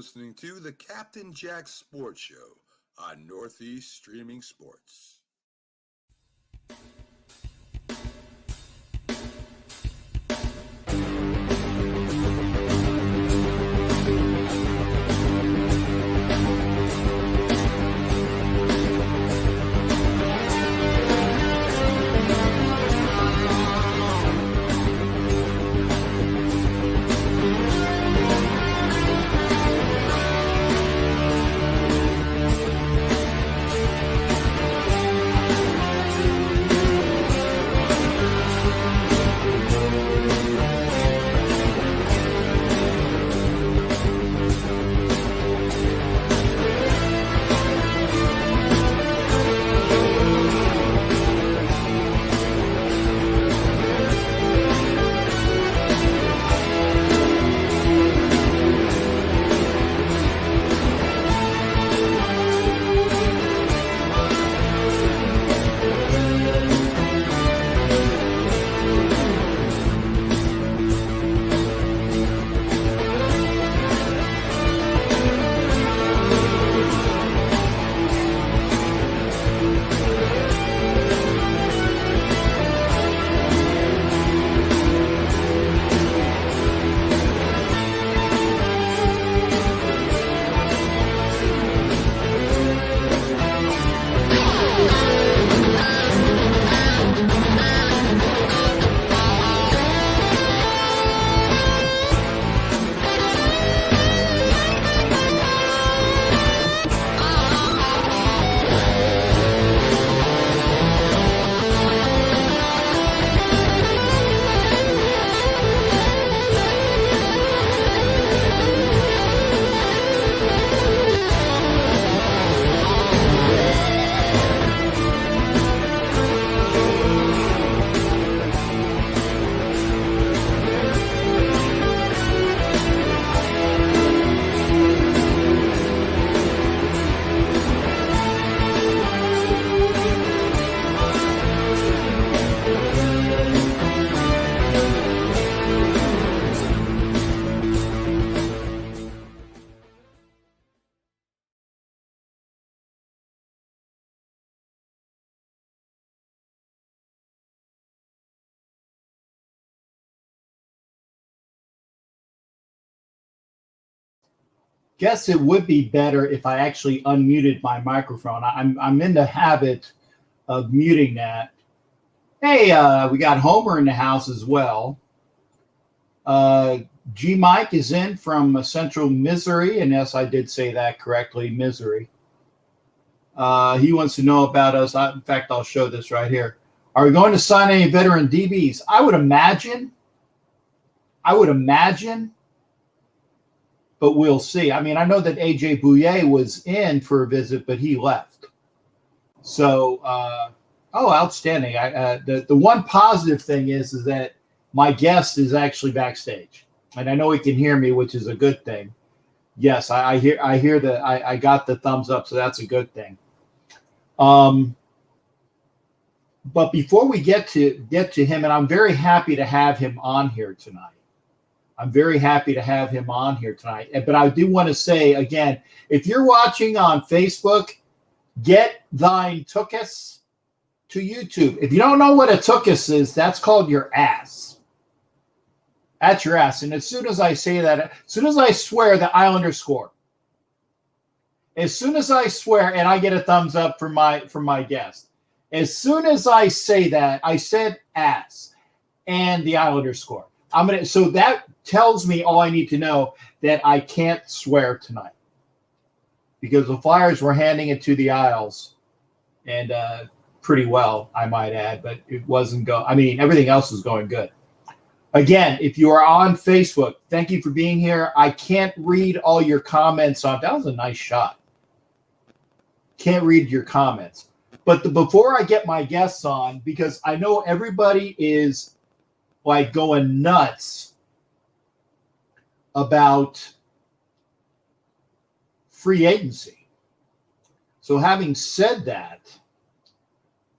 listening to the Captain Jack Sports Show on Northeast Streaming Sports. Guess it would be better if I actually unmuted my microphone. I'm in the habit of muting that. Hey, we got Homer in the house as well. G Mike is in from Central Missouri, and yes, I did say that correctly, Missouri. He wants to know about us. In fact, I'll show this right here. Are we going to sign any veteran DBs? I would imagine, but we'll see. I mean, I know that AJ Bouye was in for a visit, but he left. So, outstanding. The one positive thing is that my guest is actually backstage, and I know he can hear me, which is a good thing. Yes, I hear that. I got the thumbs up, so that's a good thing. But before we get to him, and I'm very happy to have him on here tonight. But I do want to say again, if you're watching on Facebook, get thine tuchus to YouTube. If you don't know what a tuchus is, that's called your ass. That's your ass. And as soon as I say that, as soon as I swear, the Islanders score. As soon as I swear, and I get a thumbs up from my guest. As soon as I say that, I said ass, and the Islanders score. So that tells me all I need to know, that I can't swear tonight, because the Flyers were handing it to the Isles, and pretty well, I might add, but it wasn't everything else was going good. Again, if you are on Facebook, thank you for being here. I can't read all your comments on. That was a nice shot. Can't read your comments. But before I get my guests on, because I know everybody is like going nuts about free agency. So having said that,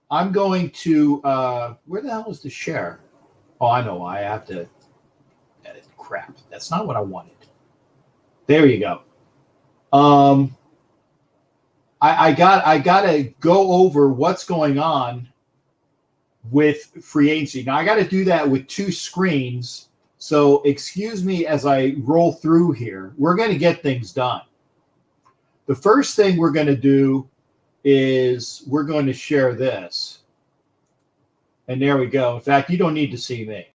I'm going to, where the hell is the share? Oh, I know. I have to edit. Crap. That's not what I wanted. There you go. I got to go over what's going on with free agency. Now I got to do that with two screens. So excuse me as I roll through here. We're going to get things done. The first thing we're going to do is we're going to share this. And there we go. In fact, you don't need to see me.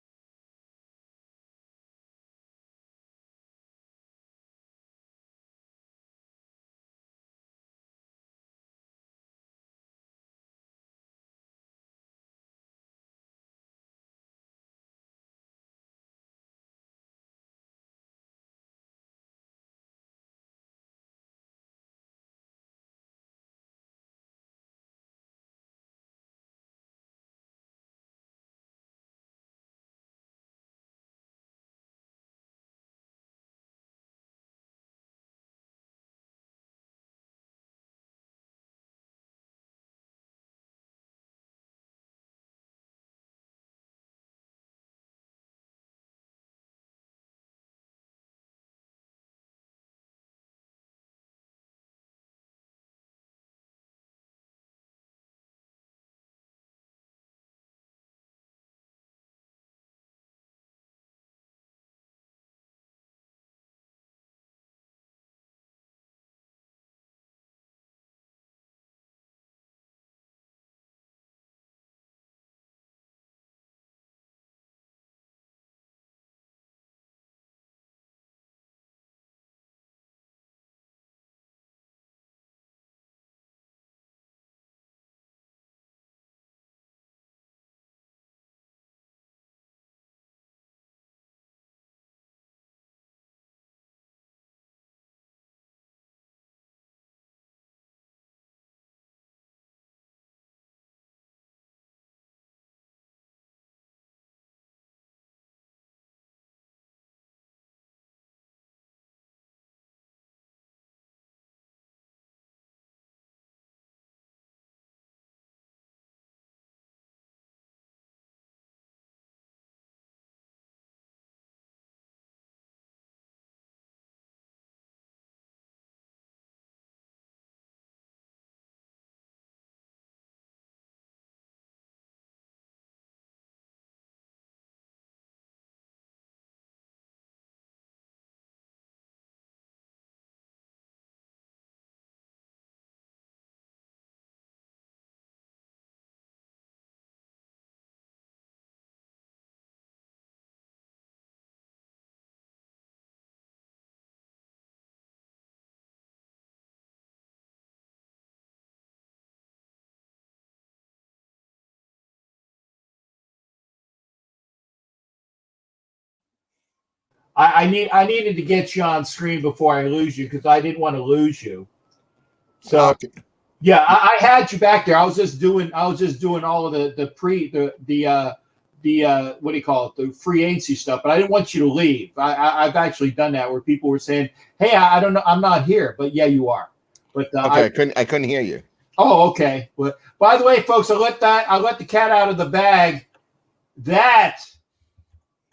I needed to get you on screen before I lose you because I didn't want to lose you. So Okay. yeah, I had you back there. I was just doing all of the what do you call it, the free agency stuff, but I didn't want you to leave. I've actually done that where people were saying, "Hey, I don't know, I'm not here," but yeah, you are. But Okay, I couldn't hear you. Oh, okay. But by the way, folks, I let the cat out of the bag. That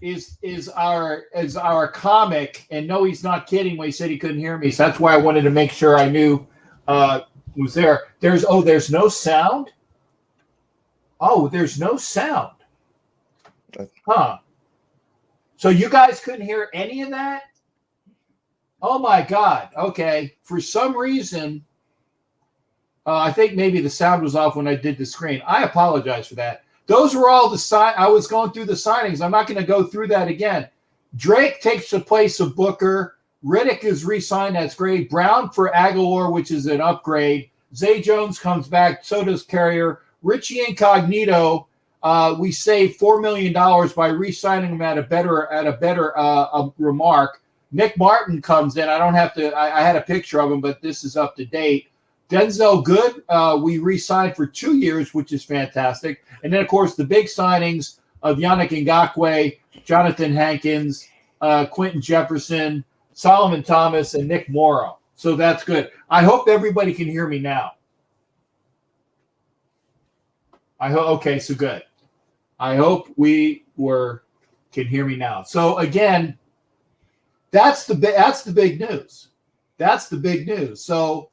is our comic, and no, he's not kidding when he said he couldn't hear me. So that's why I wanted to make sure I knew was there. There's no sound. Oh, there's no sound. Huh. So you guys couldn't hear any of that? Oh my God. Okay. For some reason, I think maybe the sound was off when I did the screen. I apologize for that. Those were all I was going through the signings. I'm not going to go through that again. Drake takes the place of Booker. Riddick is re-signed. That's great. Brown for Aguilar, which is an upgrade. Zay Jones comes back. So does Carrier. Richie Incognito. We saved $4 million by re-signing him at a better remark. Nick Martin comes in. I had a picture of him, but this is up to date. Denzel Good, we re-signed for 2 years, which is fantastic. And then, of course, the big signings of Yannick Ngakoue, Jonathan Hankins, Quentin Jefferson, Solomon Thomas, and Nick Morrow. So that's good. I hope everybody can hear me now. Okay, so good. I hope can hear me now. So again, that's the big news. That's the big news. So,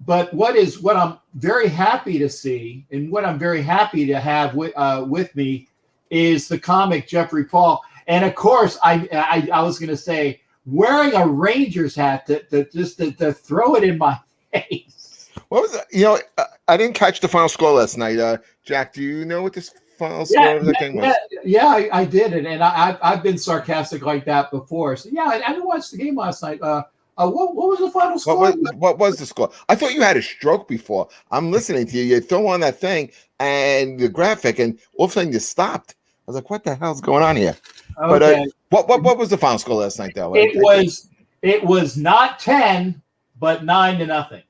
but what I'm very happy to see, and what I'm very happy to have with me, is the comic Jeffrey Paul. And of course, I was going to say, wearing a Rangers hat to throw it in my face. What was it? I didn't catch the final score last night. Jack, do you know what this final score of the game was? Yeah, I did it, and I've been sarcastic like that before. So yeah, I didn't watch the game last night. What was the final score? What was the score? I thought you had a stroke before. I'm listening to you. You throw on that thing and the graphic, and all of a sudden you stopped. I was like, "What the hell's going on here?" Okay. But what was the final score last night, though? It was not 10, but 9-0.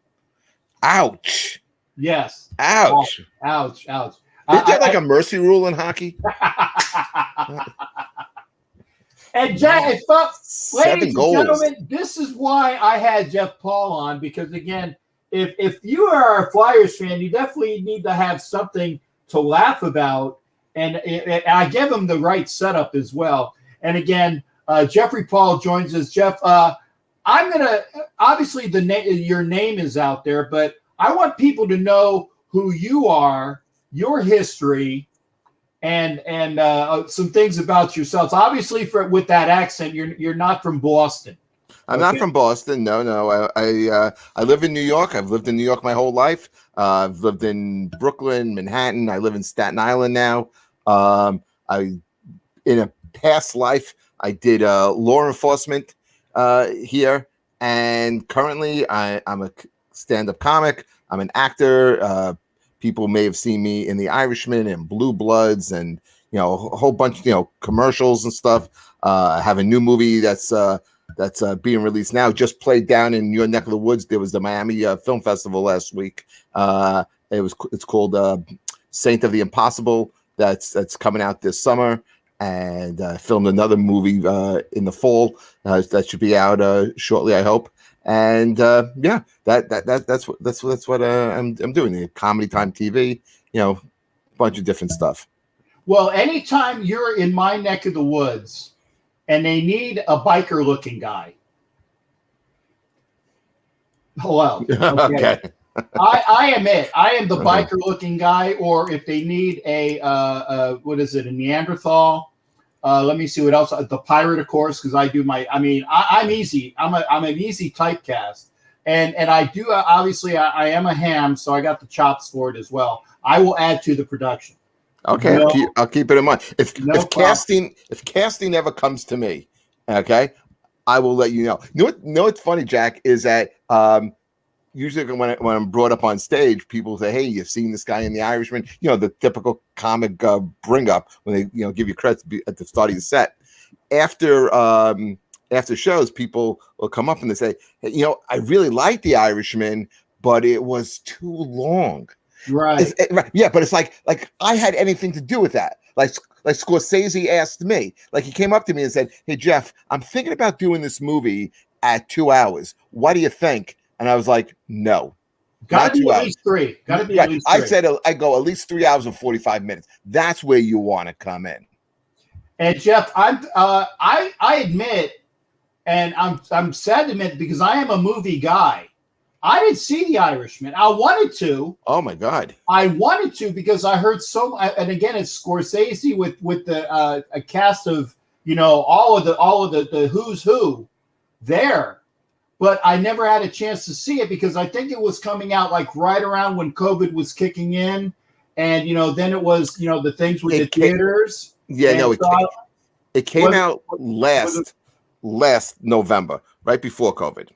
Ouch! Yes. Ouch! Ouch! Is there like a mercy rule in hockey? And Jack, ladies and goals. gentlemen, this is why I had Jeff Paul on, because again, if you are a Flyers fan, you definitely need to have something to laugh about, and I give him the right setup as well. And again, Jeffrey Paul joins us. Jeff, I'm gonna obviously your name is out there, but I want people to know who you are, your history, and some things about yourselves. Obviously, with that accent, you're not from Boston. I'm not from Boston. No. I live in New York. I've lived in New York my whole life. I've lived in Brooklyn, Manhattan. I live in Staten Island now. In a past life, I did law enforcement here, and currently I'm a stand-up comic. I'm an actor. People may have seen me in The Irishman and Blue Bloods, and a whole bunch of commercials and stuff. I have a new movie that's being released now. Just played down in your neck of the woods. There was the Miami Film Festival last week. It's called Saint of the Impossible. That's coming out this summer, and filmed another movie in the fall that should be out shortly, I hope. And that's what I'm doing. The Comedy Time TV, a bunch of different stuff. Well, anytime you're in my neck of the woods and they need a biker looking guy. Hello. Okay. I am it. I am the biker looking guy, or if they need a Neanderthal. Let me see what else. The pirate, of course, because I do I'm easy. I'm an easy typecast, and I do obviously I am a ham, so I got the chops for it as well. I will add to the production. Okay, I'll keep it in mind. If casting ever comes to me, okay, I will let you know. You know what's funny, Jack, is that usually when I'm brought up on stage, people say, "Hey, you've seen this guy in The Irishman?" The typical comic bring up when they give you credit at the start of the set. After shows, people will come up and they say, "Hey, I really like The Irishman, but it was too long." Right. Yeah, but it's like I had anything to do with that. Like Scorsese asked me, like he came up to me and said, "Hey Jeff, I'm thinking about doing this movie at 2 hours. What do you think?" And I was like, "No, gotta be at least 3. Gotta be at least 3. I said I go at least 3 hours and 45 minutes. That's where you want to come in." And Jeff, I admit, and I'm sad to admit, because I am a movie guy. I didn't see The Irishman. I wanted to. Oh my God! I wanted to because I heard so. And again, it's Scorsese with the a cast of all of the who's who there, but I never had a chance to see it because I think it was coming out like right around when COVID was kicking in, and then it was the things with the theaters. Yeah, no, it came out last November, right before COVID.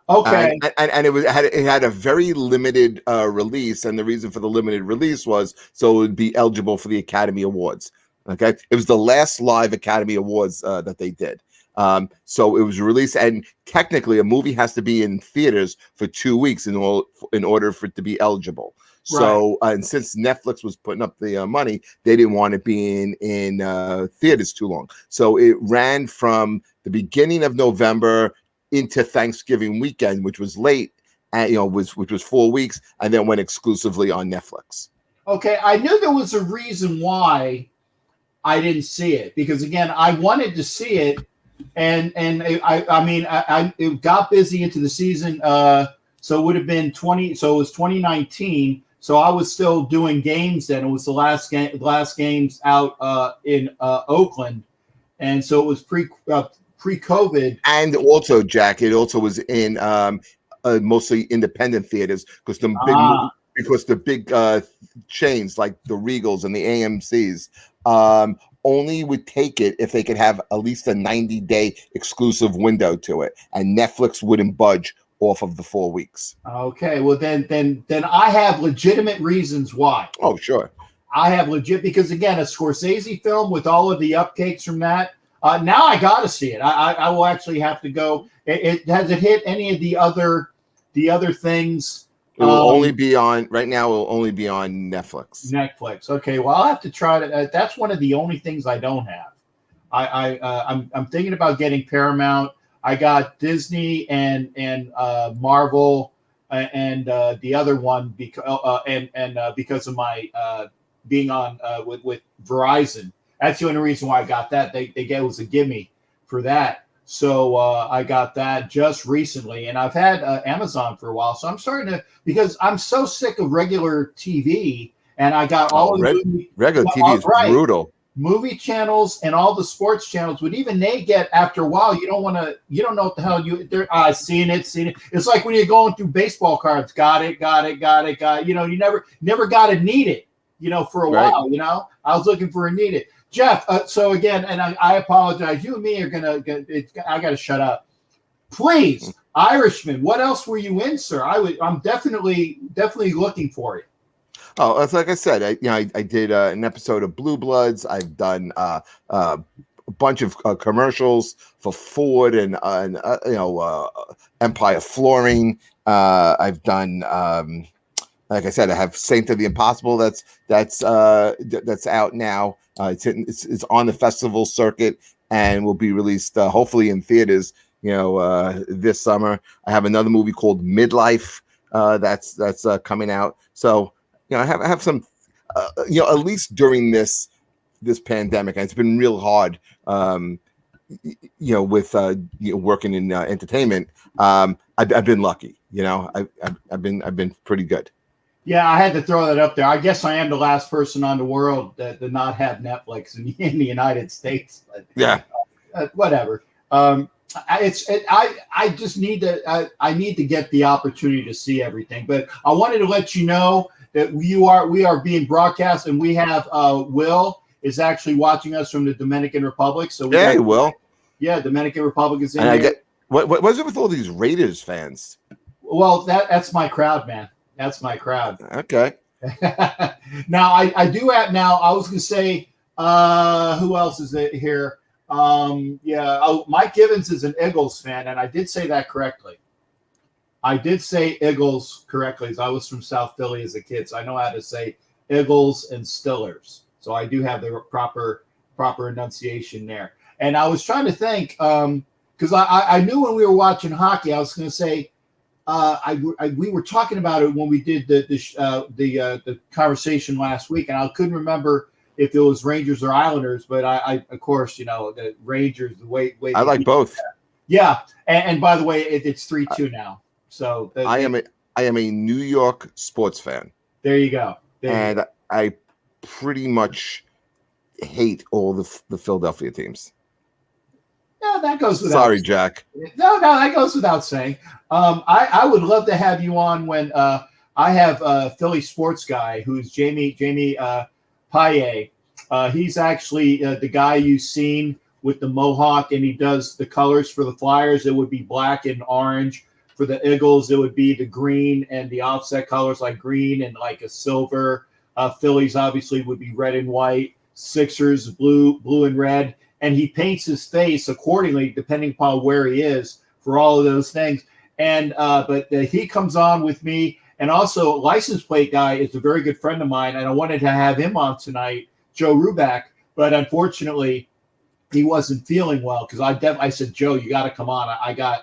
Okay, and it had a very limited release, and the reason for the limited release was so it would be eligible for the Academy Awards. Okay, it was the last live Academy Awards that they did. So it was released, and technically, a movie has to be in theaters for 2 weeks in order for it to be eligible. So, and since Netflix was putting up the money, they didn't want it being in theaters too long. So it ran from the beginning of November into Thanksgiving weekend, which was late, and which was 4 weeks, and then went exclusively on Netflix. Okay, I knew there was a reason why I didn't see it, because again, I wanted to see it, and I mean I it got busy into the season. So it would have been 20. So it was 2019. So I was still doing games then. It was the last games out in Oakland, and so it was pre-COVID. And also, Jack, it also was in mostly independent theaters because the big chains like the Regals and the AMC's only would take it if they could have at least a 90-day exclusive window to it, and Netflix wouldn't budge off of the 4 weeks. Okay, well then I have legitimate reasons why. Oh, sure. I have because again, a Scorsese film with all of the uptakes from that. Now I got to see it. I will actually have to go. It has it hit any of the other things? It will only be on right now. It will only be on Netflix. Netflix. Okay. Well, I'll have to try to. That's one of the only things I don't have. I'm thinking about getting Paramount. I got Disney and Marvel and the other one because of my being on with Verizon. That's the only reason why I got that. They gave was a gimme for that. So I got that just recently, and I've had Amazon for a while. So I'm starting to, because I'm so sick of regular TV, and I got all of the regular TV is brutal. Movie channels and all the sports channels, but even they get, after a while, you don't know what the hell I've seen it. It's like when you're going through baseball cards, got it. You know, you never got to need it, you know, for a while, you know. I was looking for a need it. Jeff, so again, and I apologize, you and me are I got to shut up. Please, Irishman, what else were you in, sir? I'm definitely looking for you. Oh, it's like I said, I did an episode of Blue Bloods. I've done a bunch of commercials for Ford and Empire Flooring. I've done, like I said, I have Saint of the Impossible. That's out now. It's on the festival circuit and will be released hopefully in theaters, this summer. I have another movie called Midlife that's coming out. So. I have some, at least during this pandemic, and it's been real hard, with working in entertainment. I've been lucky, I've been pretty good. Yeah, I had to throw that up there. I guess I am the last person on the world that did not have Netflix in the United States. But, yeah, whatever. I just need to. I need to get the opportunity to see everything. But I wanted to let you know that we are being broadcast, and we have Will is actually watching us from the Dominican Republic. So Will. Yeah, Dominican Republic is in. And I get what's it with all these Raiders fans? Well, that's my crowd, man. That's my crowd. Okay. Now I do have now. I was gonna say, who else is here? Mike Givens is an Eagles fan, and I did say that correctly. I did say Eagles correctly, as I was from South Philly as a kid, so I know how to say Eagles and Stillers. So I do have the proper enunciation there. And I was trying to think, because I knew when we were watching hockey, I was going to say, we were talking about it when we did the conversation last week, and I couldn't remember if it was Rangers or Islanders, but I of course, the Rangers, the way I like both. Yeah, and by the way, it's 3-2 now. So I am a New York sports fan. There you go. I pretty much hate all the Philadelphia teams. No, that goes without. Sorry, Jack. No, that goes without saying. I would love to have you on when I have a Philly sports guy who's Jamie Paye. He's actually the guy you've seen with the mohawk, and he does the colors for the Flyers. It would be black and orange. For the Eagles, it would be the green and the offset colors like green and like a silver. Phillies obviously would be red and white. Sixers, blue and red. And he paints his face accordingly, depending upon where he is for all of those things. And but he comes on with me. And also, license plate guy is a very good friend of mine, and I wanted to have him on tonight, Joe Ruback. But unfortunately, he wasn't feeling well because I said, Joe, you got to come on. I got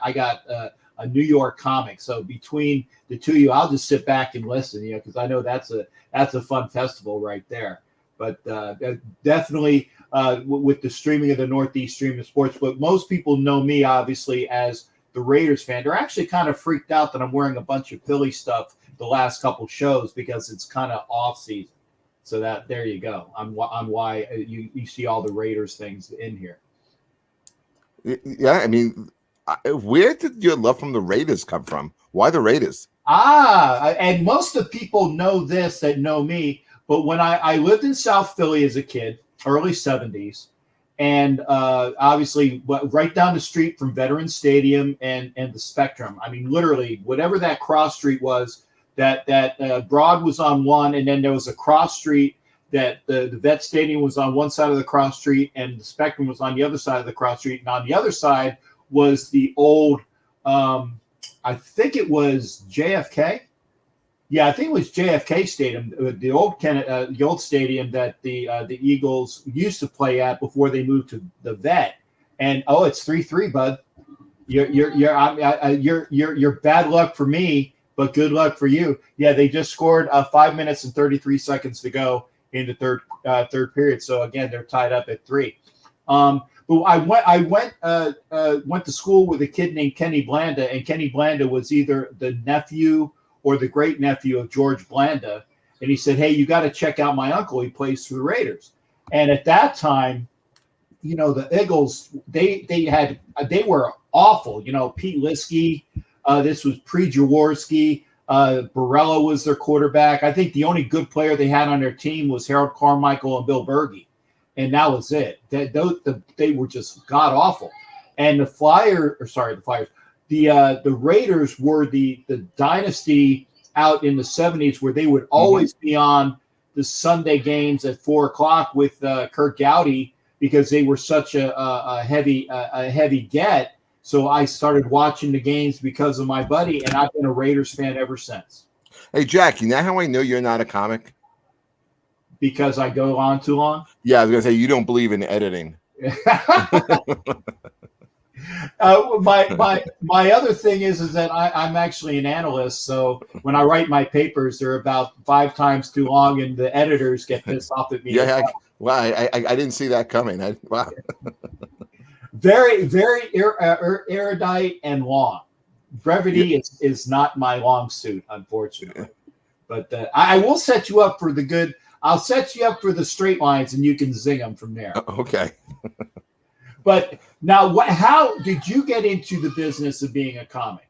a New York comic. So between the two of you, I'll just sit back and listen, because I know that's a fun festival right there. But definitely, with the streaming of the Northeast Streaming Sports. But most people know me, obviously, as the Raiders fan. They're actually kind of freaked out that I'm wearing a bunch of Philly stuff the last couple shows because it's kind of off season. So that there you go. On why you see all the Raiders things in here. Yeah, I mean, where did your love from the Raiders come from? Why the Raiders? And most of the people know this that know me, but when I lived in South Philly as a kid, early 70s, and obviously right down the street from Veterans Stadium and the Spectrum. I mean, literally, whatever that cross street was, that Broad was on one, and then there was a cross street that the Vet Stadium was on one side of the cross street, and the Spectrum was on the other side of the cross street, and on the other side was the old, I think it was JFK. Yeah, I think it was JFK Stadium, the old stadium that the Eagles used to play at before they moved to the Vet. And it's 3-3, bud. You're bad luck for me, but good luck for you. Yeah, they just scored 5 minutes and 33 seconds to go in the third period. So again, they're tied up at 3. But I went to school with a kid named Kenny Blanda, and Kenny Blanda was either the nephew or the great nephew of George Blanda. And he said, "Hey, you got to check out my uncle. He plays for the Raiders." And at that time, you know, the Eagles, they were awful. You know, Pete Liskey, this was pre-Jaworski. Borrella was their quarterback. I think the only good player they had on their team was Harold Carmichael and Bill Berge. And that was it. They were just god awful. And the Raiders were the dynasty out in the 70s where they would always be on the Sunday games at 4:00 with Kurt Gowdy because they were such a heavy get. So I started watching the games because of my buddy, and I've been a Raiders fan ever since. Hey, Jack, you know how I know you're not a comic? Because I go on too long? Yeah, I was going to say, you don't believe in editing. My other thing is that I'm actually an analyst. So when I write my papers, they're about 5 times too long, and the editors get pissed off at me. Yeah, I didn't see that coming. Wow. Very, very erudite and long. Brevity is not my long suit, unfortunately. But I will set you up for the good. I'll set you up for the straight lines, and you can zing them from there. Okay. But now, how did you get into the business of being a comic?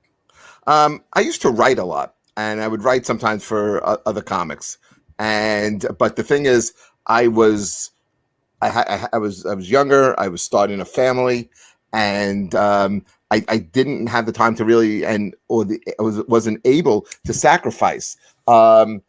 I used to write a lot, and I would write sometimes for other comics. But the thing is, I was younger. I was starting a family, and I didn't have the time to really wasn't able to sacrifice. I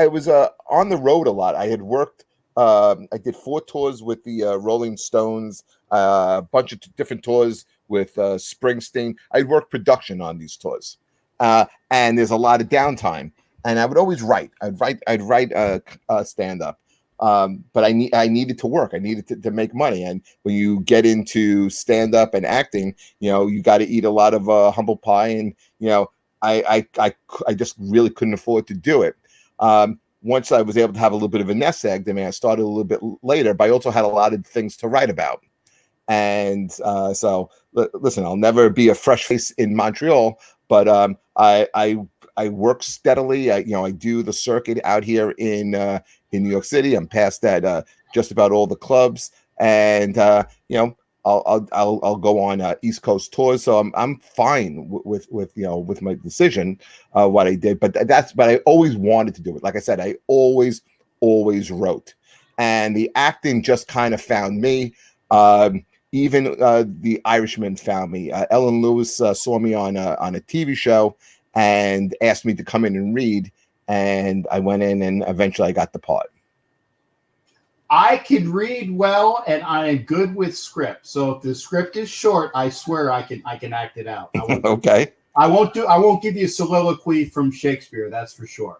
was on the road a lot. I had worked. I did 4 tours with the Rolling Stones, a bunch of different tours with Springsteen. I'd work production on these tours, and there's a lot of downtime. And I would always write. I'd write stand up, but I needed to work. I needed to make money. And when you get into stand up and acting, you know, you got to eat a lot of humble pie. And you know, I just really couldn't afford to do it. Once I was able to have a little bit of a nest egg, I mean, I started a little bit later, but I also had a lot of things to write about. And so, listen, I'll never be a fresh face in Montreal, but I work steadily. I do the circuit out here in New York City. I'm past that just about all the clubs, and I'll go on East Coast tours. So I'm fine with my decision, what I did. But I always wanted to do it. Like I said, I always wrote, and the acting just kind of found me. Even The Irishman found me. Ellen Lewis saw me on a TV show and asked me to come in and read, and I went in, and eventually I got the part. I can read well, and I am good with script. So if the script is short, I swear I can act it out. Okay. I won't give you a soliloquy from Shakespeare. That's for sure.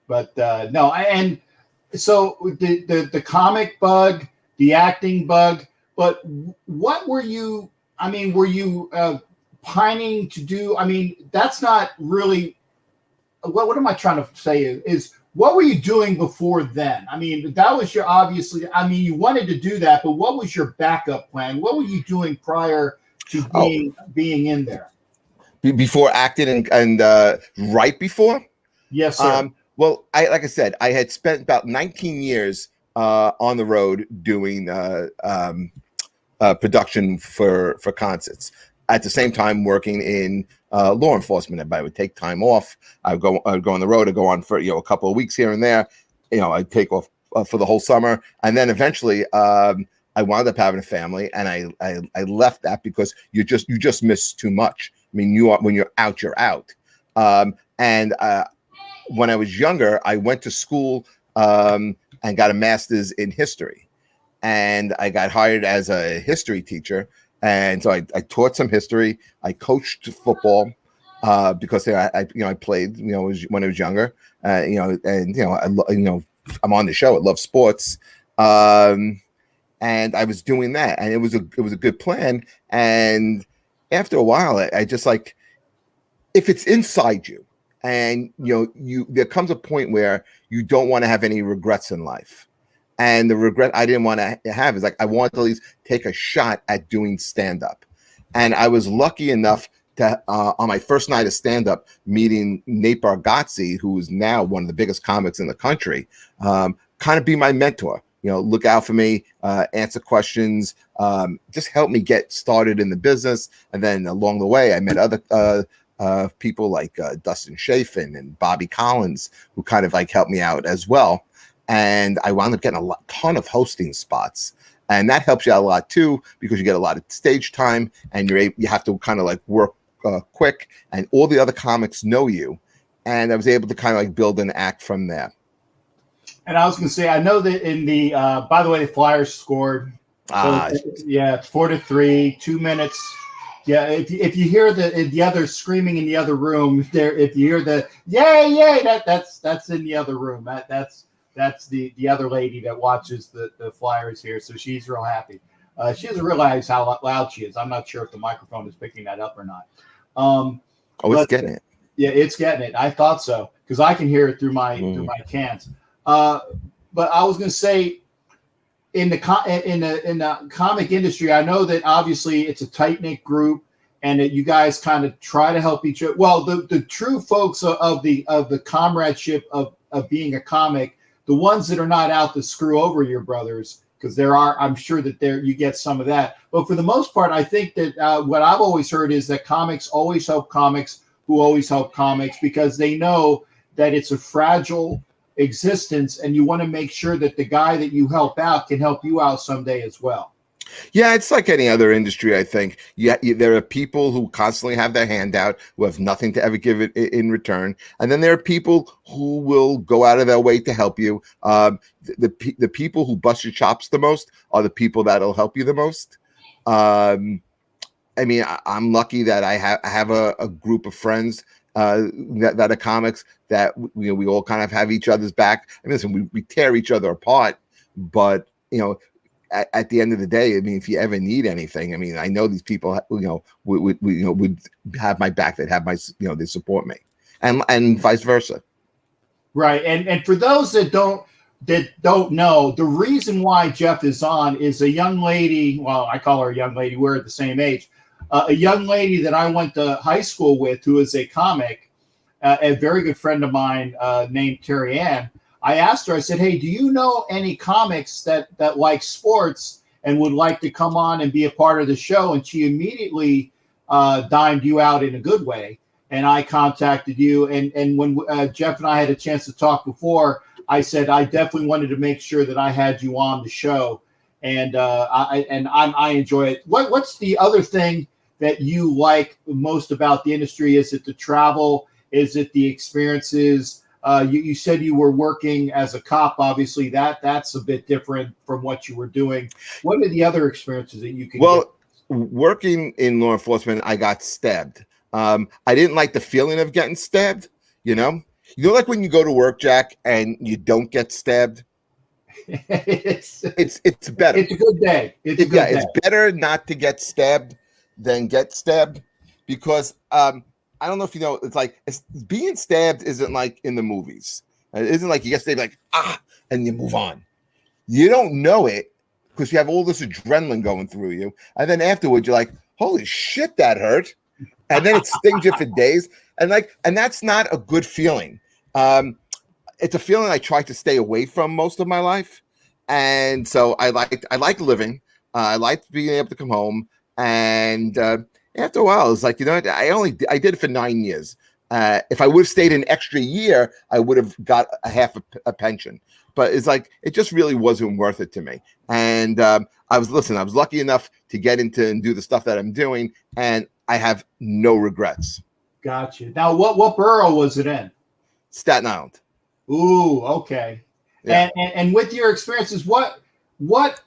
But no, and so the comic bug, the acting bug. But what were you? I mean, were you pining to do? I mean, that's not really. What am I trying to say? Is what were you doing before then? I mean, that was your obviously. I mean, you wanted to do that, but what was your backup plan? What were you doing prior to being in there? Before acting and right before? Yes, sir. Well, like I said, I had spent about 19 years on the road doing production for concerts. At the same time, working in law enforcement. I would take time off. I'd go on the road. I'd go on for a couple of weeks here and there. I'd take off for the whole summer, and then eventually I wound up having a family, and I left that because you just miss too much. I mean, when you're out, you're out. And when I was younger, I went to school and got a master's in history, and I got hired as a history teacher. And so I taught some history. I coached football because I played when I was younger. I'm on the show. I love sports, and I was doing that, and it was a good plan. And after a while, I just like, if it's inside you, and there comes a point where you don't want to have any regrets in life. And the regret I didn't want to have is like, I wanted to at least take a shot at doing stand-up. And I was lucky enough to, on my first night of stand-up, meeting Nate Bargatze, who is now one of the biggest comics in the country, kind of be my mentor. Look out for me, answer questions, just help me get started in the business. And then along the way, I met other people like Dustin Chafin and Bobby Collins, who kind of like helped me out as well. And I wound up getting ton of hosting spots, and that helps you out a lot too, because you get a lot of stage time, and you have to kind of like work quick, and all the other comics know you, and I was able to kind of like build an act from there. And I was going to say, I know that in the by the way, the Flyers scored. So it's 4-3, 2 minutes. Yeah, if you hear the other screaming in the other room, if you hear the yay, that's in the other room. That's the other lady that watches the Flyers here, so she's real happy. She doesn't realize how loud she is. I'm not sure if the microphone is picking that up or not. It's getting it. Yeah, it's getting it. I thought so, because I can hear it through my cans. But I was going to say, in the comic industry, I know that obviously it's a tight-knit group, and that you guys kind of try to help each other. Well, the true folks of the comradeship of being a comic, the ones that are not out to screw over your brothers, because I'm sure that you get some of that. But for the most part, I think that what I've always heard is that comics always help comics who always help comics, because they know that it's a fragile existence, and you want to make sure that the guy that you help out can help you out someday as well. Yeah, it's like any other industry, I think. There are people who constantly have their hand out, who have nothing to ever give it in return. And then there are people who will go out of their way to help you. The people who bust your chops the most are the people that'll help you the most. I mean, I'm lucky that I have a group of friends that are comics that we all kind of have each other's back. I mean, listen, we tear each other apart, but at the end of the day, I mean, if you ever need anything, I mean, I know these people, would have my back. They'd have they support me, and vice versa. Right, and for those that don't know, the reason why Jeff is on is a young lady. Well, I call her a young lady. We're at the same age. A young lady that I went to high school with, who is a comic, a very good friend of mine named Terry Ann. I asked her, I said, hey, do you know any comics that like sports and would like to come on and be a part of the show? And she immediately dimed you out in a good way. And I contacted you. And when Jeff and I had a chance to talk before, I said, I definitely wanted to make sure that I had you on the show. And I enjoy it. What's the other thing that you like most about the industry? Is it the travel? Is it the experiences? You said you were working as a cop. Obviously, that's a bit different from what you were doing. What are the other experiences that you can get? Working in law enforcement, I got stabbed. I didn't like the feeling of getting stabbed. Like when you go to work, Jack, and you don't get stabbed. it's better. It's a good day. It's better not to get stabbed than get stabbed, because I don't know if you know, it's like being stabbed isn't like in the movies. It isn't like you get stabbed like and you move on. You don't know it because you have all this adrenaline going through you, and then afterwards you're like, "Holy shit, that hurt!" And then it stings you for days, and that's not a good feeling. It's a feeling I try to stay away from most of my life, and so I like living. I liked being able to come home, and after a while, it's like, what? I did it for 9 years. If I would have stayed an extra year, I would have got a half a pension. But it's like it just really wasn't worth it to me. And I was lucky enough to get into and do the stuff that I'm doing, and I have no regrets. Gotcha. Now, what borough was it in? Staten Island. Ooh, okay. Yeah. And with your experiences, what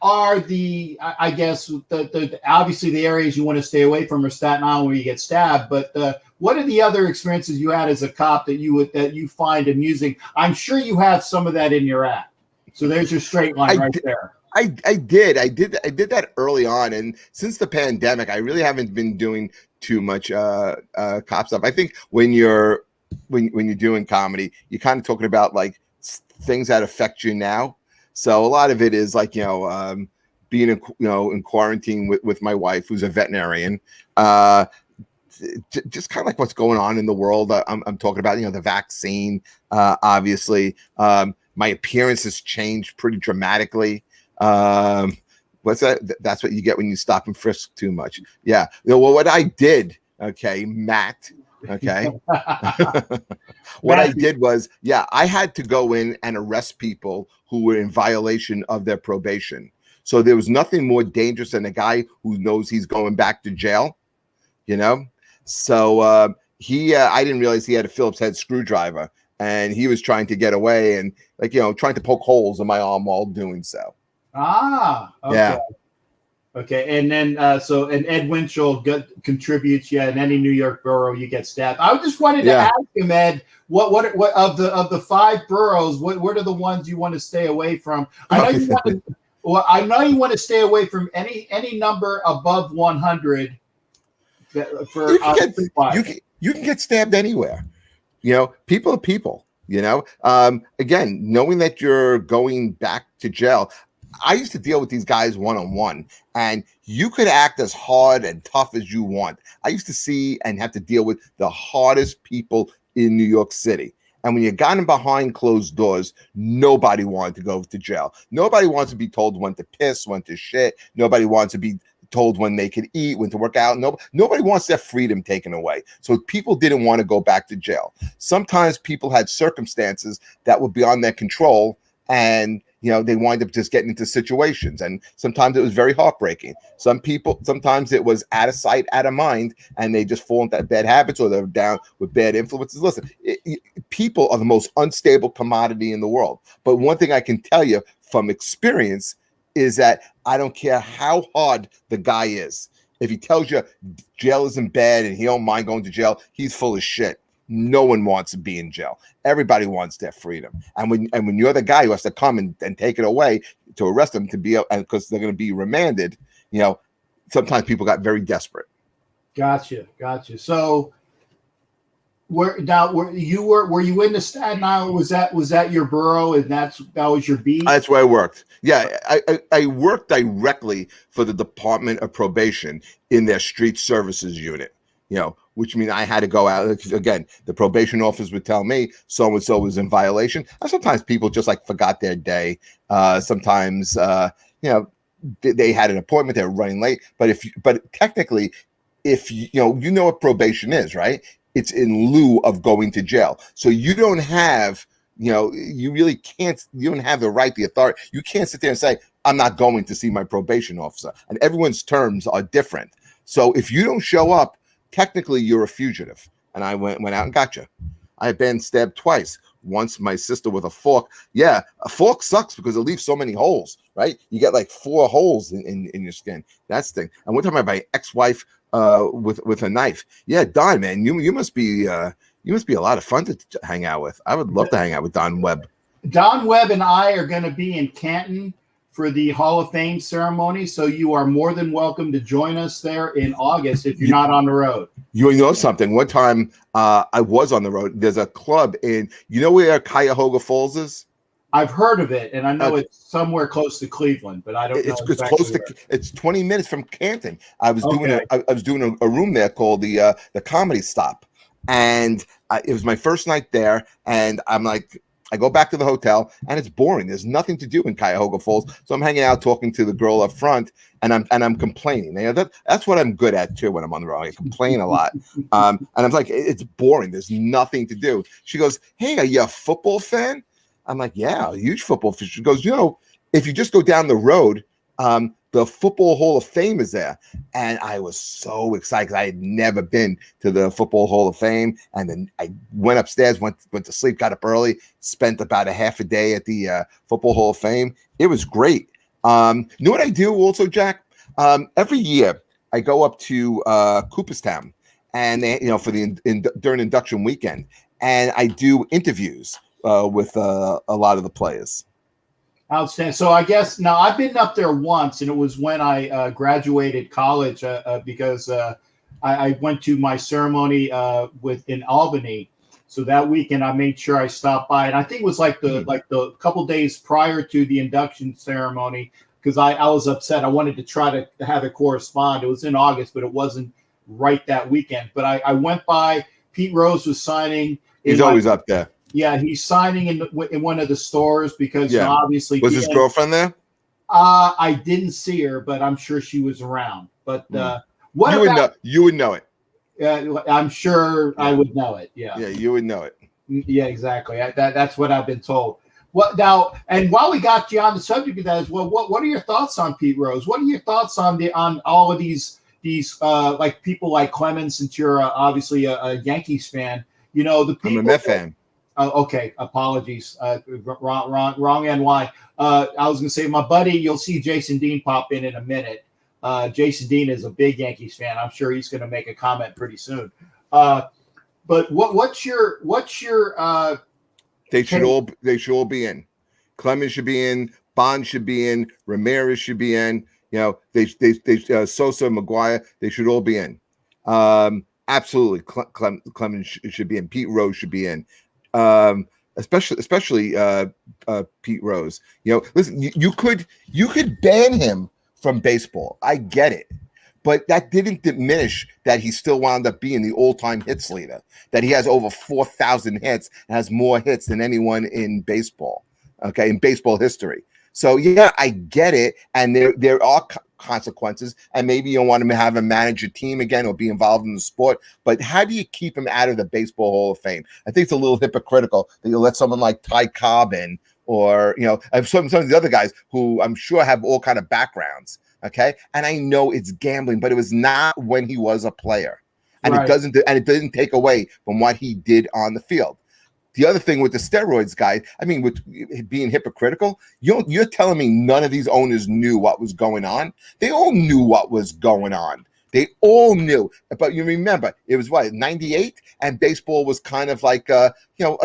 are the, I guess, the obviously the areas you want to stay away from are Staten Island where you get stabbed, but what are the other experiences you had as a cop that you find amusing? I'm sure you have some of that in your act. So there's your straight line there. I did that early on, and since the pandemic, I really haven't been doing too much cop stuff. I think when you're doing comedy, you're kind of talking about like things that affect you now. So a lot of it is like, being in quarantine with my wife, who's a veterinarian, just kind of like what's going on in the world. I'm talking about, the vaccine, obviously. My appearance has changed pretty dramatically. What's that? That's what you get when you stop and frisk too much. Yeah. Well, what I did, okay, Matt, okay. What I did was, I had to go in and arrest people who were in violation of their probation. So there was nothing more dangerous than a guy who knows he's going back to jail, So I didn't realize he had a Phillips head screwdriver, and he was trying to get away and trying to poke holes in my arm while doing so. Okay. Yeah. Okay, and then and Ed Winchell contributes. Yeah, in any New York borough you get stabbed. I just wanted to ask him, Ed, what of the 5 boroughs, what are the ones you want to stay away from? I know you want to stay away from any number above 100. For you can get stabbed anywhere. People are people. Again, knowing that you're going back to jail. I used to deal with these guys one-on-one, and you could act as hard and tough as you want. I used to see and have to deal with the hardest people in New York City. And when you got them behind closed doors, nobody wanted to go to jail. Nobody wants to be told when to piss, when to shit. Nobody wants to be told when they could eat, when to work out. Nobody wants their freedom taken away. So people didn't want to go back to jail. Sometimes people had circumstances that were beyond their control, and they wind up just getting into situations, and sometimes it was very heartbreaking. Sometimes it was out of sight, out of mind, and they just fall into bad habits, or they're down with bad influences. Listen, people are the most unstable commodity in the world. But one thing I can tell you from experience is that I don't care how hard the guy is. If he tells you jail isn't bad and he don't mind going to jail, he's full of shit. No one wants to be in jail. Everybody wants their freedom. And when you're the guy who has to come and take it away to arrest them because they're going to be remanded, sometimes people got very desperate. Gotcha. So were you in the Staten Island? Was that your borough, and that was your beat? That's where I worked. Yeah, I worked directly for the Department of Probation in their street services unit. Which means I had to go out. Again, the probation office would tell me so-and-so was in violation. And sometimes people just forgot their day. Sometimes, they had an appointment, they were running late. But technically, if you know what probation is, right? It's in lieu of going to jail. So you don't have, you really can't, you don't have the right, the authority. You can't sit there and say, I'm not going to see my probation officer. And everyone's terms are different. So if you don't show up, technically you're a fugitive. And I went out and got you. I've been stabbed twice. Once my sister with a fork. Yeah, a fork sucks because it leaves so many holes, right? You get 4 holes in your skin. That's the thing. And one time I my ex-wife with a knife. Yeah, Don, man, you must be a lot of fun to hang out with. I would love to hang out with Don Webb. Don Webb and I are going to be in Canton for the Hall of Fame ceremony. So you are more than welcome to join us there in August if you're not on the road. You know something? One time I was on the road. There's a club in, you know where Cuyahoga Falls is? I've heard of it, and I know it's somewhere close to Cleveland, but I don't know exactly close to. where. It's 20 minutes from Canton. I was doing a room there called the Comedy Stop, and it was my first night there. And I'm like, I go back to the hotel, and it's boring. There's nothing to do in Cuyahoga Falls, so I'm hanging out talking to the girl up front, and I'm complaining. You know, that's what I'm good at too when I'm on the road. I complain a lot, and I'm like, it's boring. There's nothing to do. She goes, "Hey, are you a football fan?" I'm like, yeah, a huge football fan. She goes, you know, if you just go down the road, the Football Hall of Fame is there. And I was so excited because I had never been to the Football Hall of Fame. And then I went upstairs, went to sleep, got up early, spent about a half a day at the Football Hall of Fame. It was great. You know what I do also, Jack? Every year I go up to Cooperstown, and they, you know, for during induction weekend, and I do interviews with a lot of the players. Outstanding. So I guess now I've been up there once, and it was when I graduated college because I went to my ceremony in Albany. So that weekend I made sure I stopped by, and I think it was like the couple days prior to the induction ceremony, because I was upset. I wanted to try to have it correspond. It was in August, but it wasn't right that weekend. But I went by. Pete Rose was signing. He's always up there. Yeah, he's signing in one of the stores because obviously was his girlfriend there? I didn't see her, but I'm sure she was around. But you would know it. I'm sure I would know it. Yeah, you would know it. Yeah, exactly. That's what I've been told. What now? And while we got you on the subject of that as well, what are your thoughts on Pete Rose? What are your thoughts on all of these like people like Clemens, since you're obviously a Yankees fan? You know, the people. I'm a Met fan. Okay, apologies. Wrong NY. I was going to say, my buddy, you'll see Jason Dean pop in a minute. Jason Dean is a big Yankees fan. I'm sure he's going to make a comment pretty soon. But what's your they should all be in. Clemens should be in. Bond should be in. Ramirez should be in. You know, they Sosa, McGuire, they should all be in. Absolutely, Clemens should be in. Pete Rose should be in. Especially Pete Rose. You know, listen, you could ban him from baseball. I get it, but that didn't diminish that he still wound up being the all-time hits leader. That he has over 4,000 hits and has more hits than anyone in baseball. Okay, in baseball history. So yeah, I get it, and there are consequences, and maybe you don't want him to have a manage a team again or be involved in the sport. But how do you keep him out of the Baseball Hall of Fame? I think it's a little hypocritical that you let someone like Ty Cobb in, or you know, some of the other guys who I'm sure have all kind of backgrounds. Okay, and I know it's gambling, but it was not when he was a player, and it didn't take away from what he did on the field. The other thing with the steroids guy, I mean, with being hypocritical, you're telling me none of these owners knew what was going on? They all knew what was going on. They all knew. But you remember, it was what, 98? And baseball was kind of like, a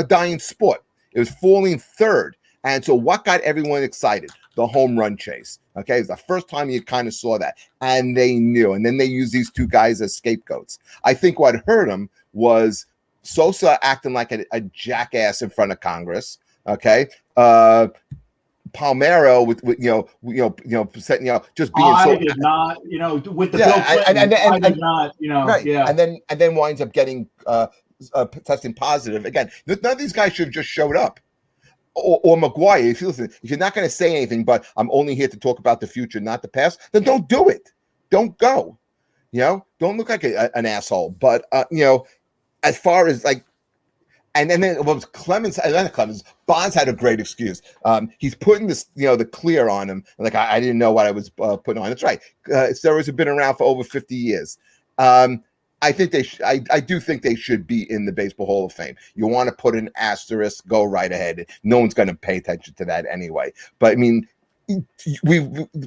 dying sport. It was falling third. And so what got everyone excited? The home run chase. Okay, it was the first time you kind of saw that. And they knew. And then they used these two guys as scapegoats. I think what hurt them was Sosa acting like a jackass in front of Congress. Okay, Palmeiro with just being I did not, with the Bill Clinton, I did not, right. Yeah, and then winds up getting testing positive again. None of these guys should have just showed up. Or McGuire, if you're not going to say anything, but I'm only here to talk about the future, not the past, then don't do it. Don't go. Don't look like an asshole. But as far as like, and then it was Clemens. Bonds had a great excuse. He's putting this, the clear on him. Like I didn't know what I was putting on. That's right. Steroids have been around for over 50 years. I think I do think they should be in the Baseball Hall of Fame. You want to put an asterisk? Go right ahead. No one's going to pay attention to that anyway. But I mean,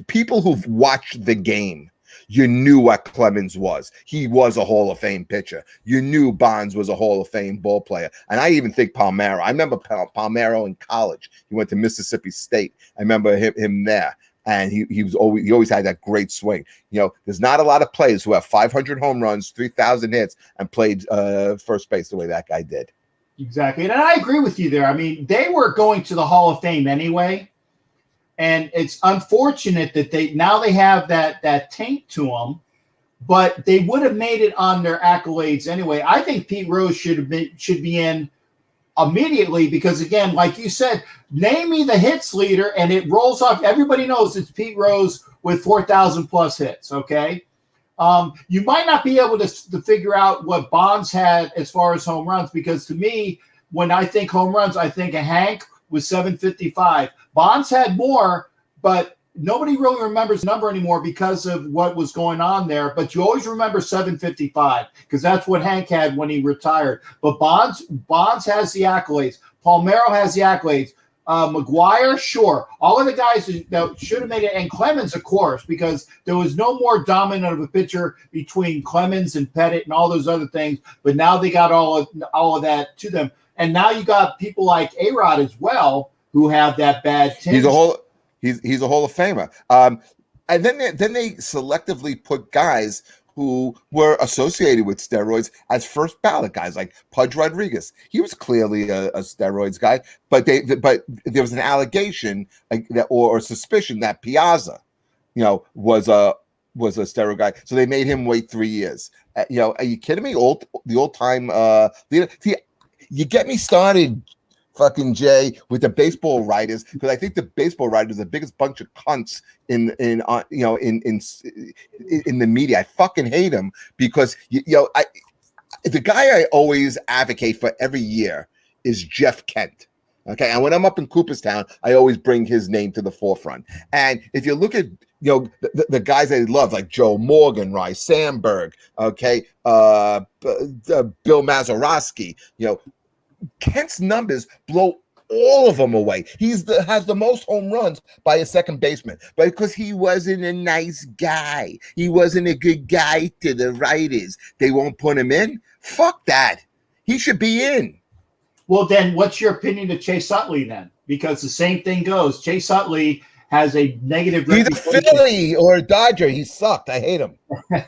people who've watched the game. You knew what Clemens was. He was a Hall of Fame pitcher. You knew Bonds was a Hall of Fame ball player. And I even think Palmeiro. I remember Palmeiro in college. He went to Mississippi State. I remember him there. and he always had that great swing. You know, there's not a lot of players who have 500 home runs, 3,000 hits, and played first base the way that guy did. Exactly, and I agree with you there. I mean, they were going to the Hall of Fame anyway, and it's unfortunate that they have that taint to them. But they would have made it on their accolades anyway. I think Pete Rose should be in immediately because, again, like you said, name me the hits leader, and it rolls off. Everybody knows it's Pete Rose with 4,000 plus hits. Okay, you might not be able to figure out what Bonds had as far as home runs because to me, when I think home runs, I think of Hank with 755. Bonds had more, but nobody really remembers the number anymore because of what was going on there. But you always remember 755 because that's what Hank had when he retired. But Bonds has the accolades. Palmeiro has the accolades. McGuire, sure. All of the guys that should have made it, and Clemens, of course, because there was no more dominant of a pitcher between Clemens and Pettit and all those other things. But now they got all of that to them, and now you got people like A-Rod as well who have that bad tinge. He's a Hall of Famer. And then they selectively put guys who were associated with steroids as first ballot guys, like Pudge Rodriguez. He was clearly a steroids guy, but there was an allegation or suspicion that Piazza, you know, was a steroid guy. So they made him wait 3 years. You know, are you kidding me? The old time leader. See, you get me started, fucking Jay, with the baseball writers, because I think the baseball writers are the biggest bunch of cunts in the media. I fucking hate them because the guy I always advocate for every year is Jeff Kent. Okay, and when I'm up in Cooperstown, I always bring his name to the forefront. And if you look at the guys I love, like Joe Morgan, Ry Sandberg, okay, Bill Mazeroski, you know, Kent's numbers blow all of them away. Has the most home runs by a second baseman, but because he wasn't a nice guy, he wasn't a good guy to the writers, they won't put him in. Fuck that. He should be in. Well, then what's your opinion of Chase Utley then? Because the same thing goes. Chase Utley has a negative reputation. He's a Philly or a Dodger. He sucked. I hate him.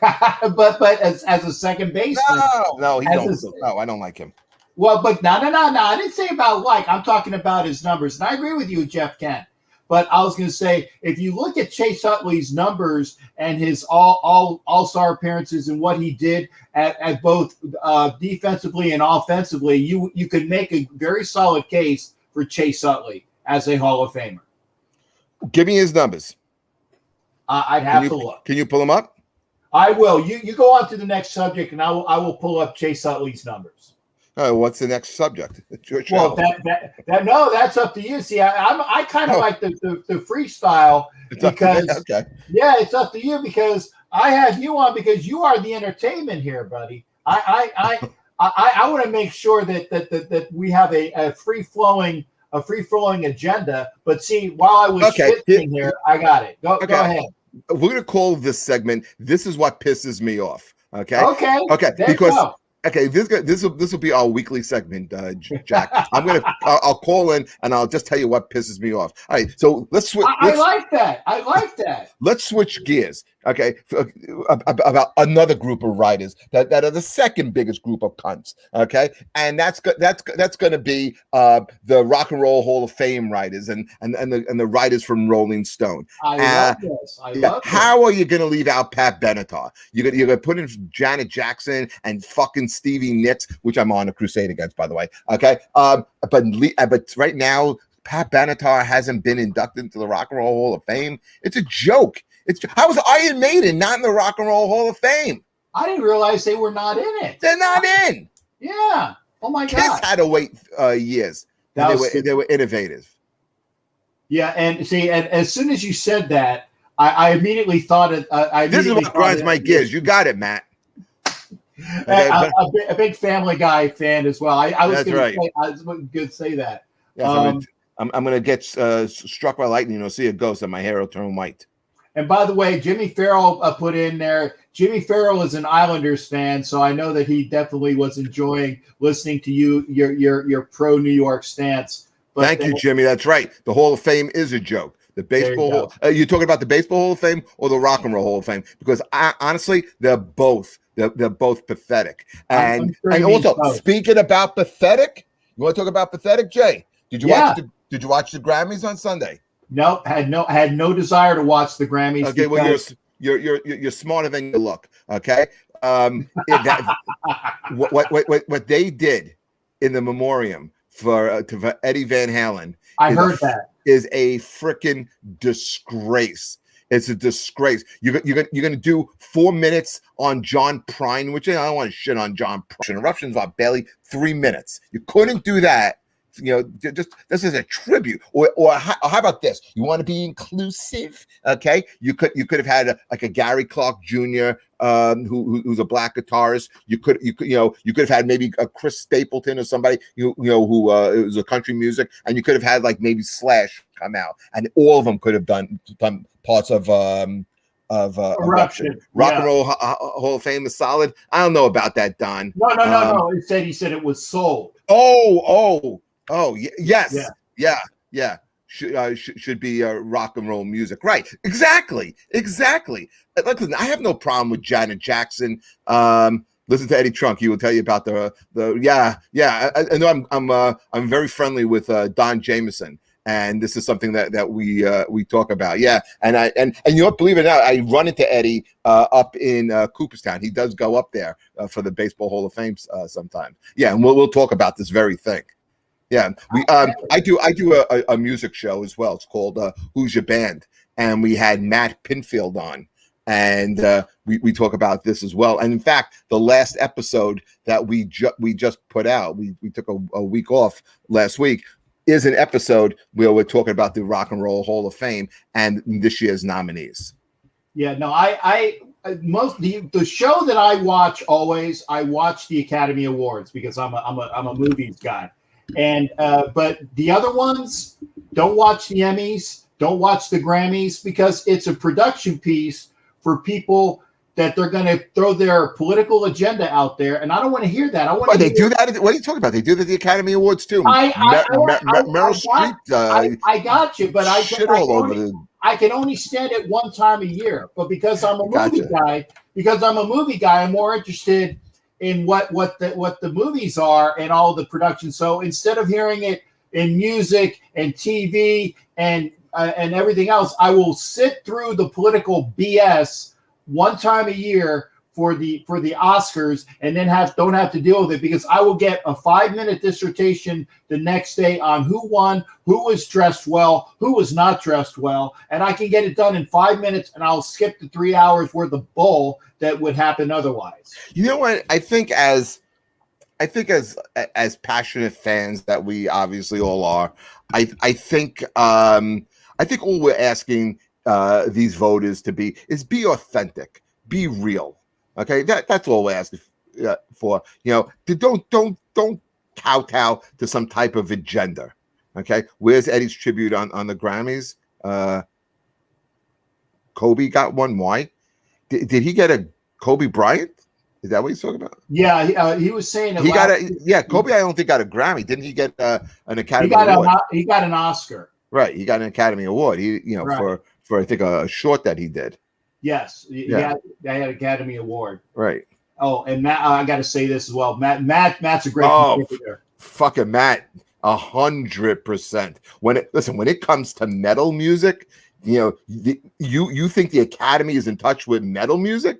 but as a second baseman. No, I don't like him. Well, but no. I didn't say about like. I'm talking about his numbers. And I agree with you, Jeff Kent. But I was going to say, if you look at Chase Utley's numbers and his all-star appearances and what he did at both defensively and offensively, you could make a very solid case for Chase Utley as a Hall of Famer. Give me his numbers. I'd have to look. Can you pull them up? I will. You go on to the next subject, and I will pull up Chase Utley's numbers. What's the next subject? Well, that's up to you. See, I kind of like the freestyle because yeah, it's up to you because I have you on because you are the entertainment here, buddy. I want to make sure that we have a free flowing agenda. But see, while I was sitting here, I got it. Go ahead. We're gonna call this segment. This is what pisses me off. Okay. Okay, this will be our weekly segment, Jack. I'll call in and I'll just tell you what pisses me off. All right, so let's switch. I like that. Let's switch gears. Okay, about another group of writers that are the second biggest group of cunts. Okay, and that's going to be the Rock and Roll Hall of Fame writers and the writers from Rolling Stone. I love this. How are you going to leave out Pat Benatar? You're going to put in Janet Jackson and fucking Stevie Nicks, which I'm on a crusade against, by the way. Okay, but right now Pat Benatar hasn't been inducted into the Rock and Roll Hall of Fame. It's a joke. How was Iron Maiden not in the Rock and Roll Hall of Fame? I didn't realize they were not in it. They're not in. Yeah. Oh my God. Kiss had to wait years. They were innovative. Yeah, and see, and as soon as you said that, I immediately thought it. This is what grinds my gears. You got it, Matt. Okay, a big Family Guy fan as well. I was going to say that. Yeah, I'm going to get struck by lightning. You'll see a ghost, and my hair will turn white. And by the way, Jimmy Farrell put in there. Jimmy Farrell is an Islanders fan, so I know that he definitely was enjoying listening to your pro New York stance. But Thank you, Jimmy. That's right. The Hall of Fame is a joke. The baseball. You're talking about the Baseball Hall of Fame or the Rock and Roll Hall of Fame? Because honestly, they're both. They're both pathetic. And also, speaking about pathetic, you want to talk about pathetic, Jay? Did you watch the Grammys on Sunday? Nope, had no desire to watch the Grammys. Okay, well you're smarter than you look. Okay, what they did in the memoriam for Eddie Van Halen, I heard that is a freaking disgrace. It's a disgrace. You're gonna do 4 minutes on John Prine, which I don't want to shit on John Prine. Interruptions are barely 3 minutes. You couldn't do that. Just this is a tribute. Or how about this? You want to be inclusive? Okay, you could have had a Gary Clark Jr. Who's a black guitarist. You could have had maybe a Chris Stapleton or somebody who was a country music, and you could have had like maybe Slash come out, and all of them could have done parts of Eruption. Rock and Roll Hall of Fame is solid. I don't know about that, Don. No. He said it was sold. Yes. Yeah. Should be rock and roll music, right? Exactly. Listen, I have no problem with Janet Jackson. Listen to Eddie Trunk; he will tell you about the. I know I'm very friendly with Don Jameson, and this is something that we talk about. Yeah, and you know, believe it or not, I run into Eddie up in Cooperstown. He does go up there for the Baseball Hall of Fame sometimes. Yeah, and we'll talk about this very thing. Yeah, I do a music show as well. It's called Who's Your Band, and we had Matt Pinfield on, and we talk about this as well. And in fact, the last episode that we just put out, we took a week off last week, is an episode where we're talking about the Rock and Roll Hall of Fame and this year's nominees. Yeah, no, the show that I watch always, I watch the Academy Awards because I'm a movies guy. And but the other ones, don't watch the Emmys, don't watch the Grammys, because it's a production piece for people that they're going to throw their political agenda out there, and I don't want to hear that. They do that. What are you talking about? They do that at the Academy Awards too. Meryl Streep. I got you, but I can only stand it one time a year. But because I'm a movie guy, I'm more interested in what the movies are and all the production. So instead of hearing it in music and TV and everything else, I will sit through the political BS one time a year for the Oscars, and then don't have to deal with it, because I will get a 5-minute dissertation the next day on who won, who was dressed well, who was not dressed well, and I can get it done in 5 minutes, and I'll skip the 3 hours worth of bull that would happen otherwise. You know what? I think as passionate fans that we obviously all are, I think all we're asking these voters to be authentic, be real. Okay, that's all we're asking for. Don't kowtow to some type of agenda. Okay, where's Eddie's tribute on the Grammys? Kobe got one. Why? Did he get a Kobe Bryant? Is that what he's talking about? Yeah, he was saying he got Kobe. I don't think got a Grammy. Didn't he get an Academy Award? He got an Oscar. Right, he got an Academy Award. Right. for I think a short that he did. Yes, I had Academy Award. Right. Oh, and Matt, I got to say this as well. Matt's a great contributor. Fucking Matt, 100%. When it comes to metal music, you think the Academy is in touch with metal music?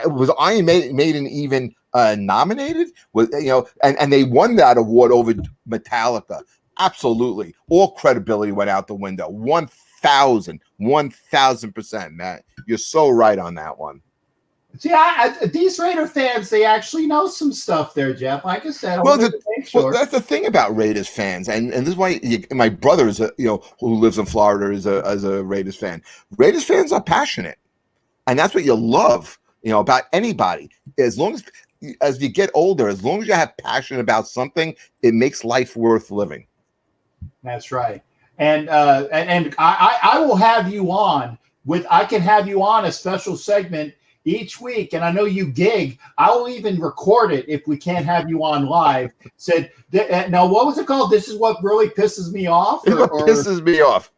Was Iron Maiden even nominated? And they won that award over Metallica. Absolutely, all credibility went out the window. 1,000%, Matt. You're so right on that one. See, these Raider fans, they actually know some stuff there, Jeff. Like I said, well, that's the thing about Raiders fans, and this is why my brother is who lives in Florida is a Raiders fan. Raiders fans are passionate, and that's what you love, about anybody. As long as you get older, as long as you have passion about something, it makes life worth living. That's right. And I will have you on I can have you on a special segment each week. And I know you gig. I will even record it if we can't have you on live. Now, what was it called? This is what really pisses me off? Pisses me off.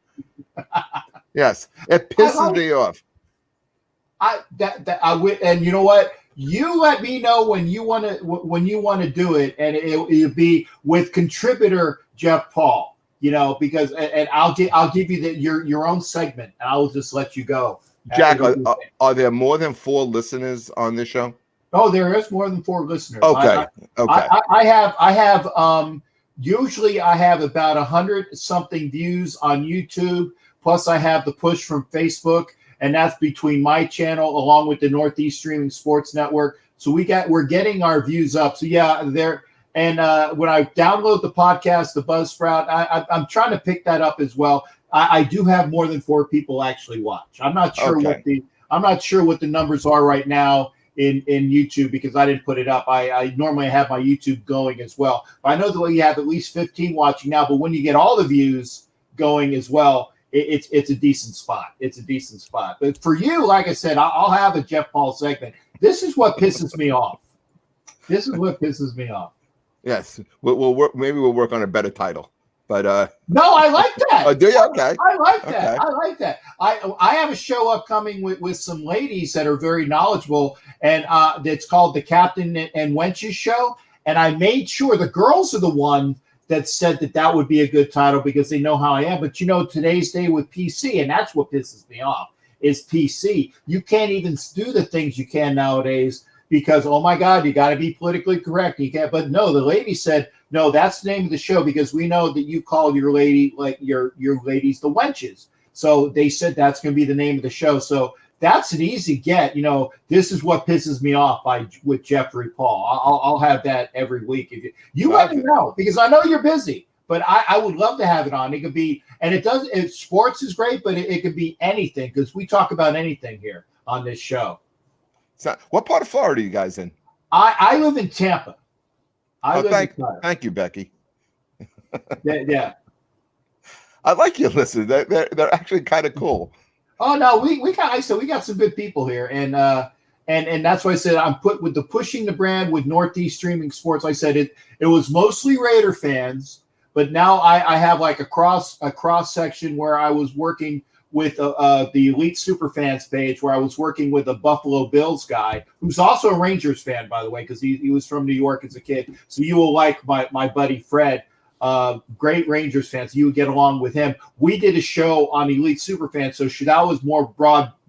Yes, it pisses me off. And you know what? You let me know when you want to do it, and it'll be with contributor Jeff Paul. You know, because and I'll give you your own segment, and I'll just let you go. Jack, are there more than 4 listeners on this show? Oh, there is more than 4 listeners. Okay. I have usually I have about 100 something views on YouTube. Plus, I have the push from Facebook, and that's between my channel along with the Northeast Streaming Sports Network. So we're getting our views up. So yeah, there. And when I download the podcast, the Buzzsprout, I'm trying to pick that up as well. I do have more than 4 people actually watch. I'm not sure what the numbers are right now in YouTube because I didn't put it up. I normally have my YouTube going as well. But I know that you have at least 15 watching now. But when you get all the views going as well, it's a decent spot. It's a decent spot. But for you, like I said, I'll have a Jeff Paul segment. This is what pisses me off. This is what pisses me off. Yes, we'll work. Maybe we'll work on a better title. But no, I like that. Oh, do you? Okay. I like that. I like that. I have a show upcoming with some ladies that are very knowledgeable, and it's called the Captain and Wenches Show. And I made sure the girls are the one that said that would be a good title because they know how I am. But you know, today's day with PC, and that's what pisses me off is PC. You can't even do the things you can nowadays. Because, oh my God, you got to be politically correct. You can't. But no, the lady said, no, that's the name of the show because we know that you call your lady, like your ladies, the wenches. So they said that's going to be the name of the show. So that's an easy get. You know, this is what pisses me off with Jeffrey Paul. I'll have that every week. If you let me know because I know you're busy. But I would love to have it on. It could be, and sports is great, but it could be anything because we talk about anything here on this show. What part of Florida are you guys in? I live in Tampa. Thank you, Becky. Yeah. I like your listeners. They're actually kind of cool. Oh no, we got some good people here, and that's why I said I'm with the pushing the brand with Northeast Streaming Sports. I said it was mostly Raider fans, but now I have like a cross section where I was working with the Elite Superfans page where I was working with a Buffalo Bills guy who's also a Rangers fan, by the way, because he was from New York as a kid. So you will like my buddy Fred, great Rangers fan. So you would get along with him. We did a show on Elite Superfans, so that was more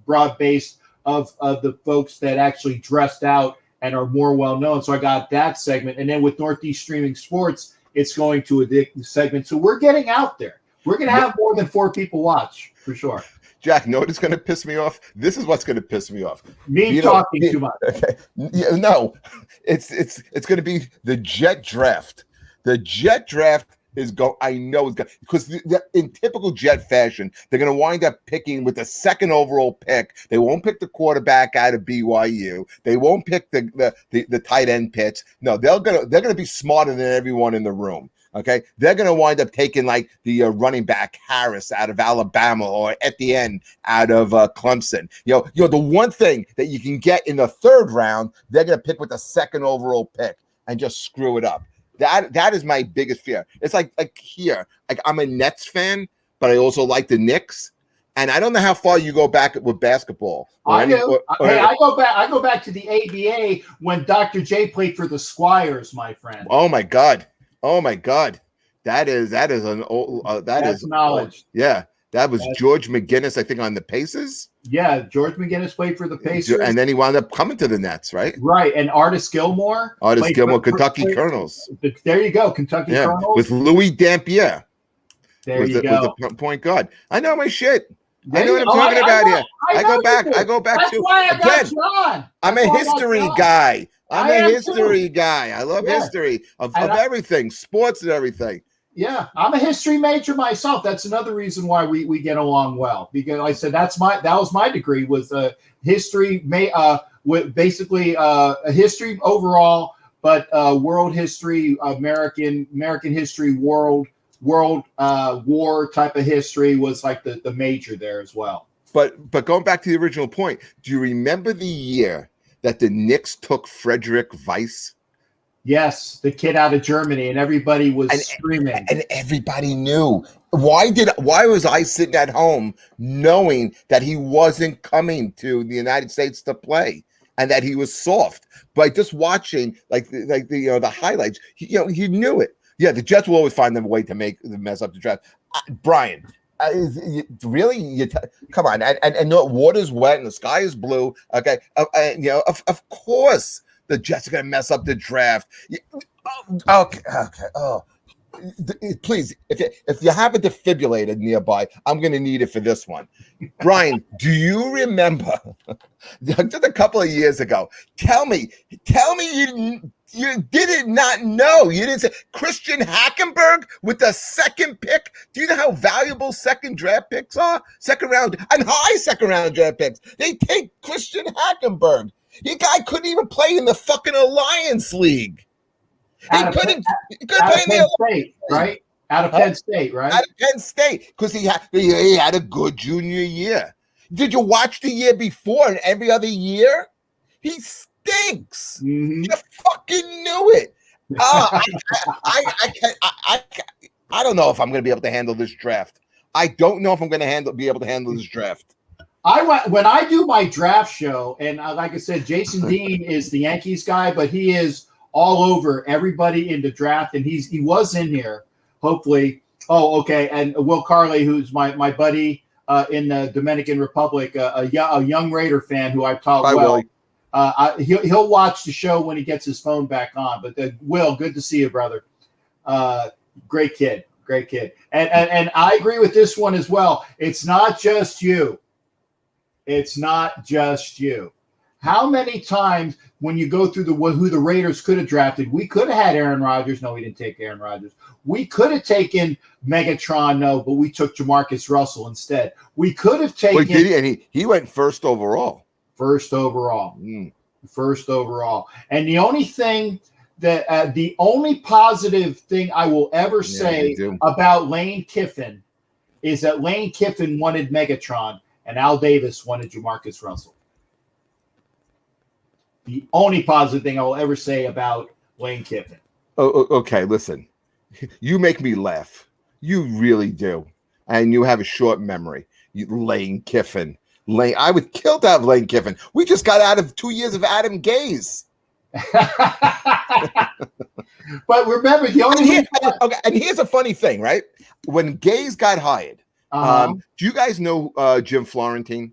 broad-based of the folks that actually dressed out and are more well-known. So I got that segment. And then with Northeast Streaming Sports, it's going to a segment. So we're getting out there. We're going to have more than 4 people watch, for sure. Jack, know what's going to piss me off? This is what's going to piss me off. Me talking too much. Okay. Yeah, no, it's going to be the Jet draft. The Jet draft is I know it's going because in typical Jet fashion, they're going to wind up picking with the 2nd overall pick. They won't pick the quarterback out of BYU. They won't pick the tight end picks. No, they're going to be smarter than everyone in the room. Okay, they're going to wind up taking like the running back Harris out of Alabama or Etienne out of Clemson. You know, the one thing that you can get in the 3rd round, they're going to pick with the 2nd overall pick and just screw it up. That is my biggest fear. It's like here, like I'm a Nets fan, but I also like the Knicks. And I don't know how far you go back with basketball. I do. I go back to the ABA when Dr. J played for the Squires, my friend. Oh my God. That is an old that's knowledge. Yeah, that was George McGinnis, I think, on the Pacers. Yeah, George McGinnis played for the Pacers, and then he wound up coming to the Nets, right? Right, and Artis Gilmore, Kentucky Colonels. There you go, Kentucky Colonels with Louis Dampier. There you go, was the point guard. I know my shit. I know what I'm talking about here. I go back That's to why I got again. you on. I'm a history guy. I'm a history guy. I love history of everything, sports and everything. Yeah, I'm a history major myself. That's another reason why we get along well. Because like I said that was my degree was history, with basically a history overall, but world history, American history, world war type of history was like the major there as well. But going back to the original point, do you remember the year that the Knicks took Frederick Weiss? Yes, the kid out of Germany, and everybody was screaming. And everybody knew. Why was I sitting at home knowing that he wasn't coming to the United States to play and that he was soft? By just watching the highlights, he knew it. Yeah, the Jets will always find them a way to mess up the draft. Brian, really? Come on, and the water's wet and the sky is blue. Okay, of course the Jets are going to mess up the draft. Okay. Oh, please, if you have a defibrillator nearby, I'm going to need it for this one. Brian, do you remember just a couple of years ago? Tell me you did not know. You didn't say Christian Hackenberg with the second pick. Do you know how valuable second draft picks are? Second round and high second round draft picks. They take Christian Hackenberg. Your guy couldn't even play in the fucking Alliance League. He couldn't play in the State, right? Out of Penn State, right? Out of Penn State, because he had a good junior year. Did you watch the year before and every other year? He stinks. Mm-hmm. You fucking knew it. I don't know if I'm going to be able to handle this draft. I don't know if I'm going to be able to handle this draft. When I do my draft show, and like I said, Jason Dean is the Yankees guy, but he is all over everybody in the draft, and he was in here. Hopefully, okay. And Will Carley, who's my buddy in the Dominican Republic, a young Raider fan who I've taught well. He'll watch the show when he gets his phone back on. But Will, good to see you, brother. Great kid. And I agree with this one as well. It's not just you. How many times when you go through who the Raiders could have drafted, we could have had Aaron Rodgers. No, we didn't take Aaron Rodgers. We could have taken Megatron. No, but we took Jamarcus Russell instead. We could have taken. He went first overall. First overall. And the only thing that the only positive thing I will ever say about Lane Kiffin is that Lane Kiffin wanted Megatron and Al Davis wanted Jamarcus Russell. The only positive thing I will ever say about Lane Kiffin. Oh, okay. Listen, you make me laugh. You really do. And you have a short memory. Lane Kiffin. I would kill to have Lane Kiffin. We just got out of 2 years of Adam Gaze. But remember, the only and here's a funny thing, right? When Gaze got hired, do you guys know Jim Florentine?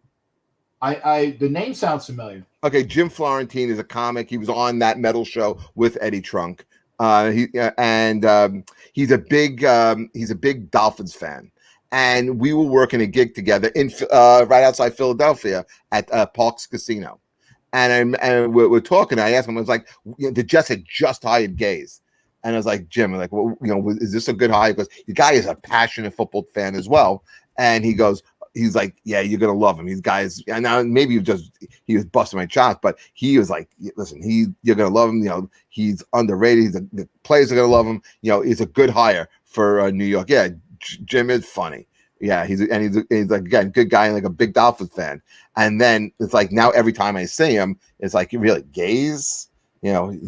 The name sounds familiar. Okay, Jim Florentine is a comic. He was on That Metal Show with Eddie Trunk. He's a big Dolphins fan. And we were working a gig together in right outside Philadelphia at Parks Casino. And we're talking. I asked him, I was like, the Jets had just hired Gaze. And I was like, Jim, I'm like, well, is this a good hire? Because the guy is a passionate football fan as well. And he's like, yeah, you're gonna love him. These guys, and now maybe he was busting my chops, but he was like, listen, you're gonna love him. He's underrated. The players are gonna love him. He's a good hire for New York. Yeah, Jim is funny. Yeah, he's like, again, good guy and like a big Dolphins fan. And then it's like now every time I see him, it's like really Gaze.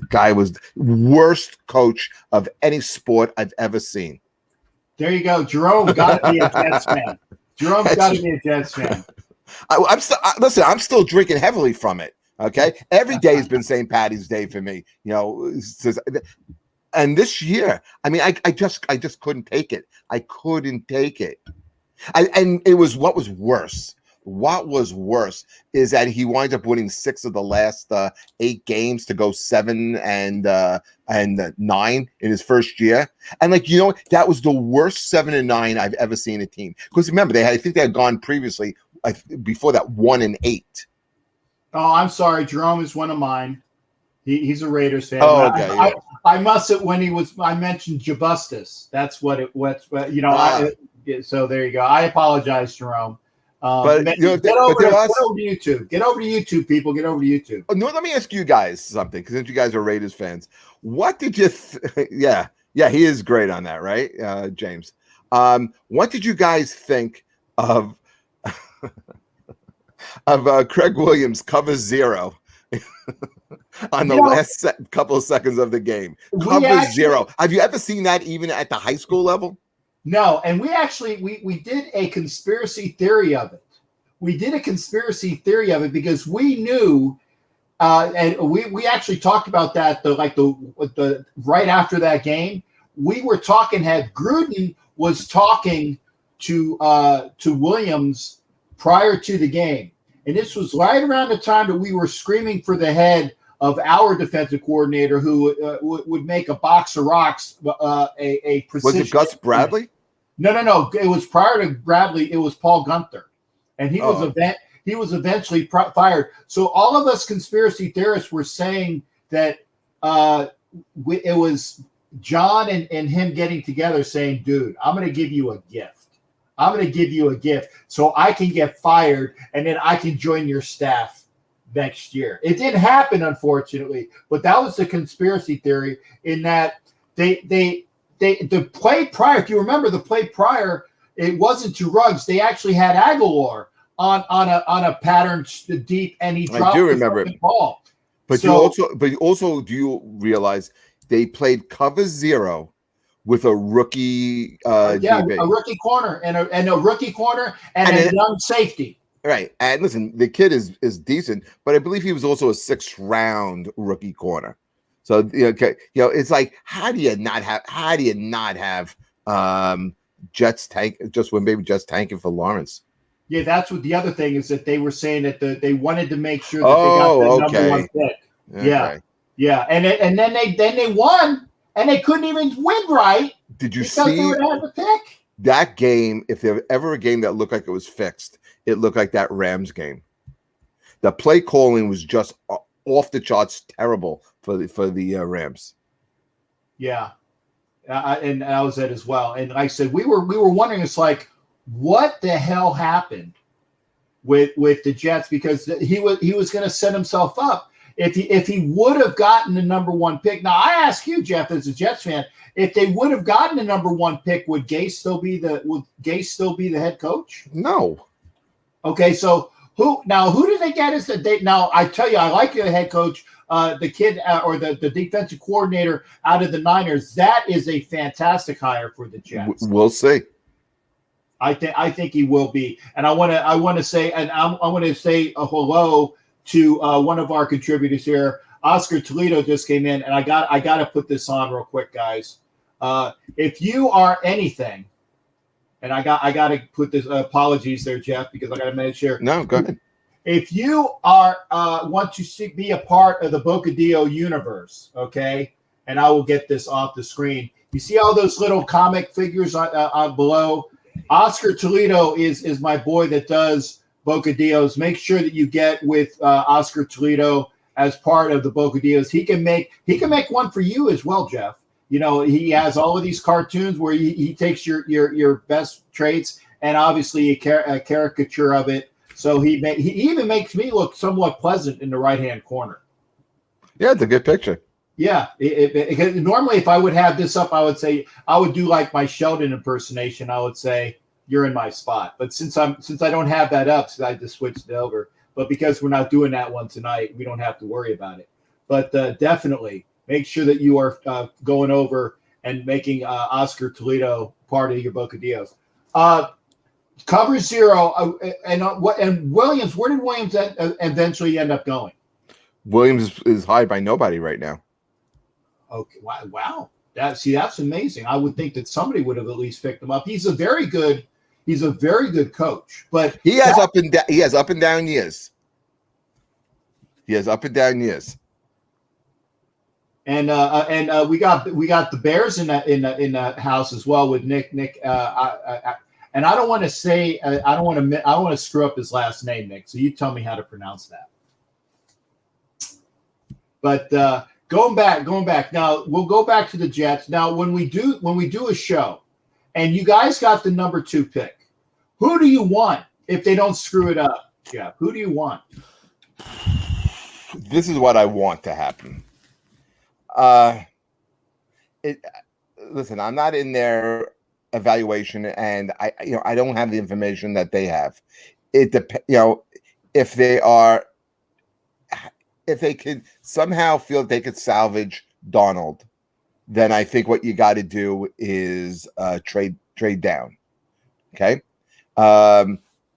Guy was worst coach of any sport I've ever seen. There you go, Jerome. Got to be a Jets fan. Jerome's got to be a Jets fan. I'm still drinking heavily from it. Okay, every day has been St. Patty's Day for me. And this year, I mean, I just couldn't take it. I couldn't take it. And it was what was worse. What was worse is that he winds up winning 6 of the last 8 games to go 7 and 9 in his first year. And that was the worst 7 and 9 I've ever seen a team. Because remember, I think they had gone previously before that 1 and 8. Oh, I'm sorry. Jerome is one of mine. He's a Raiders fan. Oh, okay. I must have I mentioned Jabustus. That's what it was. So there you go. I apologize, Jerome. But get over to YouTube. Get over to YouTube, people. Get over to YouTube. No, let me ask you guys something, because since you guys are Raiders fans, what did you? Yeah, he is great on that, right, James? What did you guys think of Craig Williams cover 0 on the last couple of seconds of the game. Cover zero. Have you ever seen that even at the high school level? No, and we did a conspiracy theory of it. We did a conspiracy theory of it because we knew, and we actually talked about that the right after that game. We were talking. Had Gruden was talking to Williams prior to the game, and this was right around the time that we were screaming for the head of our defensive coordinator, who would make a box of rocks a precision. Was it Gus Bradley? No. It was prior to Bradley. It was Paul Gunther, and he was eventually fired. So all of us conspiracy theorists were saying that it was John and him getting together, saying, "Dude, I'm going to give you a gift. I'm going to give you a gift so I can get fired, and then I can join your staff next year." It didn't happen, unfortunately, but that was the conspiracy theory. In that the play prior, if you remember the play prior, it wasn't to Ruggs. They actually had Aguilar on a pattern deep, and he dropped the ball. But you also do you realize they played cover zero with a rookie DB. A rookie corner and a rookie corner and a young safety. Right. And listen, the kid is decent, but I believe he was also a 6th round rookie corner. So it's like, how do you not have Jets tanking for Lawrence? Yeah, that's what the other thing is, that they were saying that they wanted to make sure that they got the number 1 pick. Okay. Yeah. And then they won, and they couldn't even win right. Did you see they would have the pick? That game? If there was ever a game that looked like it was fixed, it looked like that Rams game. The play calling was just off the charts terrible for the Rams. Yeah, and I was at as well. And like I said, we were wondering, it's like, what the hell happened with the Jets, because he was going to set himself up if he would have gotten the number 1 pick. Now I ask you, Jeff, as a Jets fan, if they would have gotten the number 1 pick, would Gase still be the head coach? No. Okay, so who did they get as the date? Now I tell you, I like the head coach, the kid or the defensive coordinator out of the Niners. That is a fantastic hire for the Jets. We'll see. I think he will be, and I want to say a hello to one of our contributors here, Oscar Toledo just came in, and I got to put this on real quick, guys. If you are anything. And I got to put this. Apologies there, Jeff, because I got to make sure. No, go ahead. If you are want to be a part of the Bocadillo universe, okay, and I will get this off the screen. You see all those little comic figures on below. Oscar Toledo is my boy that does Bocadillos. Make sure that you get with Oscar Toledo as part of the Bocadillos. He can make one for you as well, Jeff. He has all of these cartoons where he takes your best traits and obviously a caricature of it. So he even makes me look somewhat pleasant in the right-hand corner. Yeah, it's a good picture. Yeah. Normally, if I would have this up, I would do like my Sheldon impersonation. I would say, "You're in my spot." But since I don't have that up, so I just switched it over. But because we're not doing that one tonight, we don't have to worry about it. But definitely. Make sure that you are going over and making Oscar Toledo part of your Bocadillos. Cover zero, and Williams. Where did Williams eventually end up going? Williams is hired by nobody right now. Okay, wow. That's amazing. I would think that somebody would have at least picked him up. He's a very good coach, but he has up and down years. He has up and down years. And we got the Bears in the house as well with Nick. And I don't want to say I don't want to screw up his last name, Nick. So you tell me how to pronounce that. But going back. Now we'll go back to the Jets. Now when we do a show, and you guys got the number 2 pick, who do you want if they don't screw it up, Jeff? Who do you want? This is what I want to happen. Listen, I'm not in their evaluation, and I don't have the information that they have. It if if they could somehow feel that they could salvage Donald, then I think what you got to do is trade down. Okay.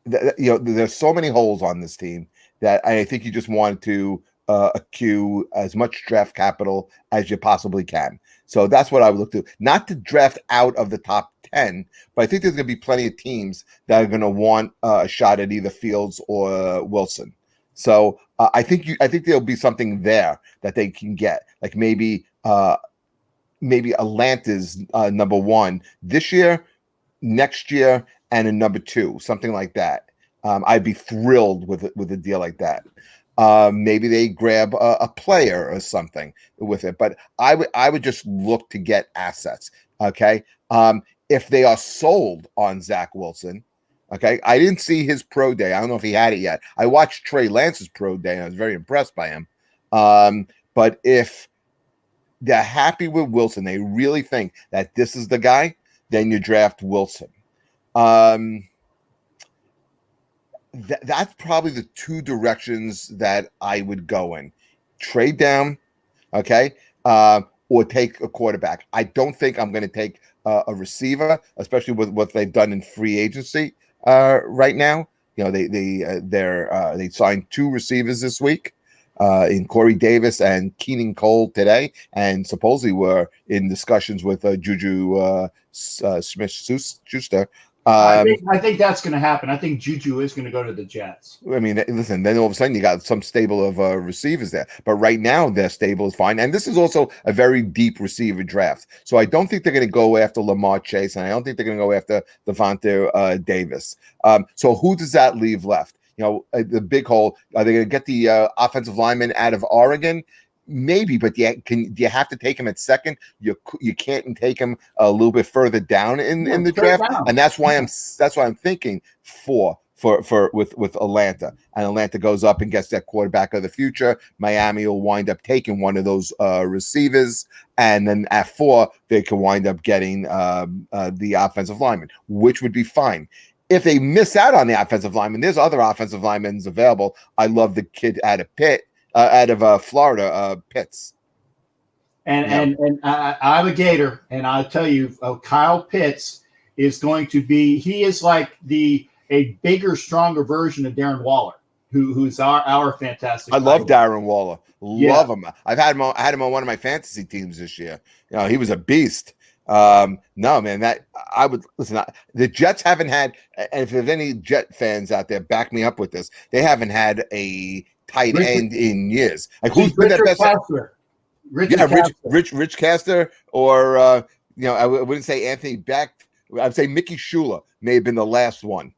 There's so many holes on this team that I think you just want to accrue as much draft capital as you possibly can. So that's what I would look to. Not to draft out of the top 10, but I think there's going to be plenty of teams that are going to want a shot at either Fields or Wilson. So I think there'll be something there that they can get, like maybe Atlanta's number one this year, next year, and a number two, something like that. I'd be thrilled with a deal like that. Maybe they grab a player or something with it, but I would just look to get assets. Okay. If they are sold on Zach Wilson, okay, I didn't see his pro day. I don't know if he had it yet. I watched Trey Lance's pro day, and I was very impressed by him. But if they're happy with Wilson, they really think that this is the guy, then you draft Wilson. That's probably the two directions that I would go in: trade down, okay, or take a quarterback. I don't think I'm going to take a receiver, especially with what they've done in free agency right now. You know, they signed two receivers this week, in Corey Davis and Keenan Cole today, and supposedly were in discussions with Juju Smith-Schuster. I think that's going to happen. I think Juju is going to go to the Jets. I mean, listen, then all of a sudden you got some stable of receivers there. But right now their stable is fine. And this is also a very deep receiver draft. So I don't think they're going to go after Lamar Chase, and I don't think they're going to go after Devontae Davis. So who does that leave left? You know, the big hole. Are they going to get the offensive lineman out of Oregon? Maybe, but do you have to take him at second? You can't take him a little bit further down in the draft, and that's why I'm thinking with Atlanta, and Atlanta goes up and gets that quarterback of the future. Miami will wind up taking one of those receivers, and then at 4 they can wind up getting the offensive lineman, which would be fine. If they miss out on the offensive lineman, there's other offensive linemen available. I love the kid out of Florida, Pitts. And I'm a Gator, and I'll tell you, Kyle Pitts is going to be. He is like a bigger, stronger version of Darren Waller, who's our fantastic. I love Darren Waller. Love him. I had him on one of my fantasy teams this year. You know, he was a beast. No, man, that I would listen. The Jets haven't had, and if there's any Jet fans out there, back me up with this. They haven't had a tight end in years. Like who's been that best? Rich Castor, or I wouldn't say Anthony Beck. I'd say Mickey Shula may have been the last one.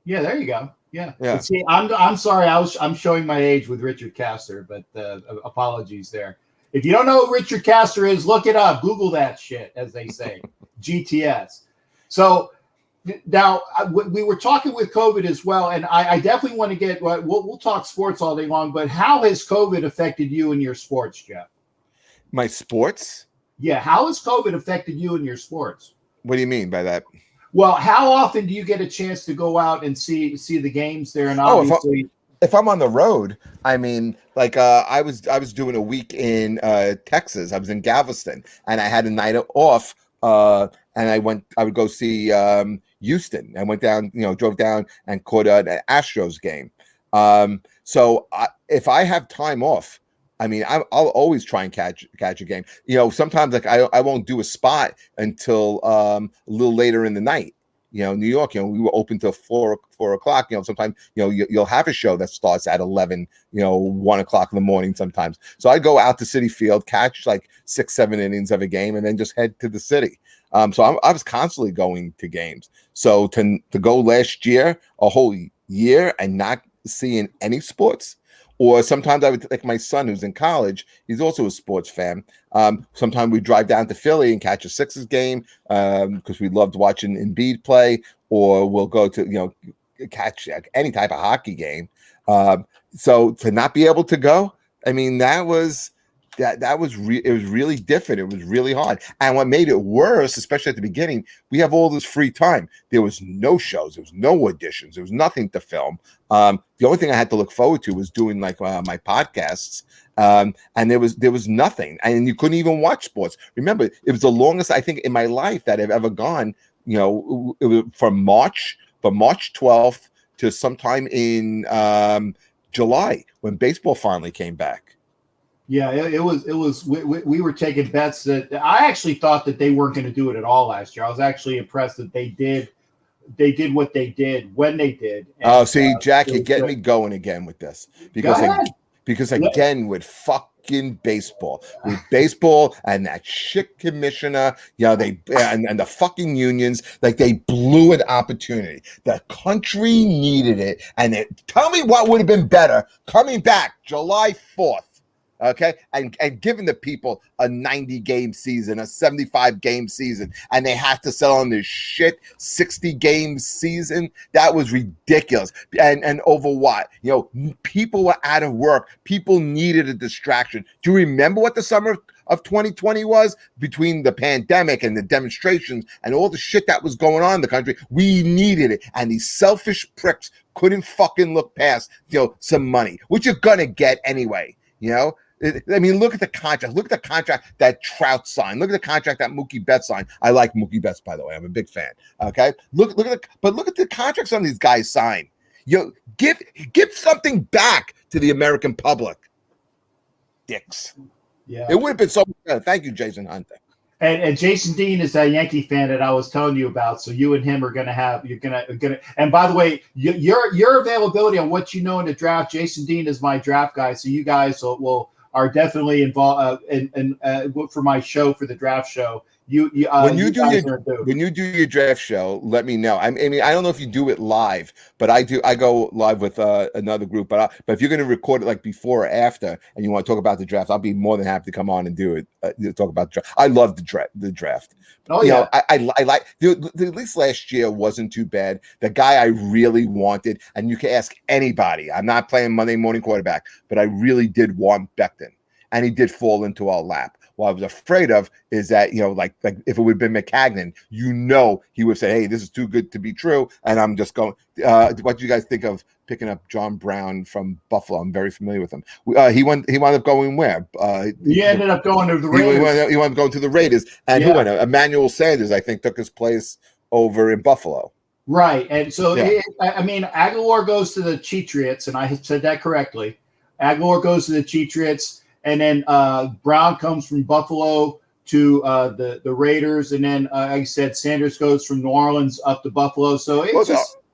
Yeah, there you go. Yeah. But see, I'm sorry, I'm showing my age with Richard Castor, but apologies there. If you don't know who Richard Castor is, look it up. Google that shit, as they say. GTS. So now we were talking with COVID as well, and I definitely want to get. We'll talk sports all day long, but how has COVID affected you in your sports, Jeff? My sports? Yeah, how has COVID affected you in your sports? What do you mean by that? Well, how often do you get a chance to go out and see the games there? And obviously, if I'm on the road, I mean, like I was doing a week in Texas. I was in Galveston, and I had a night off. And I would go see Houston. I went down, drove down and caught an Astros game. So if I have time off, I mean, I'll always try and catch a game. Sometimes like I won't do a spot until a little later in the night. New York, we were open till 4 o'clock. Sometimes, you'll have a show that starts at 11, 1 o'clock in the morning sometimes. So I go out to Citi Field, catch like 6-7 innings of a game, and then just head to the city. So I was constantly going to games. So to go last year, a whole year, and not seeing any sports, or sometimes I would, like my son who's in college, he's also a sports fan. Sometimes we drive down to Philly and catch a Sixers game because we loved watching Embiid play, or we'll go to, catch any type of hockey game. So to not be able to go, I mean, that was That was it was really different. It was really hard. And what made it worse, especially at the beginning, we have all this free time. There was no shows, there was no auditions, there was nothing to film. The only thing I had to look forward to was doing like my podcasts. And there was nothing, and you couldn't even watch sports. Remember, it was the longest I think in my life that I've ever gone. You know, it was from March 12th to sometime in July when baseball finally came back. Yeah, it was. We were taking bets that I actually thought that they weren't going to do it at all last year. I was actually impressed that they did what they did when they did. And, oh, see, Jack, you're getting me going again with this because again with fucking baseball, and that shit commissioner, you know, they and the fucking unions, like they blew an opportunity. The country needed it, and tell me what would have been better coming back July 4th. Okay, and giving the people a 90-game season, a 75-game season, and they have to sell on this shit 60-game season. That was ridiculous. And over what? You know, people were out of work. People needed a distraction. Do you remember what the summer of 2020 was? Between the pandemic and the demonstrations and all the shit that was going on in the country, we needed it. And these selfish pricks couldn't fucking look past, you know, some money, which you're gonna get anyway, you know? I mean, look at the contract. Look at the contract that Trout signed. Look at the contract that Mookie Betts signed. I like Mookie Betts, by the way. I'm a big fan. Okay, look at the contracts some of these guys sign. You know, give something back to the American public. Dicks. Yeah, it would have been so much better. Thank you, Jason Hunter. And Jason Dean is that Yankee fan that I was telling you about. So you and him are you're gonna. And by the way, your availability on what you know in the draft. Jason Dean is my draft guy. So you guys are definitely involved for my show, for the draft show. When you do your draft show, let me know. I mean, I don't know if you do it live, but I do. I go live with another group. But if you're going to record it like before or after, and you want to talk about the draft, I'll be more than happy to come on and do it. Talk about the draft. I love the draft. Oh yeah, I like at least last year wasn't too bad. The guy I really wanted, and you can ask anybody. I'm not playing Monday morning quarterback, but I really did want Becton, and he did fall into our lap. What I was afraid of is that, you know, like if it would have been McCagnon, you know, he would say, "Hey, this is too good to be true," and I'm just going. What do you guys think of picking up John Brown from Buffalo? I'm very familiar with him. He wound up going where? He ended up going to the Raiders. He wound up going to the Raiders, and who went? Emmanuel Sanders, I think, took his place over in Buffalo. Right, and so I mean, Aguilar goes to the Patriots, and I said that correctly. Aguilar goes to the Patriots. And then Brown comes from Buffalo to the Raiders, and then like I said, Sanders goes from New Orleans up to Buffalo. So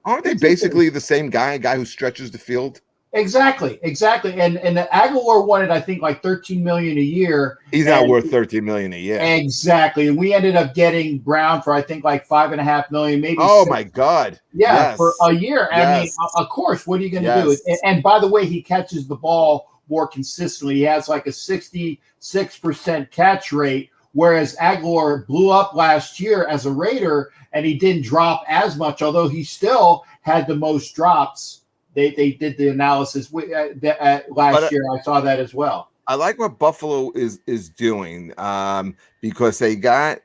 aren't they basically the same guy? A guy who stretches the field. Exactly. And the Aguilar wanted, I think, like $13 million a year. He's not worth $13 million a year. Exactly, and we ended up getting Brown for I think like $5.5 million, maybe. Oh my God! Yeah, for a year. Yes. I mean, of course. What are you going to do? And by the way, he catches the ball more consistently. He has like a 66% catch rate, whereas Aguilar blew up last year as a Raider, and he didn't drop as much, although he still had the most drops. They did the analysis last year. I saw that as well. I like what Buffalo is doing because they're going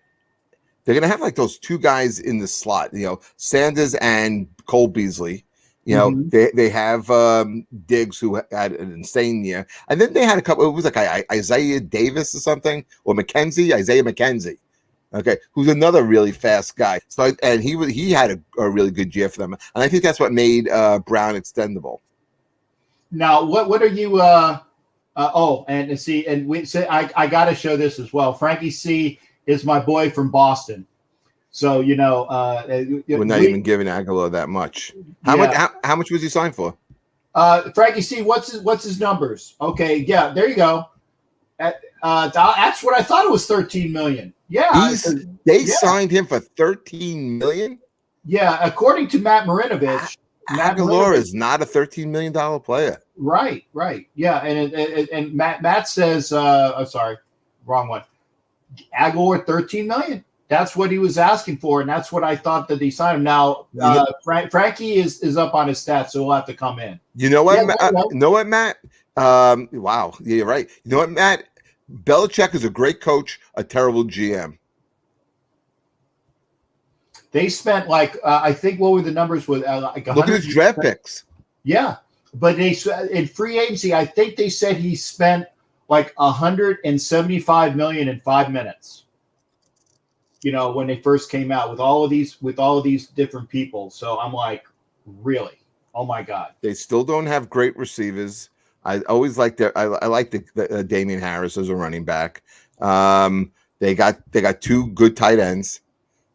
to have like those two guys in the slot, you know, Sanders and Cole Beasley. You know, they have Diggs, who had an insane year. And then they had a couple, it was like Isaiah Davis or something, or Isaiah McKenzie, okay, who's another really fast guy. So, and he had a really good year for them. And I think that's what made Brown extendable. Now, what are you, and see, and we say, I got to show this as well. Frankie C is my boy from Boston. So, you know, we're not even giving Aguilar that much. How much was he signed for? Frankie C, what's his numbers? Okay, yeah, there you go. That's what I thought. It was $13 million. Yeah, they signed him for $13 million. Yeah, according to Matt Marinovich, Aguilar is not a $13 million player. Right. Yeah, and Matt says, sorry, wrong one. Aguilar $13 million. That's what he was asking for, and that's what I thought that he signed him. Now, Frankie is up on his stats, so he'll have to come in. You know what, Matt? Wow, you're right. You know what, Matt? Belichick is a great coach, a terrible GM. They spent like I think what were the numbers with like Look at his draft picks. Yeah, but they in free agency, I think they said he spent like 175 million in 5 minutes. You know, when they first came out with all of these different people. So I'm like, really? Oh my God. They still don't have great receivers. I always like I like the Damian Harris as a running back. They got 2 good tight ends,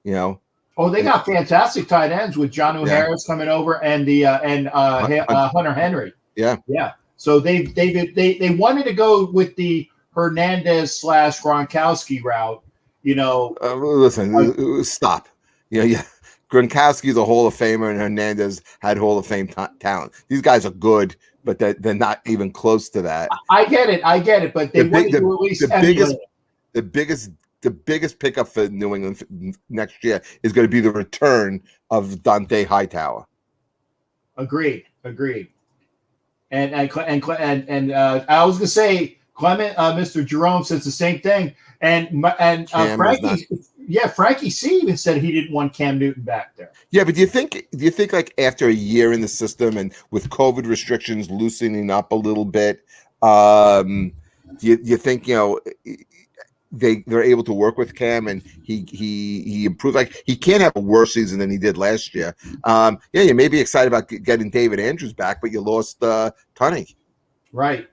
you know. Oh, they got fantastic tight ends with Jonnu Harris coming over and the Hunter Henry. Yeah. Yeah. So they wanted to go with the Hernandez / Gronkowski route, you know. Listen, stop. Yeah. Gronkowski's a Hall of Famer, and Hernandez had Hall of Fame talent. These guys are good, but they're not even close to that. I get it, but they wanted to at least the biggest pickup for New England next year is going to be the return of Dante Hightower. Agreed. And I was going to say, Clement, Mr. Jerome says the same thing, and Frankie C even said he didn't want Cam Newton back there. Yeah, but do you think like after a year in the system and with COVID restrictions loosening up a little bit, do you think, you know, they're able to work with Cam and he improved? Like, he can't have a worse season than he did last year. You may be excited about getting David Andrews back, but you lost Tunney. Right.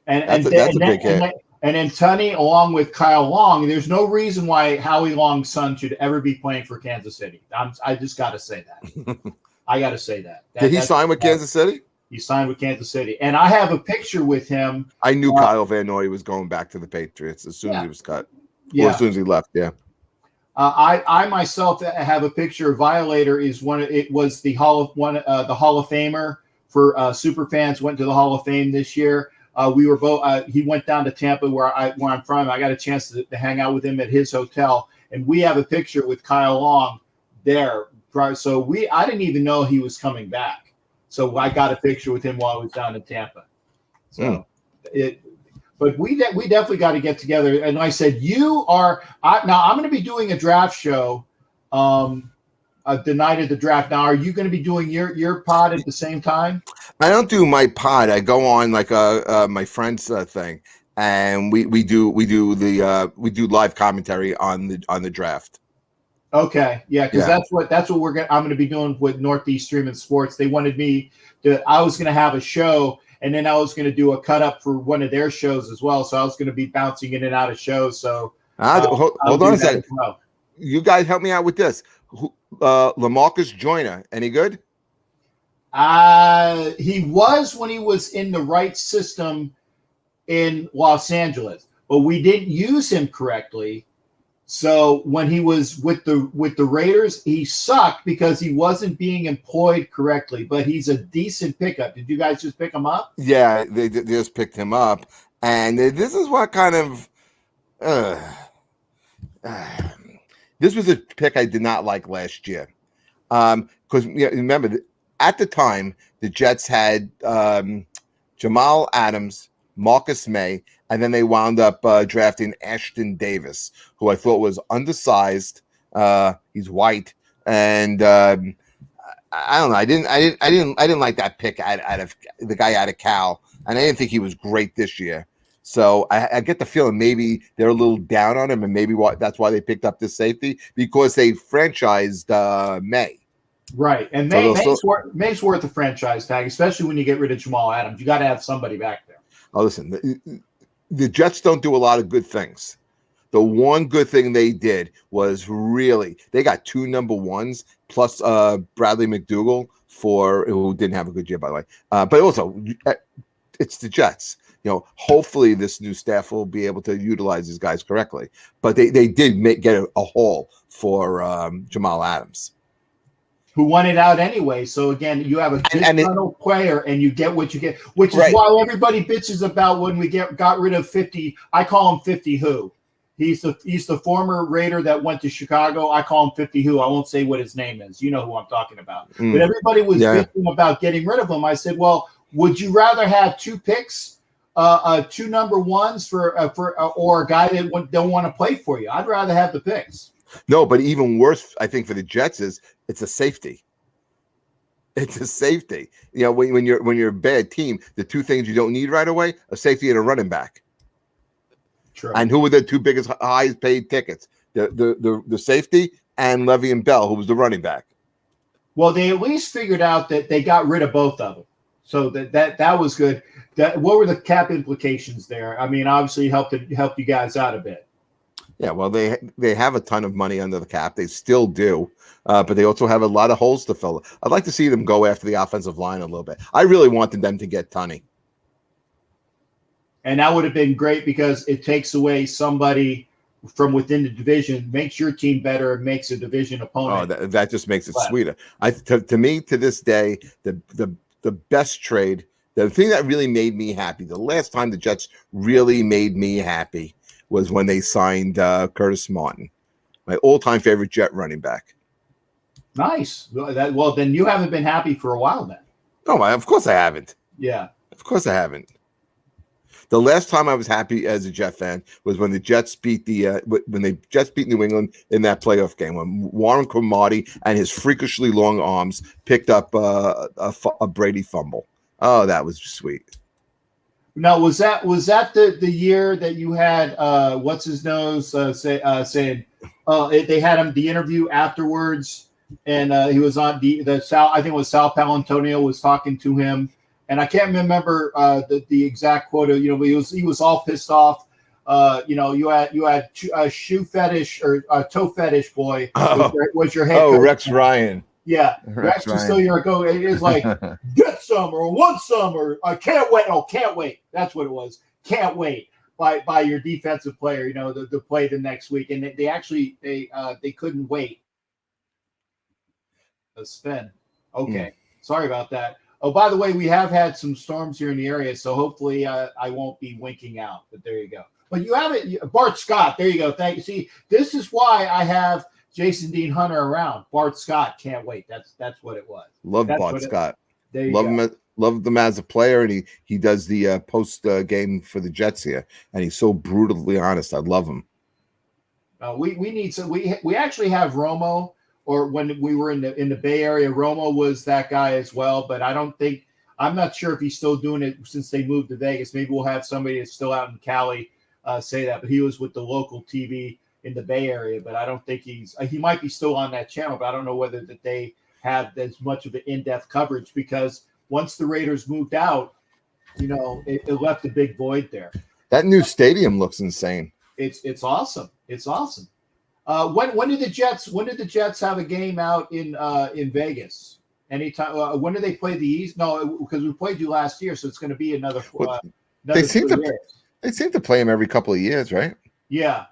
That's a big hit. And then Tunney, along with Kyle Long, there's no reason why Howie Long's son should ever be playing for Kansas City. I just got to say that. I got to say that. Did he sign with Kansas City? He signed with Kansas City. And I have a picture with him. I knew Kyle Van Noy was going back to the Patriots as soon as he was cut. Yeah. Or as soon as he left, yeah. I myself have a picture. Violator is the Hall of Famer for super fans, went to the Hall of Fame this year. We were both. He went down to Tampa, where I'm from. I got a chance to hang out with him at his hotel, and we have a picture with Kyle Long there. So I didn't even know he was coming back. So I got a picture with him while I was down in Tampa. So but we definitely got to get together. And I said, now I'm going to be doing a draft show, the night of the draft. Now, are you going to be doing your pod at the same time? I don't do my pod. I go on like my friend's thing, and we do live commentary on the draft. Okay, yeah, because that's what I'm going to be doing with Northeast Streaming Sports. They wanted me to. I was going to have a show, and then I was going to do a cut up for one of their shows as well. So I was going to be bouncing in and out of shows. So hold on a second. Well. You guys help me out with this. LaMarcus Joyner, any good? He was when he was in the right system in Los Angeles, but we didn't use him correctly. So when he was with the Raiders, he sucked because he wasn't being employed correctly. But he's a decent pickup. Did you guys just pick him up? Yeah, they just picked him up, and this is what kind of. This was a pick I did not like last year, because remember at the time the Jets had Jamal Adams, Marcus May, and then they wound up drafting Ashton Davis, who I thought was undersized. He's white, and I don't know. I didn't like that pick out of the guy out of Cal, and I didn't think he was great this year. So I get the feeling maybe they're a little down on him, and maybe that's why they picked up this safety, because they franchised May. Right, and May's worth a franchise tag, especially when you get rid of Jamal Adams. You got to have somebody back there. Oh, listen, the Jets don't do a lot of good things. The one good thing they did was they got 2 number ones plus Bradley McDougall who didn't have a good year, by the way. But also, it's the Jets. Hopefully this new staff will be able to utilize these guys correctly. But they did get a haul for Jamal Adams, who wanted out anyway. So again, you have a disgruntled player, and you get what you get, which is why everybody bitches about when we got rid of 50. I call him 50 Who. He's the former Raider that went to Chicago. I call him 50 Who. I won't say what his name is. You know who I'm talking about. But everybody was bitching about getting rid of him. I said, well, would you rather have 2 picks two number ones for or a guy that don't want to play for you. I'd rather have the picks. No, but even worse, I think for the Jets is it's a safety. It's a safety. You know, when you're a bad team, the two things you don't need right away: a safety and a running back. True. And who were the two biggest, highest paid tickets? The safety and Le'Veon Bell, who was the running back. Well, they at least figured out that they got rid of both of them, so that was good. What were the cap implications there? I mean, obviously helped you guys out a bit. Yeah, well, they have a ton of money under the cap. They still do, but they also have a lot of holes to fill. I'd like to see them go after the offensive line a little bit. I really wanted them to get Tunney. And that would have been great because it takes away somebody from within the division, makes your team better, makes a division opponent. Oh, that just makes it sweeter. To me, to this day, the best trade, the thing that really made me happy, the last time the Jets really made me happy was when they signed Curtis Martin, my all-time favorite Jet running back. Nice. Well, then you haven't been happy for a while then. No, of course I haven't. Yeah. Of course I haven't. The last time I was happy as a Jet fan was when the Jets beat New England in that playoff game when Warren Cromartie and his freakishly long arms picked up a Brady fumble. Oh, that was sweet. Now, was that the year that you had what's his nose saying they had him the interview afterwards, and he was on the Sal, I think it was Sal Palantonio was talking to him. And I can't remember the exact quote. You know, but he was all pissed off. You know, you had a shoe fetish or a toe fetish boy was your head coach. Rex Ryan. Yeah, Rex was still your go. It was like get some or want some or I can't wait. Oh, can't wait. That's what it was. Can't wait by your defensive player. You know, to play the next week, and they actually they couldn't wait. A spin. Okay, sorry about that. Oh, by the way, we have had some storms here in the area, so hopefully I won't be winking out. But there you go. But you have it, Bart Scott. There you go. Thank you. See, this is why I have Jason Dean Hunter around. Bart Scott can't wait. That's what it was. Love Bart Scott. There you love go. him. Loved him as a player, and he does the post game for the Jets here, and he's so brutally honest. I love him. We need some. We actually have Romo. Or when we were in the Bay Area, Romo was that guy as well. But I'm not sure if he's still doing it since they moved to Vegas. Maybe we'll have somebody that's still out in Cali say that. But he was with the local TV in the Bay Area. But I don't think he might be still on that channel. But I don't know whether that they have as much of an in-depth coverage because once the Raiders moved out, you know, it left a big void there. That new stadium looks insane. It's awesome. It's awesome. When did the Jets have a game out in Vegas? Anytime? When do they play the East? No, because we played you last year, so it's going to be another. They seem to play them every couple of years, right? Yeah.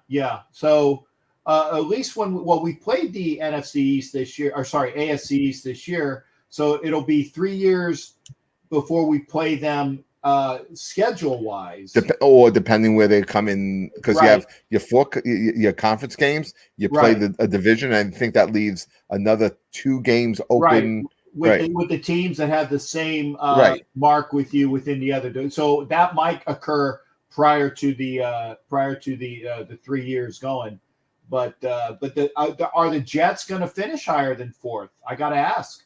So at least we played the NFC East this year, or sorry, AFC East this year. So it'll be 3 years before we play them. Schedule wise, or depending where they come in, because you have your conference games, you play a division. And I think that leaves another 2 games open with the teams that have the same mark with you within the other. So that might occur prior to the 3 years going. But are the Jets going to finish higher than 4th? I got to ask.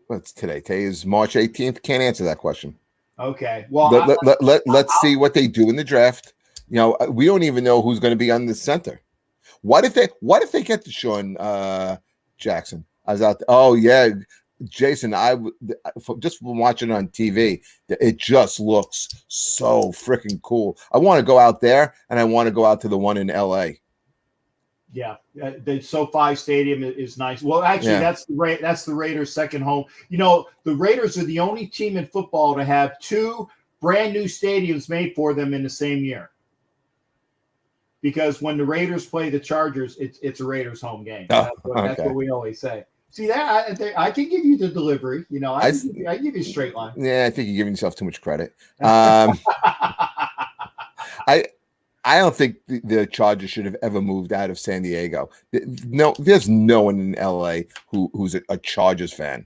What's today? Today is March 18th. Can't answer that question. Okay. Well, let's see what they do in the draft. You know, we don't even know who's going to be on the center. What if they get to Sean Jackson? I was out there. Oh yeah, Jason. Just from watching on TV, it just looks so freaking cool. I want to go out there, and I want to go out to the one in LA. Yeah, the SoFi Stadium is nice. Well, actually, that's the Raiders' second home. You know, the Raiders are the only team in football to have 2 brand new stadiums made for them in the same year. Because when the Raiders play the Chargers, it's a Raiders home game. That's what we always say. See that I can give you the delivery. You know, I give you a straight line. Yeah, I think you're giving yourself too much credit. I don't think the Chargers should have ever moved out of San Diego. No, there's no one in LA who's a Chargers fan.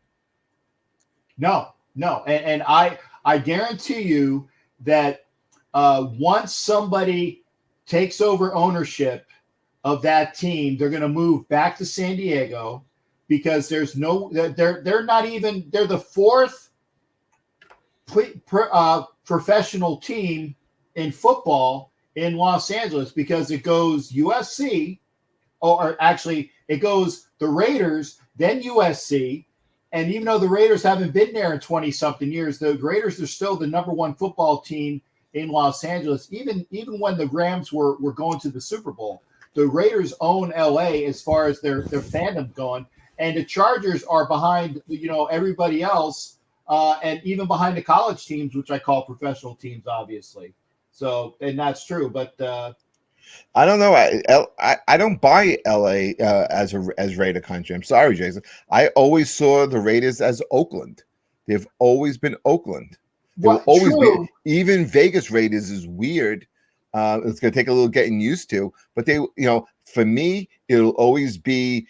No, No, and I guarantee you that once somebody takes over ownership of that team, they're going to move back to San Diego because there's no they're not even they're the fourth professional team in football in Los Angeles because it goes USC, or actually it goes the Raiders, then USC. And even though the Raiders haven't been there in 20 something years, the Raiders are still the number one football team in Los Angeles. Even when the Rams were going to the Super Bowl, the Raiders own LA as far as their fandom going. And the Chargers are behind, everybody else, and even behind the college teams, which I call professional teams, obviously. So, and that's true. But I don't know. I don't buy LA as Raider country. I'm sorry, Jason. I always saw the Raiders as Oakland. They've always been Oakland. They will always be. Even Vegas Raiders is weird. It's going to take a little getting used to. But they, for me, it'll always be.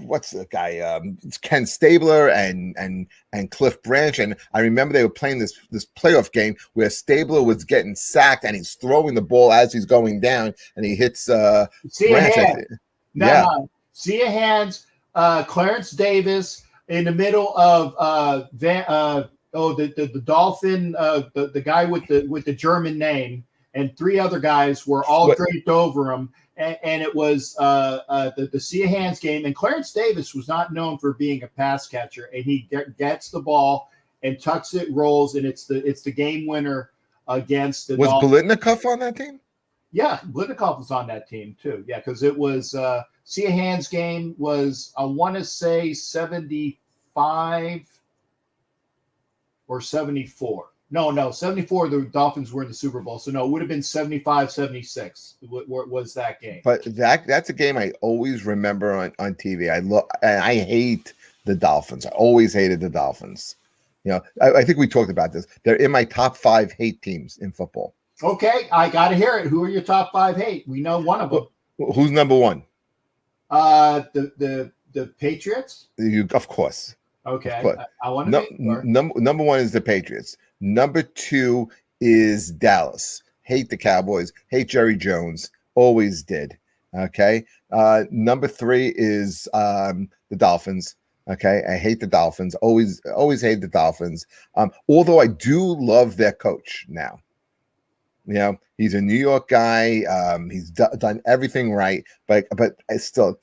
What's the guy? It's Ken Stabler and Cliff Branch. And I remember they were playing this playoff game where Stabler was getting sacked and he's throwing the ball as he's going down and he hits Branch. No. See a hands. Clarence Davis in the middle of the Dolphin, the guy with the German name, and three other guys were all draped over him. And it was the sea of hands game. And Clarence Davis was not known for being a pass catcher. And he gets the ball and tucks it, rolls, and it's the game winner against the Dolphins. Was Biletnikoff on that team? Yeah, Biletnikoff was on that team too. Yeah, because it was sea of hands game was, I want to say 75 or 74. No, 74, the Dolphins were in the Super Bowl. So, no, it would have been 75, 76 was that game. But that's a game I always remember on TV. I hate the Dolphins. I always hated the Dolphins. I think we talked about this. They're in my top 5 hate teams in football. Okay, I got to hear it. Who are your top 5 hate? We know one of them. Who's number 1? The Patriots? Of course. Okay, of course. I want to number 1 is the Patriots. Number 2 is Dallas. Hate the Cowboys. Hate Jerry Jones. Always did. Okay. Number 3 is the Dolphins. Okay. I hate the Dolphins. Always hate the Dolphins. Although I do love their coach now. He's a New York guy. He's done everything right. But I still,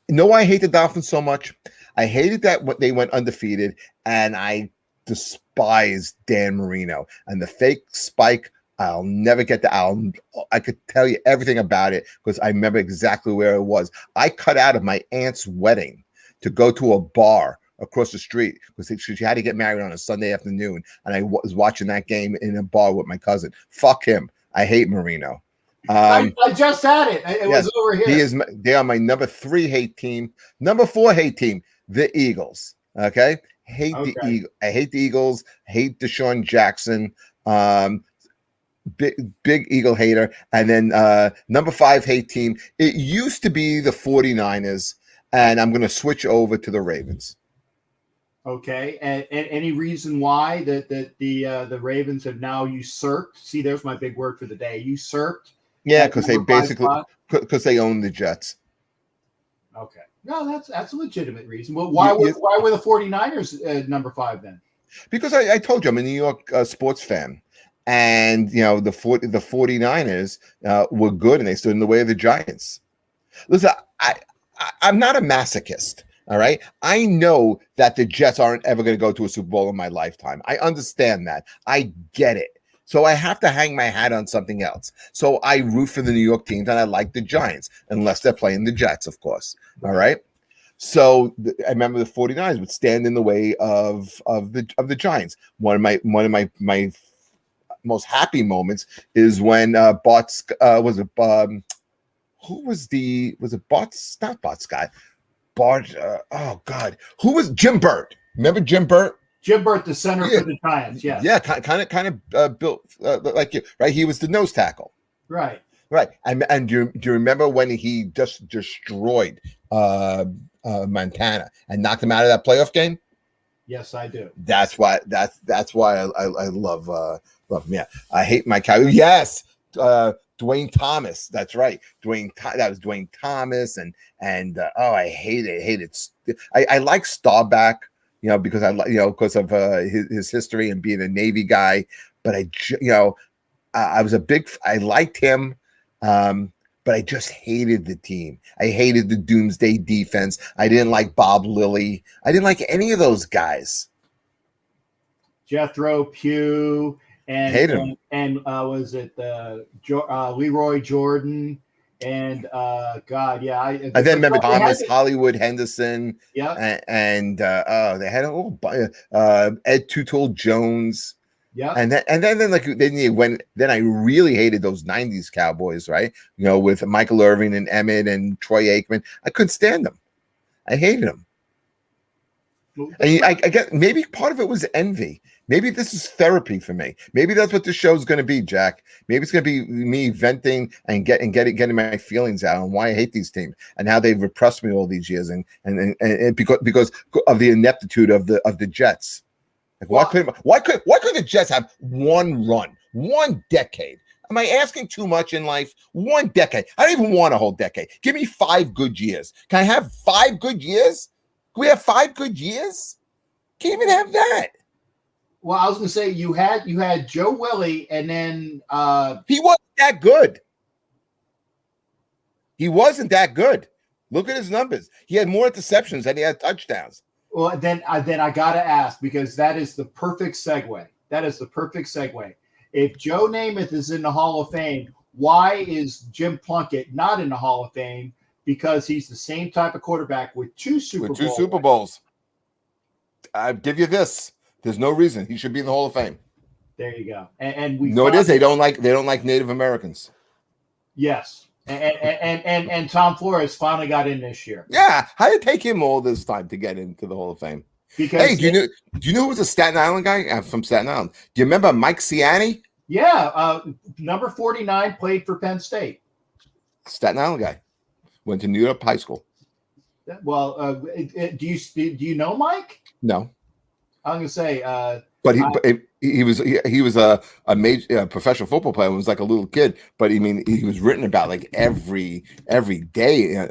why I hate the Dolphins so much? I hated that they went undefeated, and I despise Dan Marino and the fake spike. I'll never get I could tell you everything about it because I remember exactly where it was. I cut out of my aunt's wedding to go to a bar across the street because she had to get married on a Sunday afternoon, and I was watching that game in a bar with my cousin. Fuck him. I hate Marino. I just had it. It was over here. They are my number 3 hate team. Number 4 hate team, the Eagles. Okay. I hate the Eagles. Hate Deshaun Jackson. Big Eagle hater. And then number 5 hate team. It used to be the 49ers, and I'm going to switch over to the Ravens. Okay. And any reason why that the Ravens have now usurped? See, there's my big word for the day. Usurped. Yeah, because they own the Jets. Okay. No, that's a legitimate reason. Well, why were the 49ers number 5 then? Because I told you I'm a New York sports fan. And, the 49ers were good, and they stood in the way of the Giants. Listen, I'm not a masochist, all right? I know that the Jets aren't ever going to go to a Super Bowl in my lifetime. I understand that. I get it. So I have to hang my hat on something else. So I root for the New York teams, and I like the Giants, unless they're playing the Jets, of course. All right. So I remember the 49ers would stand in the way of the Giants. One of my most happy moments is when Bart's was it Bart? Not Bart Scott. Bart. Oh God, who was Jim Burt? Remember Jim Burt? Jim Burt, the center for the Giants. Yeah. Yeah, kind of built like you, right? He was the nose tackle. Right. Right. And do you remember when he just destroyed Montana and knocked him out of that playoff game? Yes, I do. That's why I love him. Yeah, I hate my cow. Yes, Dwayne Thomas. That's right, that was Dwayne Thomas, and I hate it. I like Starback, because I like because of his history and being a Navy guy. But I was I liked him. But I just hated the team. I hated the Doomsday defense. I didn't like Bob Lilly. I didn't like any of those guys. Jethro Pugh Hate him. and was it Leroy Jordan and God, yeah. And then remember Thomas Hollywood Henderson. Yeah. And they had a little Ed Tuttle Jones. Yeah. And then I really hated those 90s Cowboys, right? With Michael Irvin and Emmett and Troy Aikman. I couldn't stand them. I hated them. And I get maybe part of it was envy. Maybe this is therapy for me. Maybe that's what the show's going to be, Jack. Maybe it's going to be me venting and getting my feelings out on why I hate these teams and how they've repressed me all these years and because of the ineptitude of the Jets. Like, why could the Jets have one run, 1 decade? Am I asking too much in life? 1 decade. I don't even want a whole decade. Give me 5 good years. Can I have 5 good years? Can we have 5 good years? Can't even have that. Well, I was going to say you had Joe Willie, and then he wasn't that good. He wasn't that good. Look at his numbers. He had more interceptions than he had touchdowns. Well, then I got to ask, because that is the perfect segue. That is the perfect segue. If Joe Namath is in the Hall of Fame, why is Jim Plunkett not in the Hall of Fame? Because he's the same type of quarterback with 2 Super Bowls. I give you this. There's no reason he should be in the Hall of Fame. There you go. And we know it is. They don't like Native Americans. Yes. And Tom Flores finally got in this year. Yeah. How did it take him all this time to get into the Hall of Fame? Because hey, do you know who was a Staten Island guy? From Staten Island. Do you remember Mike Ciani? Yeah. Number 49 played for Penn State. Staten Island guy. Went to New York High School. Well, do you know Mike? No. I'm gonna say, but he was a major professional football player. He was like a little kid, but I mean, he was written about like every day,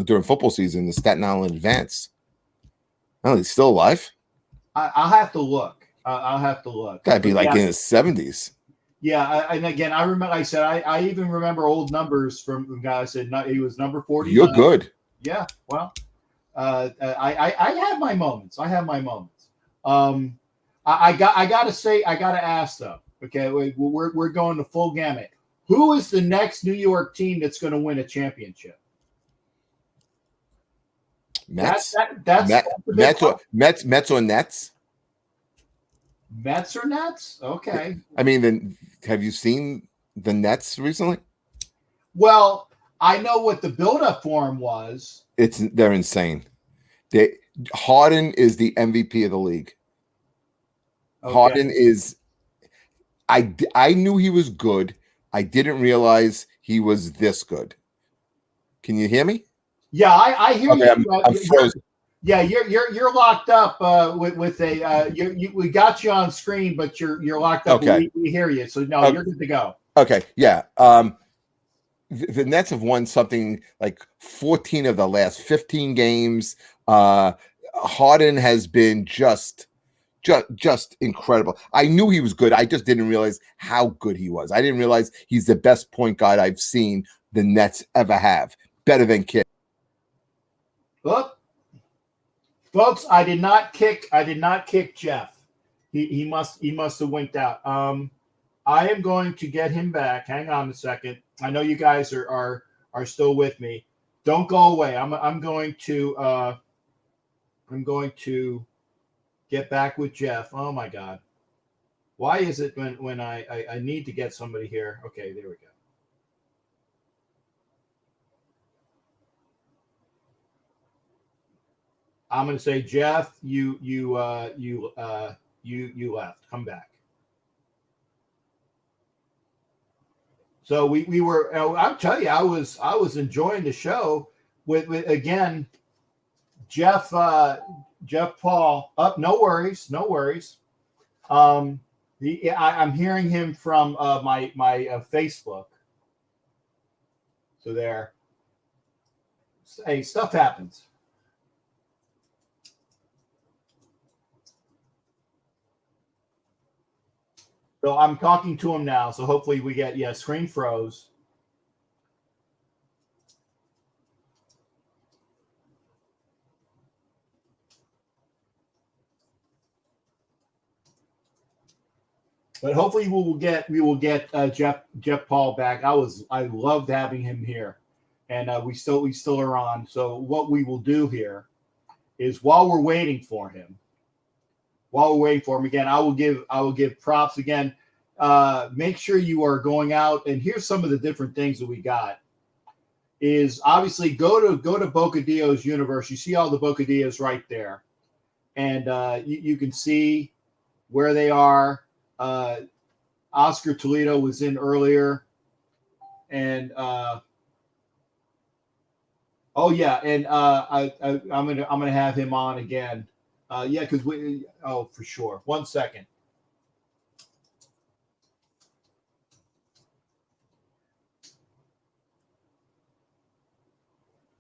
during football season. The Staten Island Advance. Oh, he's still alive. I'll have to look. I'll have to look. Gotta be like in his 70s. Yeah, and again, I remember. Like I said, I even remember old numbers from the guy. I said he was number 40. You're good. Yeah, well, I have my moments. I gotta ask though. Okay, we're going the full gamut. Who is the next New York team that's going to win a championship? Mets. Mets or Nets. Mets or Nets? Okay. I mean, then have you seen the Nets recently? Well, I know what the buildup for him was. They're insane. Harden is the MVP of the league. Okay. Harden is. I knew he was good. I didn't realize he was this good. Can you hear me? Yeah, I hear you. I'm frozen. Yeah, you're locked up with a. We got you on screen, but you're locked up. Okay. We hear you, so no, you're good to go. Okay, yeah. The Nets have won something like 14 of the last 15 games. Harden has been just incredible. I knew he was good. I just didn't realize how good he was. I didn't realize he's the best point guard I've seen the Nets ever have. Better than Kidd. Look, folks, I did not kick Jeff. He must have winked out. I am going to get him back. Hang on a second. I know you guys are still with me. Don't go away. I'm going to get back with Jeff. Oh my God. Why is it when I need to get somebody here? Okay, there we go. I'm going to say, Jeff, you left. Come back. So we were. I'll tell you, I was enjoying the show with again, Jeff. Jeff Paul up. No worries, no worries. I'm hearing him from my Facebook. So there. Hey, stuff happens. So I'm talking to him now. So hopefully we get, yeah, screen froze. But hopefully we will get Jeff Paul back. I loved having him here, and we still are on. So what we will do here is while we're waiting for him again, I will give props again. Make sure you are going out, and here's some of the different things that we got. Is obviously go to Bocadillo's universe. You see all the Bocadillos right there, and you can see where they are. Oscar Toledo was in earlier, and oh yeah, and I'm gonna have him on again. Yeah, because for sure. 1 second.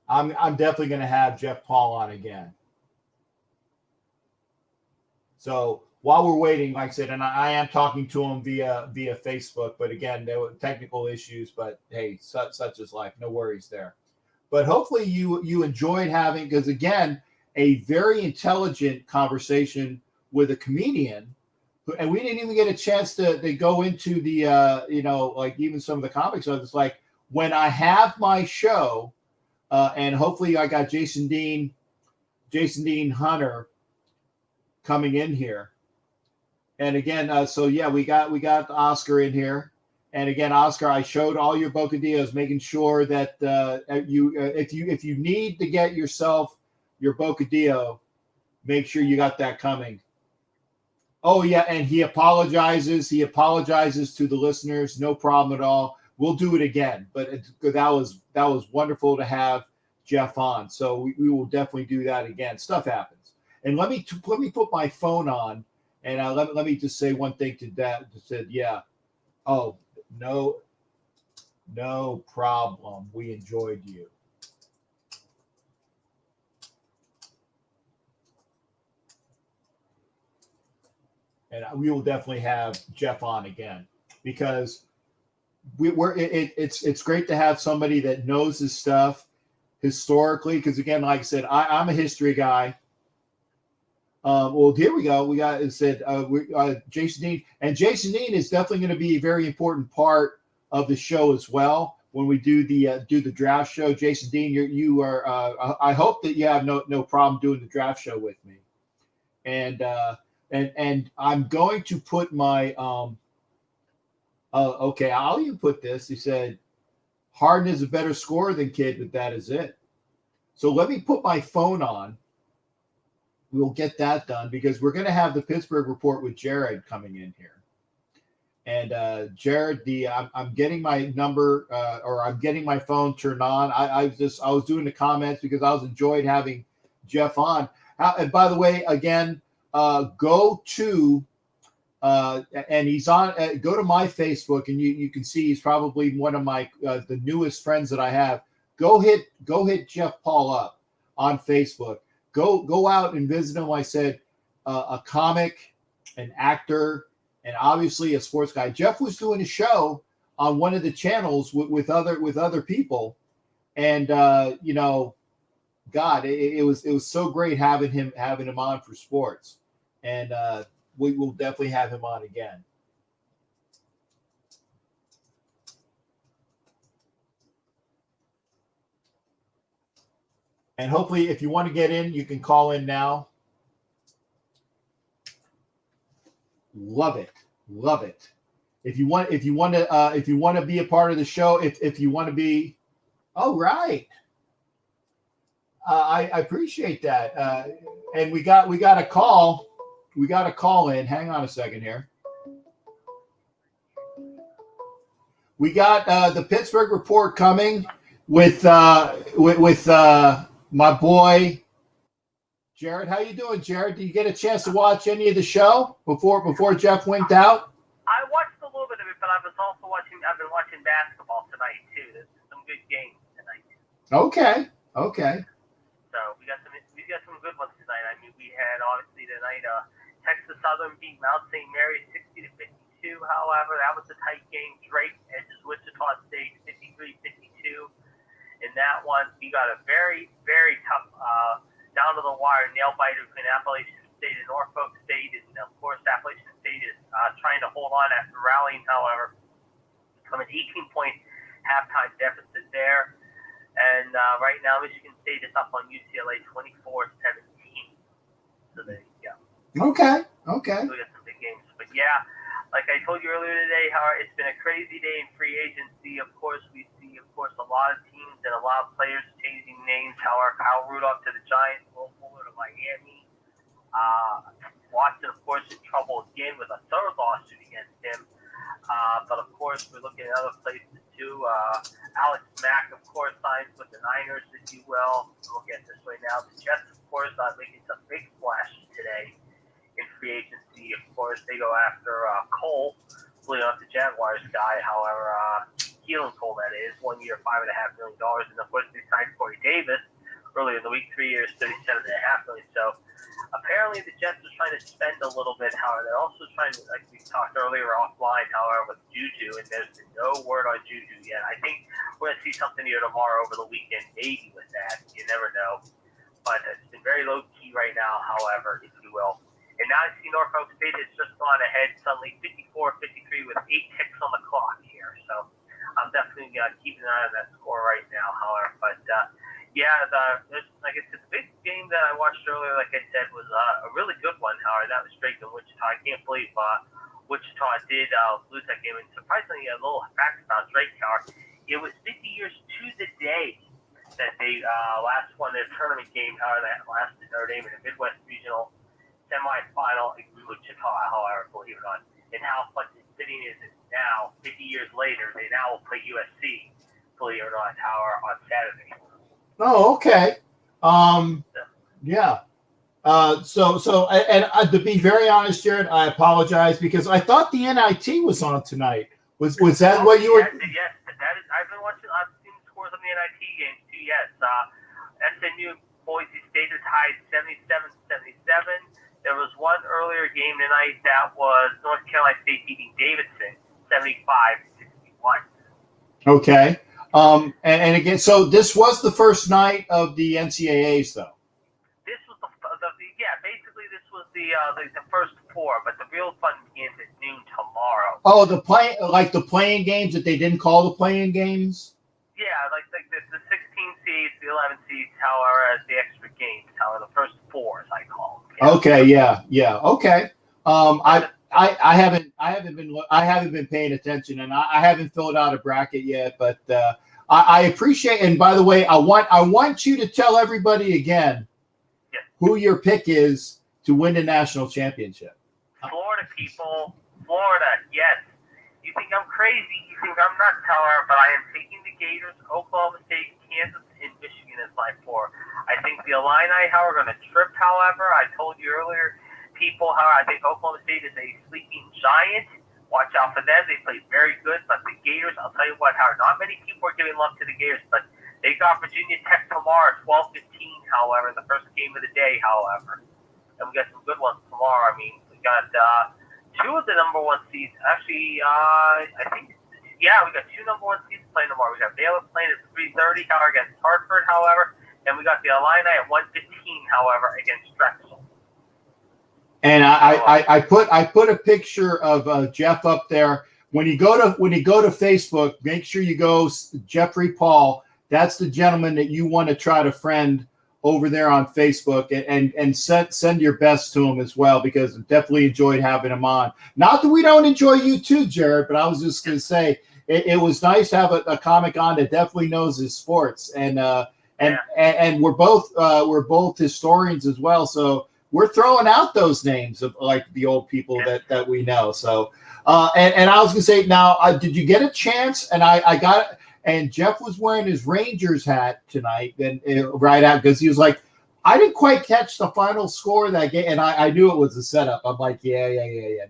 I'm definitely gonna have Jeff Paul on again. So while we're waiting, like I said, and I am talking to him via Facebook, but again, there were technical issues. But hey, such is life. No worries there. But hopefully you enjoyed having, because again, a very intelligent conversation with a comedian, and we didn't even get a chance to go into the like even some of the comics. So it's like when I have my show, and hopefully I got Jason Dean Hunter coming in here. And again, so yeah, we got Oscar in here, and again, Oscar, I showed all your Bocadillos, making sure that if you need to get yourself your Bocadillo, make sure you got that coming. Oh yeah, and he apologizes. He apologizes to the listeners. No problem at all. We'll do it again. But that was wonderful to have Jeff on. So we will definitely do that again. Stuff happens. And let me put my phone on. And let me just say one thing to that. Said, yeah. Oh, no problem. We enjoyed you. And we will definitely have Jeff on again, because it's great to have somebody that knows his stuff historically. Because again, like I said, I'm a history guy. Well, here we go. We got it said Jason Dean, and Jason Dean is definitely going to be a very important part of the show as well when we do the draft show. Jason Dean, you are. I hope that you have no problem doing the draft show with me, and I'm going to put my okay. I'll even put this. He said Harden is a better scorer than Kidd, but that is it. So let me put my phone on. We'll get that done, because we're going to have the Pittsburgh Report with Jared coming in here. And Jared, I'm getting my number or I'm getting my phone turned on. I was doing the comments because I was enjoyed having Jeff on. And by the way, again, go to and he's on. Go to my Facebook, and you can see he's probably one of my the newest friends that I have. Go hit Jeff Paul up on Facebook. Go out and visit him. I said a comic, an actor, and obviously a sports guy. Jeff was doing a show on one of the channels with other people, and God, it was so great having him on for sports, and we will definitely have him on again. And hopefully, if you want to get in, you can call in now. Love it. If you want to be a part of the show, if you want to be, oh right. I appreciate that. And we got a call. We got a call in. Hang on a second here. We got the Pittsburgh Report coming with my boy Jared, how you doing, Jared? Did you get a chance to watch any of the show before Jeff winked out? I watched a little bit of it, but I've been watching basketball tonight too. There's some good games tonight. Okay. So we got some good ones tonight. I mean, we had obviously tonight Texas Southern beat Mount St. Mary's 60-52. However, that was a tight game. Drake edges Wichita State 53-52. In that one, we got a very, very tough down to the wire nail biter between Appalachian State and Norfolk State, and of course Appalachian State is trying to hold on after rallying. However, from an 18-point halftime deficit there, and right now Michigan State is up on UCLA 24-17. So there you go. Okay. So we got some big games, but yeah, like I told you earlier today, how it's been a crazy day in free agency. Of course, we see a lot of teams and a lot of players changing names. However, Kyle Rudolph to the Giants, Will Fuller to Miami. Watson, of course, in trouble again with a third lawsuit against him. But of course, we're looking at other places too. Alex Mack, of course, signs with the Niners, if you will. Look at this right now. The Jets, of course, making some big splashes today in free agency. Of course, they go after Cole, pulling off the Jaguars guy. However, Keelan Cole, that is, 1 year, $5.5 million. And of course, they signed Corey Davis earlier in the week, 3 years, $37.5 million. So apparently, the Jets are trying to spend a little bit. However, they're also trying to, like we talked earlier offline, however, with Juju, and there's been no word on Juju yet. I think we're going to see something here tomorrow over the weekend, maybe with that. You never know. But it's been very low key right now, however, if you will. And now I see Norfolk State has just gone ahead suddenly 54-53 with 8 ticks on the clock here. So I'm definitely keeping an eye on that score right now, however. But like I said, the big game that I watched earlier, like I said, was a really good one, however. That was Drake and Wichita. I can't believe Wichita did lose that game. And surprisingly, a little fact about Drake, however, it was 50 years to the day that they last won their tournament game, however, that lasted Notre Dame in the Midwest Regional semifinal in Wichita, however, believe it or not. And how fitting is it now, 50 years later, they now will play USC, believe it or not, however, on Saturday. Oh, okay. Yeah. To be very honest, Jared, I apologize because I thought the NIT was on tonight. Was that what you were? Yes, that is. I've been watching. I've seen the scores on the NIT games too. Yes, SMU Boise State are tied 77-77. There was one earlier game tonight that was North Carolina State beating Davidson 75-61. Okay. And again, so this was the first night of the NCAAs, though. This was basically this was the first four, but the real fun begins at noon tomorrow. Oh, the playing games that they didn't call the playing games. Yeah, like the 16 seeds, the 11 seeds, however, as the extra games, however, the first four, as I call them. Okay, yeah, okay. I haven't been paying attention, and I haven't filled out a bracket yet. But I appreciate. And by the way, I want you to tell everybody again who your pick is to win the national championship. Florida people, Florida. Yes, you think I'm crazy? You think I'm nuts? However, but I am taking the Gators, Oklahoma State, Kansas, and Michigan as my four. I think the Illini, however, are going to trip. However, I told you earlier. People, however, I think Oklahoma State is a sleeping giant. Watch out for them. They played very good, but the Gators, I'll tell you what, Howard, not many people are giving love to the Gators, but they got Virginia Tech tomorrow at 12:15, however, the first game of the day, however. And we got some good ones tomorrow. I mean, we got two of the number one seeds. Actually, we got two number one seeds playing tomorrow. We got Baylor playing at 3:30, however, against Hartford, however, and we got the Illini at 1:15, however, against Drexel. And I put a picture of Jeff up there. When you go to Facebook, make sure you go Jeffrey Paul. That's the gentleman that you want to try to friend over there on Facebook, and send your best to him as well, because I definitely enjoyed having him on. Not that we don't enjoy you too, Jared, but I was just going to say it was nice to have a comic on that definitely knows his sports, and we're both historians as well, so. We're throwing out those names of like the old people that we know. So, and I was gonna say now, did you get a chance? And I got, and Jeff was wearing his Rangers hat tonight, and right out because he was like, I didn't quite catch the final score of that game, and I knew it was a setup. I'm like, yeah,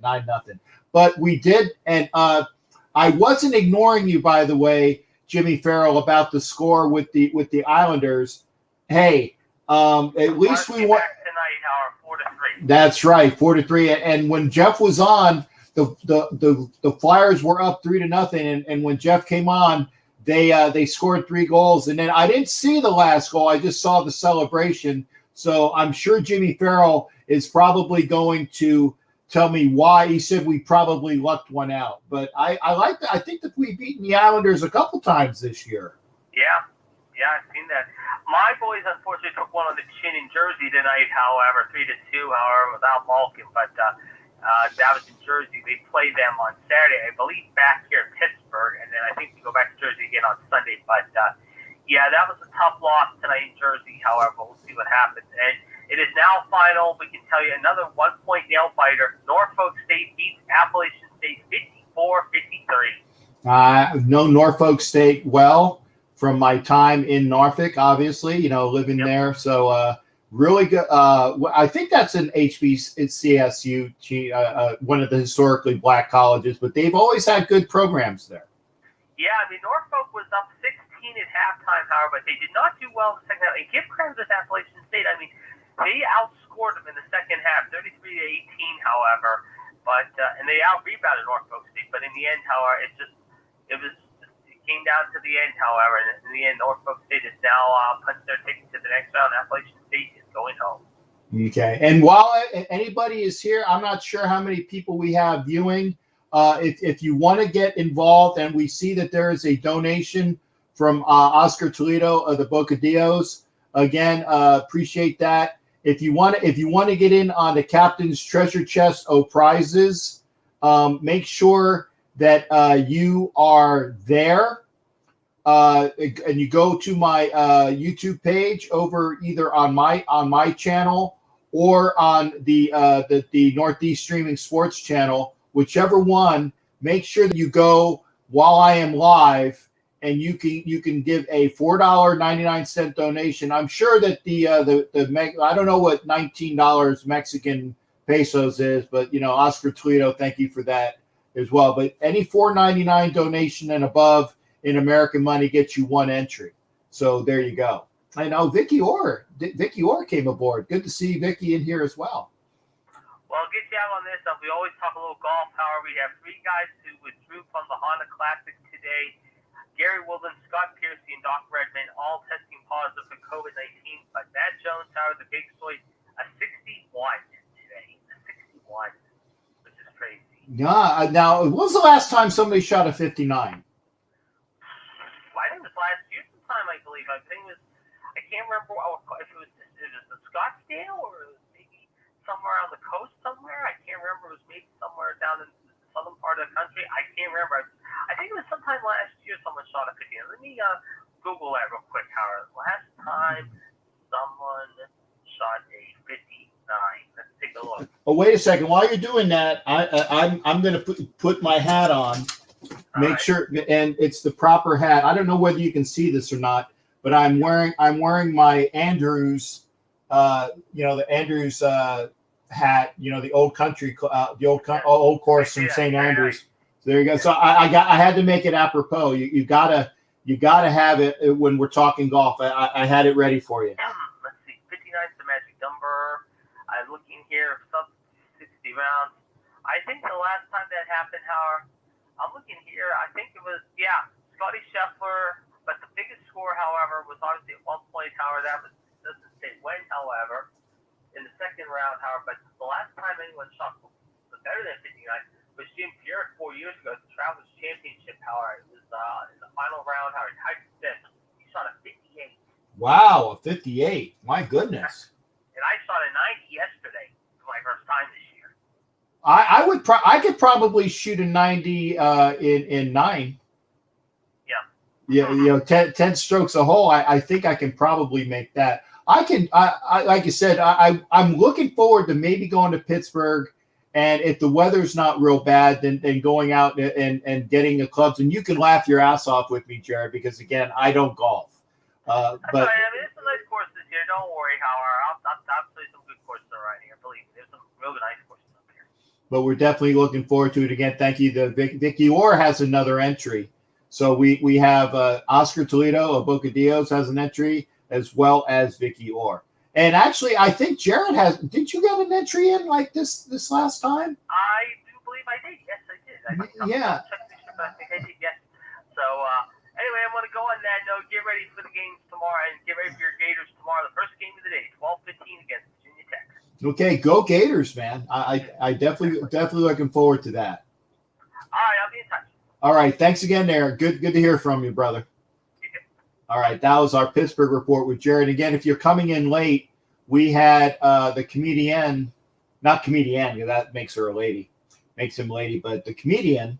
9-0. But we did, and I wasn't ignoring you, by the way, Jimmy Farrell, about the score with the Islanders. Hey, at least we won tonight, Howard, 4-3. That's right, 4-3. And when Jeff was on, the Flyers were up 3-0, and when Jeff came on, they scored 3 goals. And then I didn't see the last goal; I just saw the celebration. So I'm sure Jimmy Farrell is probably going to tell me why he said we probably lucked one out. But I like that. I think that we've beaten the Islanders a couple times this year. Yeah, I've seen that. My boys unfortunately took one on the chin in Jersey tonight, however, 3-2, however, without Malkin. But that was in Jersey. They played them on Saturday, I believe, back here in Pittsburgh, and then I think they go back to Jersey again on Sunday. But yeah, that was a tough loss tonight in Jersey. However, we'll see what happens. And it is now final. We can tell you another 1-point nail biter. Norfolk State beats Appalachian State 54-53. Know Norfolk State well from my time in Norfolk, obviously, living there. So really good. I think that's an HBCSU, one of the historically black colleges, but they've always had good programs there. Yeah, I mean, Norfolk was up 16 at halftime, however, but they did not do well in the second half. And give credit to Appalachian State. I mean, they outscored them in the second half, 33-18, however, but and they out-rebounded Norfolk State. But in the end, however, it came down to the end, however, and in the end, Norfolk State is now punched their ticket to the next round. Appalachian State is going home. Okay, and while anybody is here, I'm not sure how many people we have viewing. If you want to get involved, and we see that there is a donation from Oscar Toledo of the Bocadillos, again, appreciate that. If you want to get in on the captain's treasure chest of prizes, make sure that you are there, and you go to my YouTube page over either on my channel or on the Northeast Streaming Sports channel, whichever one. Make sure that you go while I am live, and you can give a $4.99 donation. I'm sure that I don't know what $19 Mexican pesos is, but Oscar Toledo, thank you for that as well. But any $4.99 donation and above in American money gets you one entry. So there you go. I know Vicky Orr came aboard. Good to see Vicky in here as well. Well, I'll get you out on this. We always talk a little golf. However, we have 3 guys who withdrew from the Honda Classic today. Gary Woodland, Scott Piercy, and Doc Redman all testing positive for COVID-19. But Matt Jones, however, the big story, a 61 today. A 61, which is crazy. Yeah. Now, when was the last time somebody shot a 59? I think it was last year sometime, I believe. I think it was, I can't remember if it was in Scottsdale or maybe somewhere on the coast somewhere. I can't remember. It was maybe somewhere down in the southern part of the country. I can't remember. I think it was sometime last year someone shot a 59. Let me Google that real quick, Howard. Last time someone shot a 59. Let's take a look. Oh, wait a second. While you're doing that, I'm going to put my hat on. Make sure, and it's the proper hat. I don't know whether you can see this or not, but I'm wearing my Andrews, the Andrews hat. The old country, old course from St. Andrews. So there you go. So I had to make it apropos. You gotta have it when we're talking golf. I had it ready for you. Let's see, 59 is the magic number. I'm looking here, sub 60 rounds. I think the last time that happened, Howard, I'm looking here. I think it was Scotty Scheffler. But the biggest score, however, was obviously at one point, Howard. That doesn't say when, however, in the second round, Howard. But the last time anyone shot better than 59 was Jim Furyk 4 years ago at the Travelers Championship, Howard. It was in the final round, Howard, tied 5th. He shot a 58. Wow, a 58. My goodness. And I shot a 90 yesterday for my first time this year. I could probably shoot a 90 in 9. Yeah, 10 strokes a hole. I think I can probably make that. I like you said, I'm looking forward to maybe going to Pittsburgh, and if the weather's not real bad, then going out and getting the clubs. And you can laugh your ass off with me, Jared, because again, I don't golf. But I mean, it's a nice course this year. don't worry, Howard. I'll play some good courses around here. Believe me, there's some real nice courses up here. But we're definitely looking forward to it again. Thank you. Vicky Orr has another entry. So we have Oscar Toledo of Boca Dios has an entry, as well as Vicky Orr. And actually, I think Jared has. Did you get an entry in like this last time? I do believe I did. Yes, I did. I think I did. Yes. So anyway, I'm going to go on that note. Get ready for the games tomorrow, and get ready for your Gators tomorrow. The first game of the day, 12:15 against Virginia Tech. Okay, go Gators, man. I definitely looking forward to that. All right, I'll be in touch. All right, thanks again, there. Good to hear from you, brother. All right, that was our Pittsburgh report with Jared. Again, if you're coming in late, we had the comedian, not comedian, that makes her a lady, makes him lady, but the comedian,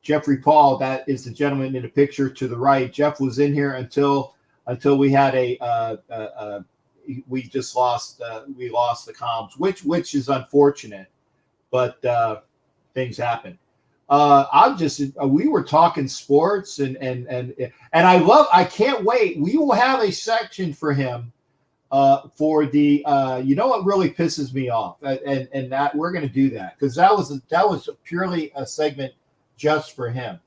Jeffrey Paul, that is the gentleman in the picture to the right. Jeff was in here until we had we just lost the comms, which is unfortunate, but things happen. We were talking sports and I can't wait. We will have a section for him for the you know what really pisses me off, and that we're going to do that because that was purely a segment just for him,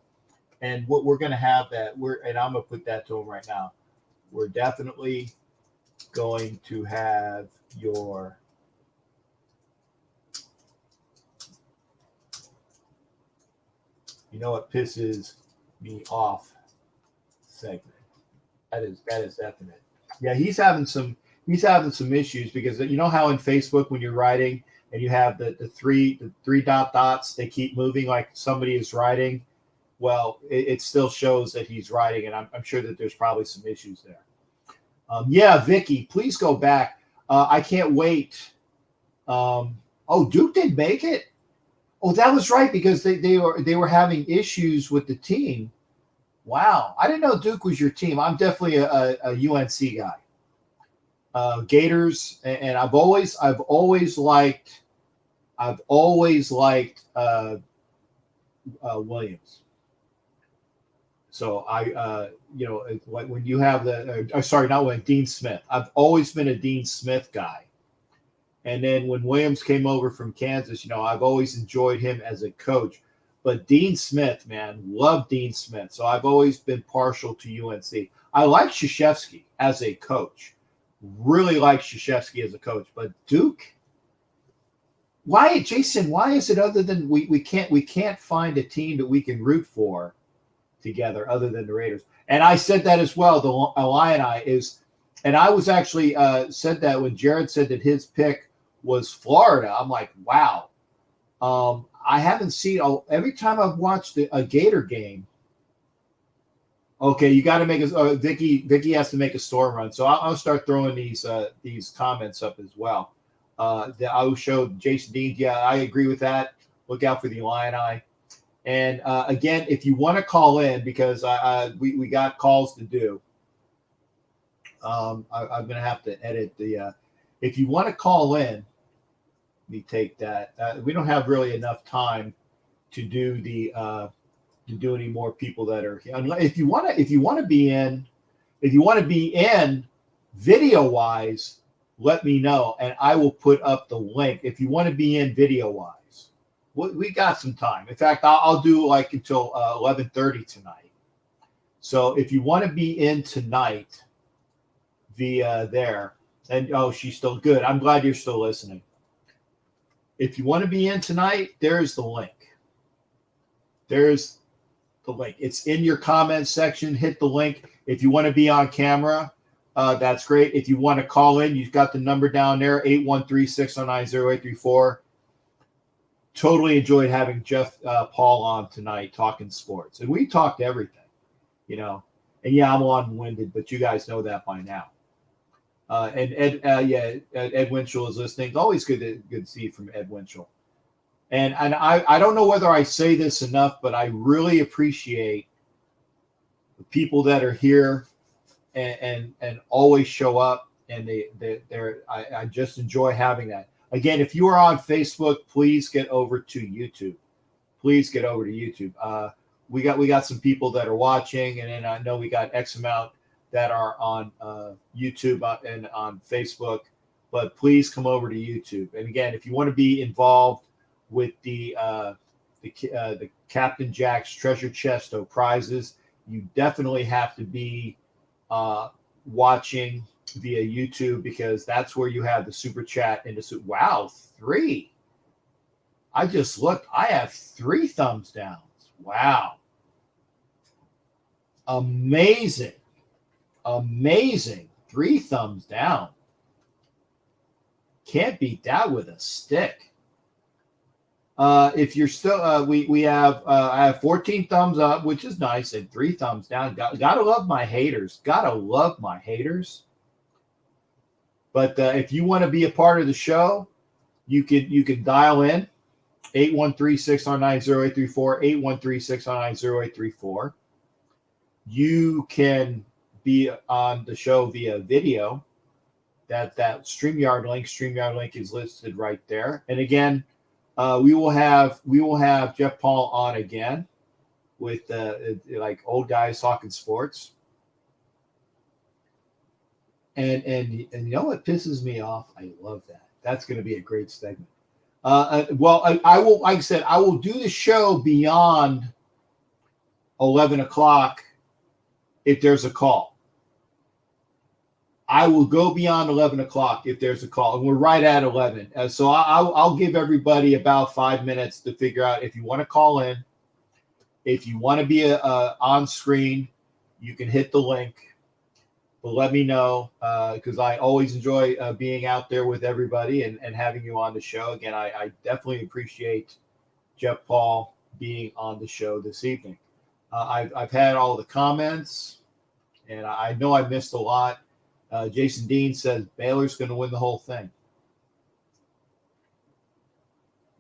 and what we're going to have that and I'm going to put that to him right now. We're definitely going to have your you know what pisses me off segment. That is definite. Yeah, he's having some issues because you know how in Facebook when you're writing and you have the three dots, they keep moving like somebody is writing. Well, it still shows that he's writing, and I'm sure that there's probably some issues there. Yeah, Vicky, please go back. I can't wait. Duke did make it. Oh, that was right because they were having issues with the team. Wow, I didn't know Duke was your team. I'm definitely a UNC guy. Gators, and I've always liked Williams. So when you have Dean Smith. I've always been a Dean Smith guy. And then when Williams came over from Kansas, I've always enjoyed him as a coach. But Dean Smith, man, love Dean Smith. So I've always been partial to UNC. I like Krzyzewski as a coach. Really like Krzyzewski as a coach. But Duke, why is it other than we can't find a team that we can root for together other than the Raiders? And I said that as well. The Illini is, and I was actually said that when Jared said that his pick was Florida. I'm like, wow. I haven't seen every time I've watched a Gator game. Okay, you got to make Vicky has to make a storm run, so I'll start throwing these comments up as well. I will show Jason Dean. Yeah, I agree with that. Look out for the Illini. And again, if you want to call in, because we got calls to do. I'm going to have to edit the. If you want to call in, let me take that. We don't have really enough time to do any more people that are here. If you want to be in video wise, let me know and I will put up the link. If you want to be in video wise, we got some time. In fact, I'll do like until 11:30 tonight. So if you want to be in tonight via there, and she's still good. I'm glad you're still listening. If you want to be in tonight, there's the link. There's the link. It's in your comments section. Hit the link. If you want to be on camera, that's great. If you want to call in, you've got the number down there, 813-609-0834. Totally enjoyed having Jeff Paul on tonight talking sports. And we talked everything, And yeah, I'm long-winded, but you guys know that by now. And Ed Winchell is listening. Always good to see from Ed Winchell. And I don't know whether I say this enough, but I really appreciate the people that are here and always show up. And I just enjoy having that. Again, if you are on Facebook, please get over to YouTube. Please get over to YouTube. We got some people that are watching, and then I know we got X amount that are on YouTube and on Facebook, but please come over to YouTube. And again, if you want to be involved with the Captain Jack's Treasure Chest of prizes, you definitely have to be watching via YouTube, because that's where you have the super chat and the wow, 3. I just looked. I have 3 thumbs down. Wow. Amazing. 3 thumbs down. Can't beat that with a stick. If you're still, I have 14 thumbs up, which is nice, and 3 thumbs down. Gotta love my haters. But if you want to be a part of the show, you can dial in 813-699-0834, 813-699-0834. You can be on the show via video. That StreamYard link is listed right there. And again, we will have Jeff Paul on again with like old guys talking sports. And you know what pisses me off? I love that. That's going to be a great segment. Well, I will, like I said, I will do the show beyond 11 o'clock if there's a call. I will go beyond 11 o'clock if there's a call, and we're right at 11. So I'll give everybody about 5 minutes to figure out if you want to call in. If you want to be on screen, you can hit the link. But let me know, because I always enjoy being out there with everybody and having you on the show. Again, I definitely appreciate Jeff Paul being on the show this evening. I've had all the comments, and I know I missed a lot. Jason Dean says Baylor's going to win the whole thing.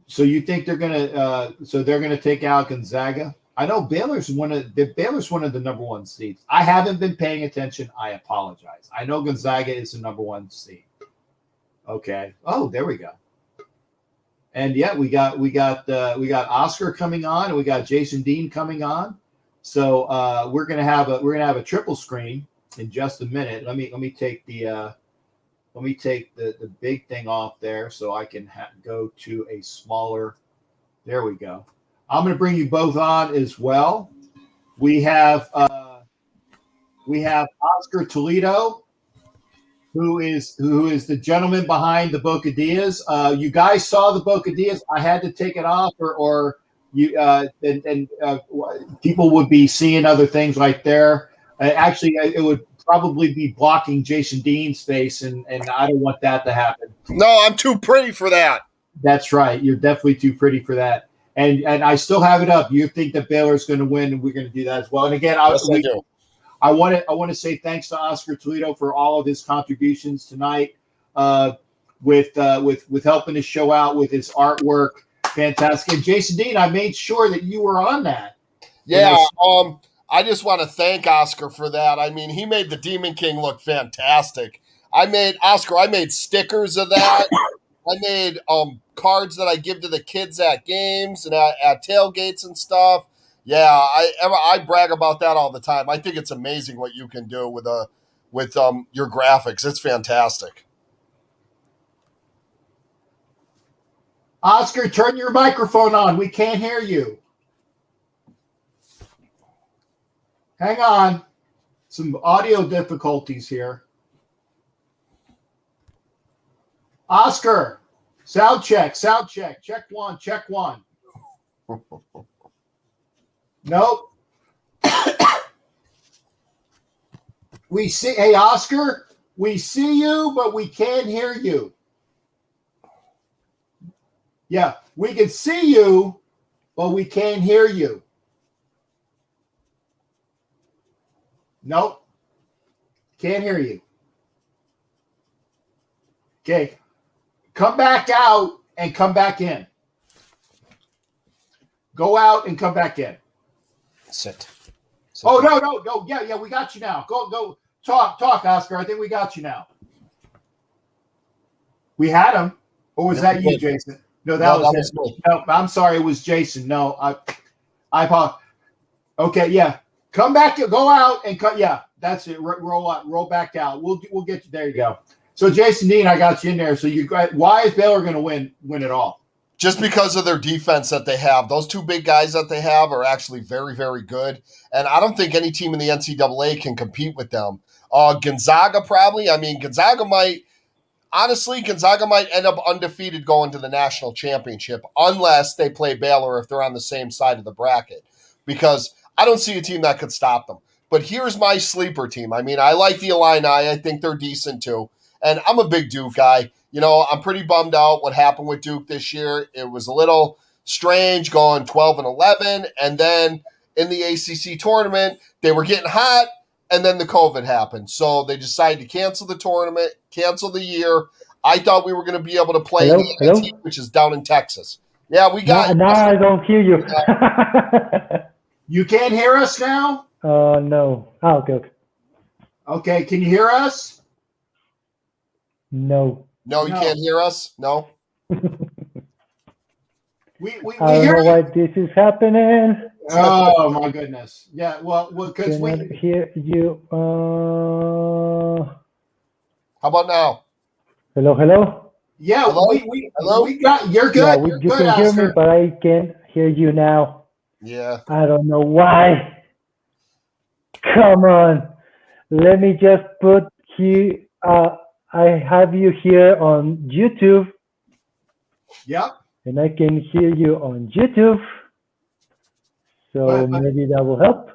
So you think they're going to take out Gonzaga? I know Baylor's one of the number 1 seeds. I haven't been paying attention. I apologize. I know Gonzaga is the number 1 seed. Okay. Oh, there we go. And yeah, we got Oscar coming on, and we got Jason Dean coming on. So we're gonna have a triple screen in just a minute. Let me take the big thing off there so I can go to a smaller. There we go. I'm going to bring you both on as well. We have Oscar Toledo, who is the gentleman behind the Bocadillas. You guys saw the Bocadillas. I had to take it off, or you people would be seeing other things right there. Actually, it would probably be blocking Jason Dean's face, and I don't want that to happen. No, I'm too pretty for that. That's right. You're definitely too pretty for that. And I still have it up. You think that Baylor's going to win, and we're going to do that as well. And again, I want to say thanks to Oscar Toledo for all of his contributions tonight, with helping the show out with his artwork. Fantastic. And Jason Dean, I made sure that you were on that. Yeah. I just want to thank Oscar for that. I mean, he made the Demon King look fantastic. I made stickers of that. I made cards that I give to the kids at games and at tailgates and stuff. Yeah, I brag about that all the time. I think it's amazing what you can do with your graphics. It's fantastic. Oscar, turn your microphone on. We can't hear you. Hang on. Some audio difficulties here. Oscar, sound check. Check one. Nope. We see, hey, Oscar, we see you, but we can't hear you. Yeah, we can see you, but we can't hear you. Nope. Can't hear you. Okay. Come back out and come back in. Go out and come back in. Sit. Oh, no. Yeah, we got you now. Go. Talk, Oscar. I think we got you now. We had him. Or was that you, Jason? No, that was me. No, I'm sorry. It was Jason. No, I apologize. Okay, yeah. Come back, go out and cut. Yeah, that's it. Roll out, roll back out. We'll get you. There you go. So Jason Dean, I got you in there. So why is Baylor going to win it all? Just because of their defense that they have. Those two big guys that they have are actually very, very good. And I don't think any team in the NCAA can compete with them. Gonzaga probably. I mean, Gonzaga might end up undefeated going to the national championship unless they play Baylor if they're on the same side of the bracket. Because I don't see a team that could stop them. But here's my sleeper team. I mean, I like the Illini. I think they're decent too. And I'm a big Duke guy. You know, I'm pretty bummed out what happened with Duke this year. It was a little strange going 12-11. And then in the ACC tournament, they were getting hot. And then the COVID happened. So they decided to cancel the tournament, cancel the year. I thought we were going to be able to play in the NIT, which is down in Texas. Yeah, we got Now I don't hear you. You can't hear us now? No. Oh, okay. Okay, can you hear us? No. No, you can't hear us? No? We I don't hear know you. why this is happening. Oh my goodness. Yeah, well, because Cannot we hear you. How about now? Hello? yeah, Hello? Hello? we got you're good. Yeah, You're you good, can hear me, Oscar. but I can't hear you now. Yeah. I don't know why. Come on. Let me just put here. I have you here on YouTube, Yep. and I can hear you on YouTube. So But- maybe that will help.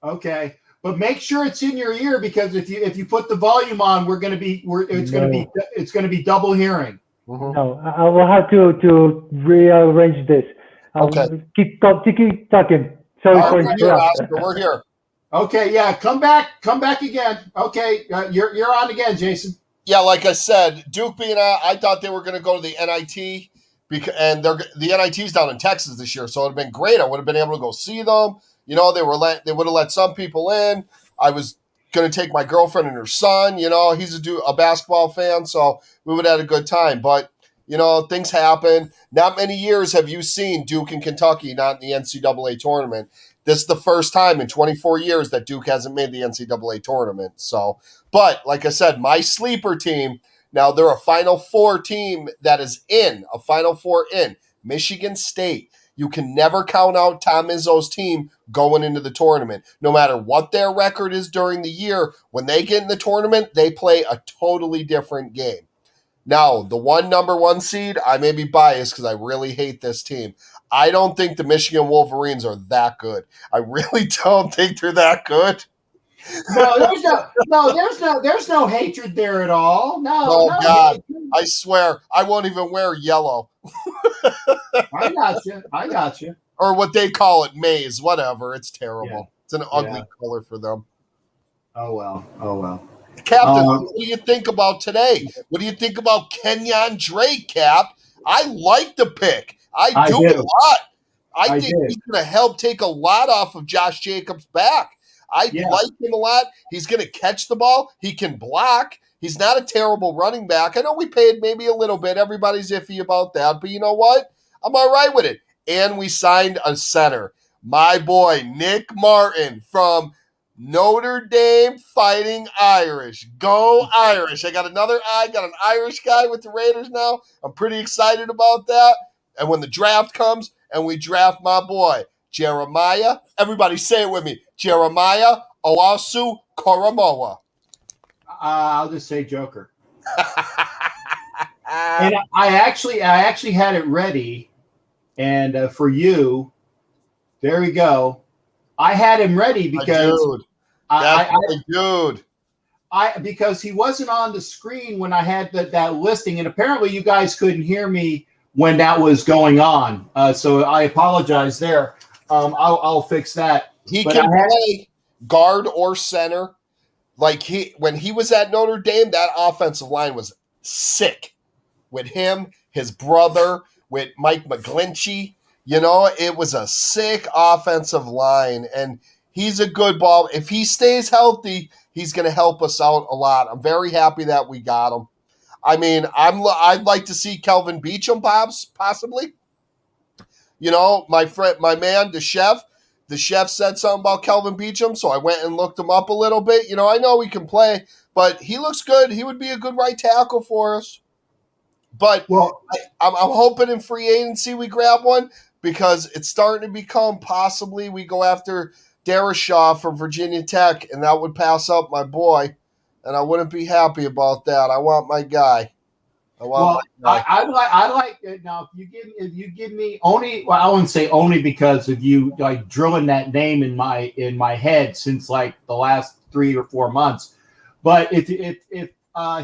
Okay. But make sure it's in your ear because if you put the volume on, it's gonna be double hearing. Mhm. No, I will have to rearrange this. Okay. Keep talking. Sorry All for right, we're here, interrupting. Oscar. We're here. Okay, yeah, come back again. Okay, you're on again, Jason. Yeah, like I said, Duke being out, I thought they were going to go to the NIT, and the NIT's down in Texas this year, so it would have been great. I would have been able to go see them. You know, they would have let some people in. I was going to take my girlfriend and her son. You know, he's a basketball fan, so we would have had a good time. But you know, things happen. Not many years have you seen Duke and Kentucky not in the NCAA tournament. This is the first time in 24 years that Duke hasn't made the NCAA tournament. So, but like I said, my sleeper team, now they're a Final Four team that is a Final Four in Michigan State. You can never count out Tom Izzo's team going into the tournament. No matter what their record is during the year, when they get in the tournament, they play a totally different game. Now, the number one seed, I may be biased because I really hate this team. I don't think the Michigan Wolverines are that good. I really don't think they're that good. There's no hatred there at all. Oh, No God. hatred. I swear, I won't even wear yellow. I got you. Or what they call it, maize, whatever. It's terrible. Yeah. It's an ugly color for them. Oh well. Captain, what do you think about today? What do you think about Kenyon Drake, Cap? I like the pick. I do a lot. I think he's going to help take a lot off of Josh Jacobs' back. I like him a lot. He's going to catch the ball. He can block. He's not a terrible running back. I know we paid maybe a little bit. Everybody's iffy about that. But you know what? I'm all right with it. And we signed a center. My boy, Nick Martin from Notre Dame Fighting Irish. Go Irish. I got an Irish guy with the Raiders now. I'm pretty excited about that. And when the draft comes and we draft my boy, Jeremiah, everybody say it with me, Jeremiah Owasu Koromoa. I'll just say Joker. And I actually had it ready, and for you, there we go. I had him ready because because he wasn't on the screen when I had that listing, and apparently you guys couldn't hear me when that was going on. So I apologize there. I'll fix that. He can play guard or center. Like when he was at Notre Dame, that offensive line was sick. With him, his brother, with Mike McGlinchey, you know, it was a sick offensive line, and he's a good ball. If he stays healthy, he's going to help us out a lot. I'm very happy that we got him. I mean, I'd like to see Kelvin Beachum possibly. You know, my man, the chef, the chef said something about Kelvin Beachum, so I went and looked him up a little bit. I know he can play, but he looks good. He would be a good right tackle for us. But Well, I'm hoping in free agency we grab one, because it's starting to become possibly we go after Darashaw from Virginia Tech, and that would pass up my boy, and I wouldn't be happy about that. I want my guy. I like it. Now, if you give me only, well, I wouldn't say only because of you like drilling that name in my head since like the last 3 or 4 months. But if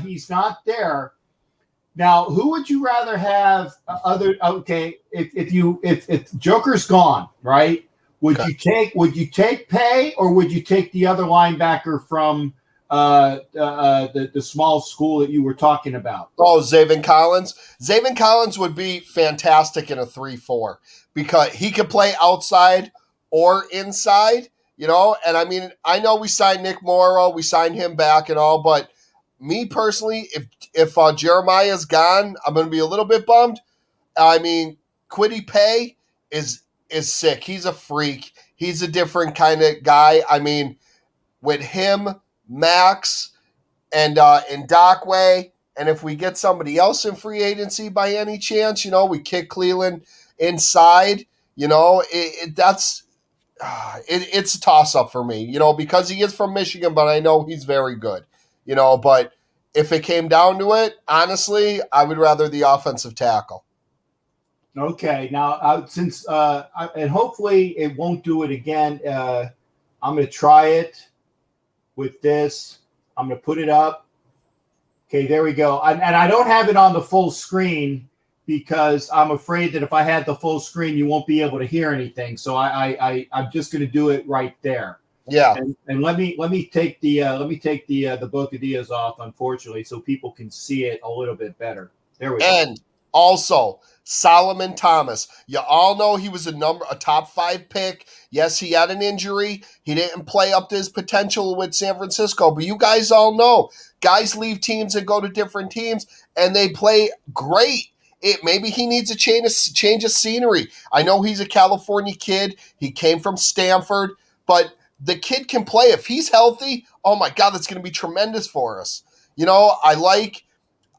he's not there, now who would you rather have? If Joker's gone, right? Would you take Pay, or would you take the other linebacker from the small school that you were talking about? Oh, Zaven Collins. Zaven Collins would be fantastic in a 3-4 because he could play outside or inside, And I mean, I know we signed Nick Morrow, we signed him back and all, but me personally, if Jeremiah's gone, I'm going to be a little bit bummed. I mean, Kwity Paye is sick. He's a freak. He's a different kind of guy. I mean, with him, Max, and Ndakwe, and if we get somebody else in free agency by any chance, we kick Cleveland inside, it's a toss-up for me, because he is from Michigan, but I know he's very good, but if it came down to it, honestly, I would rather the offensive tackle. Okay, now and hopefully it won't do it again. I'm going to try it with this. I'm going to put it up. Okay, there we go. And I don't have it on the full screen because I'm afraid that if I had the full screen, you won't be able to hear anything. So I'm just going to do it right there. Yeah. And let me take the Bocadillas off, unfortunately, so people can see it a little bit better. There we go. And also, Solomon Thomas. You all know he was a top 5 pick. Yes, he had an injury. He didn't play up to his potential with San Francisco. But you guys all know, guys leave teams and go to different teams, and they play great. Maybe he needs a change of scenery. I know he's a California kid. He came from Stanford, but the kid can play. If he's healthy, oh my God, that's going to be tremendous for us. I like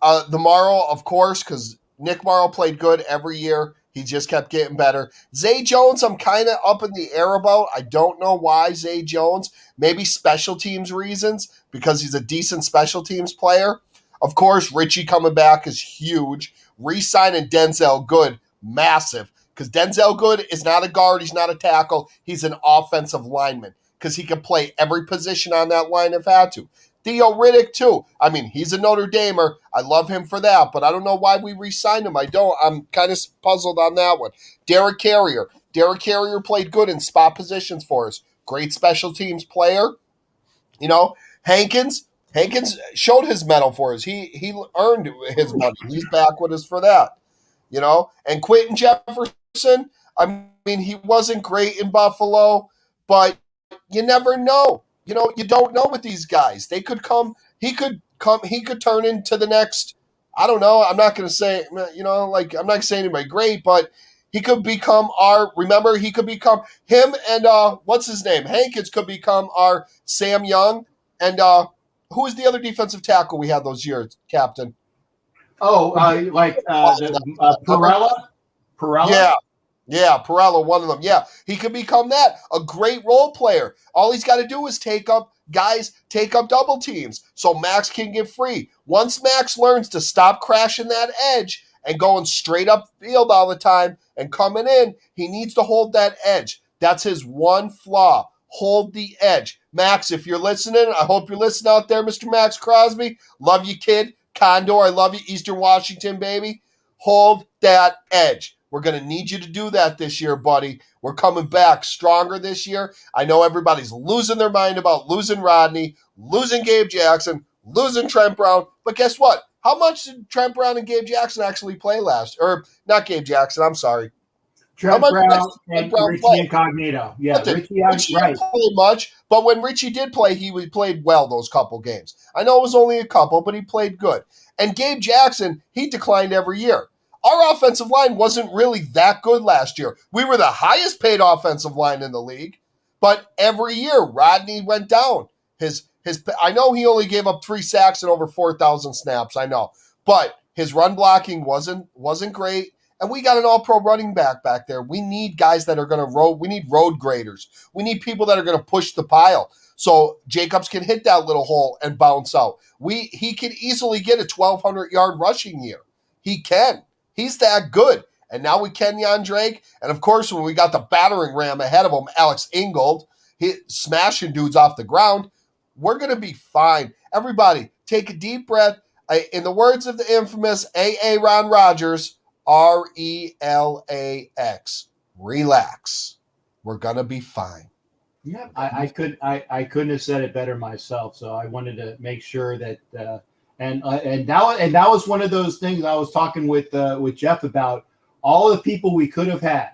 the Morrow, of course, because Nick Morrow played good every year. He just kept getting better. Zay Jones, I'm kind of up in the air about. I don't know why Zay Jones. Maybe special teams reasons, because he's a decent special teams player. Of course, Richie coming back is huge. Re-signing Denzel Good, massive. Because Denzel Good is not a guard. He's not a tackle. He's an offensive lineman, because he can play every position on that line if had to. Theo Riddick, too. I mean, he's a Notre Damer. I love him for that, but I don't know why we re-signed him. I'm kind of puzzled on that one. Derek Carrier. Derek Carrier played good in spot positions for us. Great special teams player. Hankins showed his medal for us. He earned his money. He's back with us for that. And Quentin Jefferson, I mean, he wasn't great in Buffalo, but you never know. You don't know with these guys. He could turn into the next, I don't know. I'm not going to say, I'm not saying anybody great, but he could become he could become him and, what's his name? Hankins could become our Sam Young. And who was the other defensive tackle we had those years, Captain? Oh, Perella? Perella? Yeah, Perella, one of them. Yeah, he could become that. A great role player. All he's got to do is take up double teams so Max can get free. Once Max learns to stop crashing that edge and going straight up field all the time and coming in, he needs to hold that edge. That's his one flaw. Hold the edge. Max, if you're listening, I hope you're listening out there, Mr. Max Crosby. Love you, kid. Condor, I love you. Eastern Washington, baby. Hold that edge. We're going to need you to do that this year, buddy. We're coming back stronger this year. I know everybody's losing their mind about losing Rodney, losing Gabe Jackson, losing Trent Brown. But guess what? How much did Trent Brown and Gabe Jackson actually play last? Or not Gabe Jackson, I'm sorry. Trent Brown and Richie Incognito. Yeah, Richie didn't play much, but when Richie did play, he played well those couple games. I know it was only a couple, but he played good. And Gabe Jackson, he declined every year. our offensive line wasn't really that good last year. We were the highest paid offensive line in the league, but every year Rodney went down. I know he only gave up 3 sacks and over 4,000 snaps. I know, but his run blocking wasn't great. And we got an all-pro running back there. We need guys that are going to road. We need road graders. We need people that are going to push the pile. So Jacobs can hit that little hole and bounce out. He can easily get a 1,200-yard rushing year. He can. He's that good. And now we Kenyon Drake. And, of course, when we got the battering ram ahead of him, Alex Ingold, smashing dudes off the ground, we're going to be fine. Everybody, take a deep breath. In the words of the infamous A.A. Ron Rodgers, RELAX. Relax. We're going to be fine. Yeah, I couldn't have said it better myself. So I wanted to make sure that and that was one of those things I was talking with Jeff about, all the people we could have had.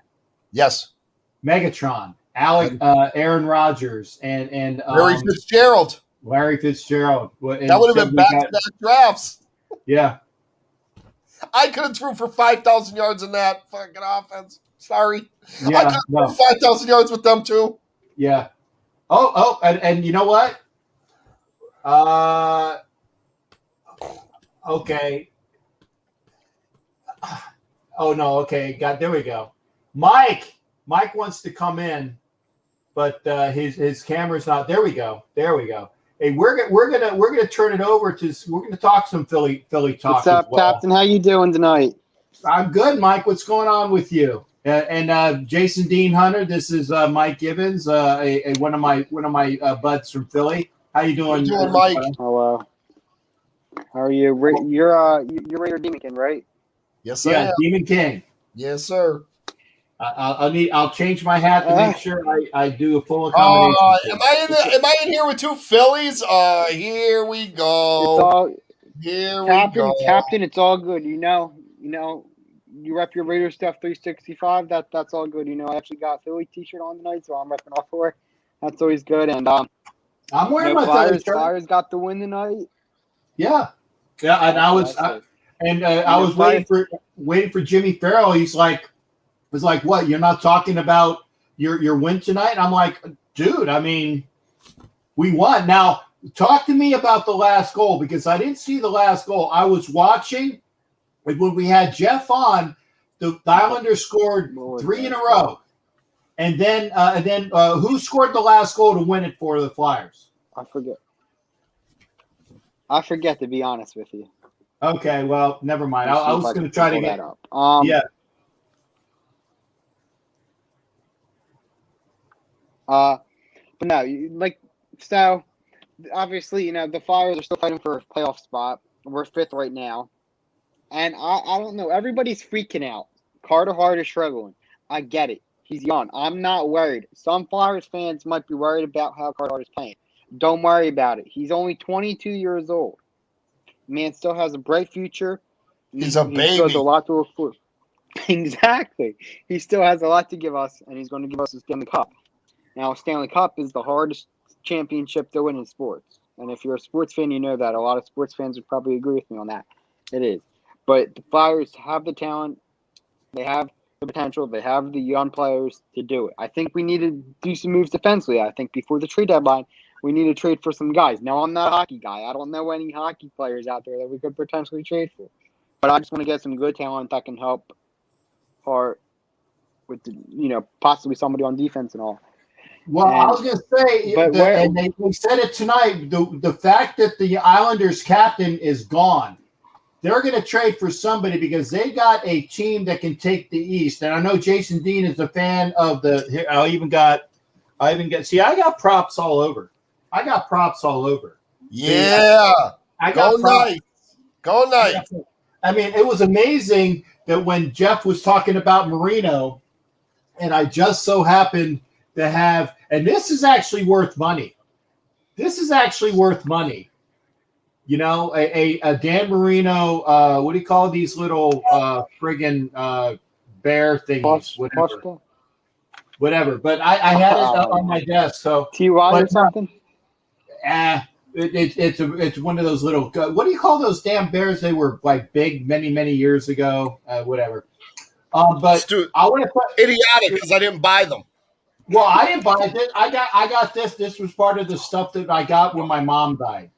Yes. Megatron, Aaron Rodgers, and Larry Fitzgerald. That would have been back-to-back drafts. Yeah. I could have threw for 5,000 yards in that fucking offense. Sorry. Yeah, I could have threw 5,000 yards with them too. Yeah. And you know what? Okay. Oh no. Okay. There we go. Mike wants to come in, but his camera's not. There we go. Hey, we're gonna turn it over to. We're gonna talk some Philly talk. What's up, Captain? How you doing tonight? I'm good, Mike. What's going on with you? And Jason Dean Hunter. This is Mike Gibbons, one of my buds from Philly. How you doing? How you doing, Mike? Hello. How are you? You're Raider Demon King, right? Yes, sir. Yeah, Demon King. Yes, sir. I'll change my hat to make sure I do a full accommodation. Am I in here with 2 Phillies? Here we go. Captain, it's all good. You know, you rep your Raider stuff 365. That's all good. I actually got a Philly t-shirt on tonight, so I'm repping off for it. That's always good. And I'm wearing my Flyers got the win tonight. Yeah. And I was waiting for Jimmy Farrell. He's like, what? You're not talking about your win tonight? And I'm like, dude, I mean, we won. Now, talk to me about the last goal, because I didn't see the last goal. I was watching when we had Jeff on. The Islanders scored 3 in a row, and then who scored the last goal to win it for the Flyers? I forget, to be honest with you. Okay, well, never mind. I was going to try to get that up. Yeah. But no, so obviously, the Flyers are still fighting for a playoff spot. We're 5th right now. And I don't know. Everybody's freaking out. Carter Hart is struggling. I get it. He's young. I'm not worried. Some Flyers fans might be worried about how Carter Hart is playing. Don't worry about it. He's only 22 years old. Man still has a bright future. He's a baby. He still has a lot to look for. Exactly. He still has a lot to give us, and he's going to give us a Stanley Cup. Now, Stanley Cup is the hardest championship to win in sports. And if you're a sports fan, you know that. A lot of sports fans would probably agree with me on that. It is. But the Flyers have the talent. They have the potential. They have the young players to do it. I think we need to do some moves defensively. I think before the trade deadline, we need to trade for some guys. Now, I'm not a hockey guy. I don't know any hockey players out there that we could potentially trade for. But I just want to get some good talent that can help Hart with, possibly somebody on defense and all. Well, I was going to say, and they said it tonight, the fact that the Islanders captain is gone, they're going to trade for somebody because they got a team that can take the East. And I know Jason Dean is a fan of I got props all over. Yeah. Go Knights. I mean, it was amazing that when Jeff was talking about Marino, and I just so happened to have, and this is actually worth money. A Dan Marino, what do you call these little friggin' bear thingies? Whatever. But I had it on my desk. So TY or something? It's one of those little. What do you call those damn bears? They were like big many years ago. Whatever. But I want to put idiotic because I didn't buy them. Well, I didn't buy this. I got this. This was part of the stuff that I got when my mom died.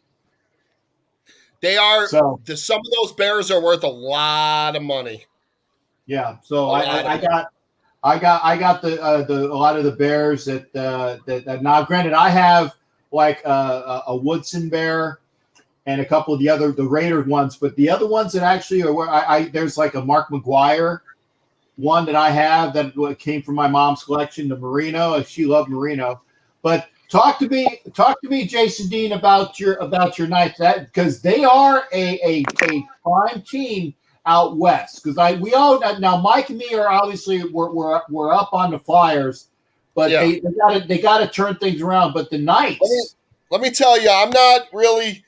They are so. Some of those bears are worth a lot of money. Yeah. So I got the a lot of the bears that now. Granted, I have like a Woodson bear and a couple of the Raider ones, but the other ones that actually are where there's like a Mark McGuire one that I have that came from my mom's collection, the Merino. She loved Merino. But talk to me, Jason Dean, about your Knights, that because they are a prime team out west. Because we all now Mike and me are obviously we're up on the Flyers, but they got to turn things around. But the Knights, let me tell you, I'm not really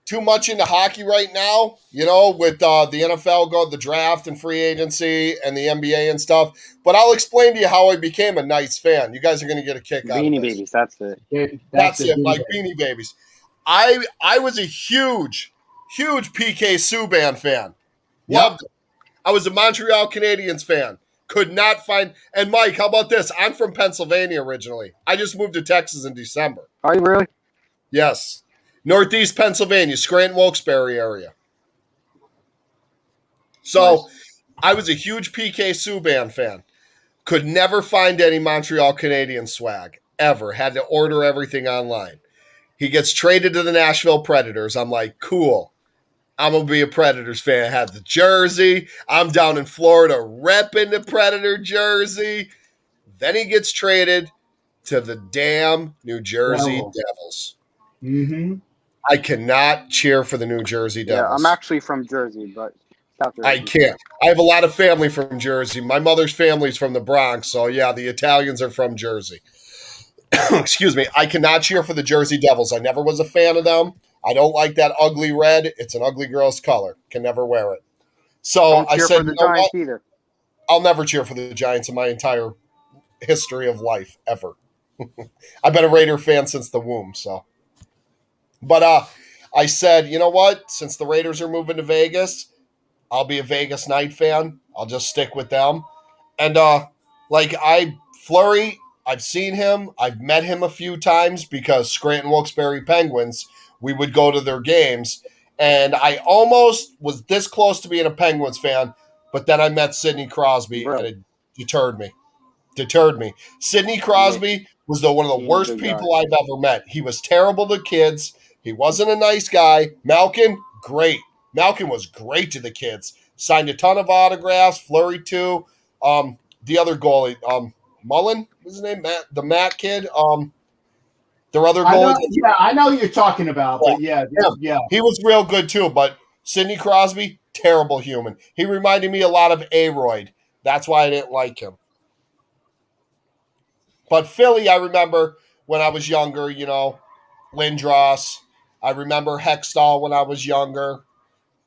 too much into hockey right now, with the NFL the draft and free agency and the NBA and stuff. But I'll explain to you how I became a Knights fan. You guys are going to get a kick out of this. Beanie Babies, that's it. That's it, like Beanie Babies. I was a huge PK Subban fan. Loved it. I was a Montreal Canadiens fan. Could not find – and Mike, how about this? I'm from Pennsylvania originally. I just moved to Texas in December. Are you really? Yes. Northeast Pennsylvania, Scranton, Wilkes-Barre area. So nice. I was a huge PK Subban fan. Could never find any Montreal Canadiens swag, ever. Had to order everything online. He gets traded to the Nashville Predators. I'm like, cool. I'm going to be a Predators fan. I had the jersey. I'm down in Florida repping the Predator jersey. Then he gets traded to the damn New Jersey Devils. Mm-hmm. I cannot cheer for the New Jersey Devils. Yeah, I'm actually from Jersey, but I can't. I have a lot of family from Jersey. My mother's family's from the Bronx, so yeah, the Italians are from Jersey. Excuse me. I cannot cheer for the Jersey Devils. I never was a fan of them. I don't like that ugly red. It's an ugly girl's color. Can never wear it. So I said, for the Giants either. I'll never cheer for the Giants in my entire history of life, ever. I've been a Raider fan since the womb, so. But I said, you know what? Since the Raiders are moving to Vegas, I'll be a Vegas Knight fan. I'll just stick with them. And Fleury, I've seen him. I've met him a few times because Scranton Wilkes-Barre Penguins, we would go to their games. And I almost was this close to being a Penguins fan, but then I met Sidney Crosby, and it deterred me. Sidney Crosby was one of the worst people I've ever met. He was terrible to kids. He wasn't a nice guy. Malkin, great. Malkin was great to the kids. Signed a ton of autographs. Fleury too. The other goalie, Mullen, what's his name? The Matt kid. Their other goalie. I know you're talking about. But yeah. He was real good too. But Sidney Crosby, terrible human. He reminded me a lot of Aroyd. That's why I didn't like him. But Philly, I remember when I was younger. Lindros. I remember Hextall when I was younger.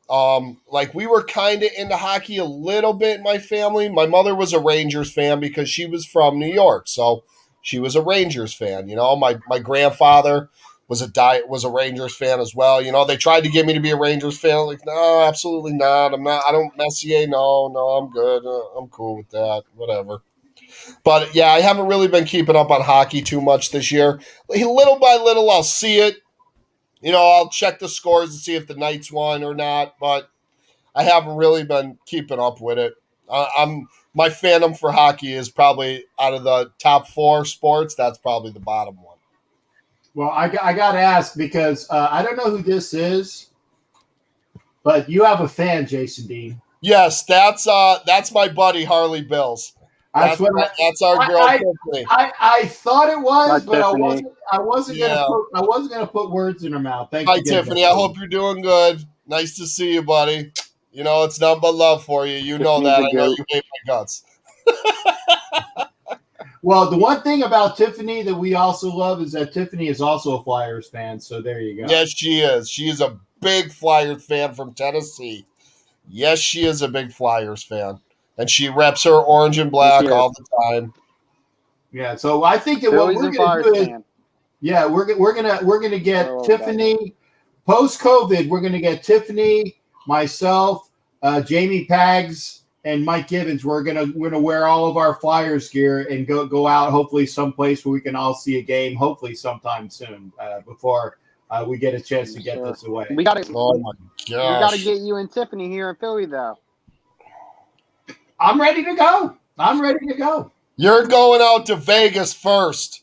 We were kind of into hockey a little bit in my family. My mother was a Rangers fan because she was from New York, so she was a Rangers fan. My grandfather was a Rangers fan as well. They tried to get me to be a Rangers fan. Like, no, absolutely not. I'm not. I don't Messier. No, I'm good. I'm cool with that. Whatever. But yeah, I haven't really been keeping up on hockey too much this year. Little by little, I'll see it. I'll check the scores and see if the Knights won or not, but I haven't really been keeping up with it. My fandom for hockey is probably out of the top 4 sports. That's probably the bottom one. Well, I got to ask because I don't know who this is, but you have a fan, Jason Dean. Yes, that's my buddy Harley Bills. That's our girl. I thought it was, but I wasn't gonna put words in her mouth. Thank you. Hi, Tiffany. I hope you're doing good. Nice to see you, buddy. It's nothing but love for you. You know that. I know you hate my guts. Well, the one thing about Tiffany that we also love is that Tiffany is also a Flyers fan. So there you go. Yes, she is. She is a big Flyers fan from Tennessee. Yes, she is a big Flyers fan. And she reps her orange and black all the time. Yeah, so I think that what we're going to do is Yeah, we're gonna get Oh, Tiffany. Post COVID, we're gonna get Tiffany, myself, Jamie Pags, and Mike Gibbons. We're gonna wear all of our Flyers gear and go out. Hopefully, someplace where we can all see a game. Hopefully, sometime soon before we get a chance to get this away. We gotta Oh my we gotta gosh. get you and Tiffany here in Philly though. I'm ready to go. I'm ready to go. You're going out to Vegas first.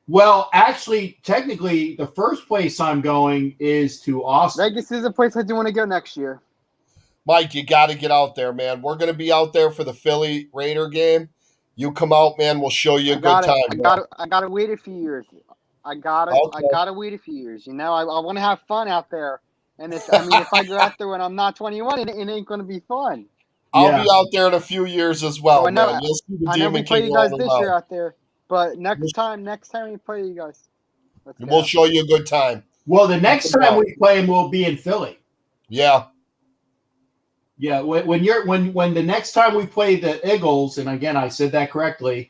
Well, actually, technically, the first place I'm going is to Austin. Vegas is a place I do want to go next year. Mike, you got to get out there, man. We're going to be out there for the Philly Raider game. You come out, man. We'll show you a good time. I gotta wait a few years. I gotta wait a few years. You know, I want to have fun out there. And if I go out there when I'm not 21, it ain't going to be fun. I'll be out there in a few years as well, So man. You'll see the I know Demon we play King you guys rolling this year out. out there, but next time we play you guys, We'll show you a good time. Well, the next time we play him, we'll be in Philly. Yeah. Yeah, when the next time we play the Eagles, and again I said that correctly,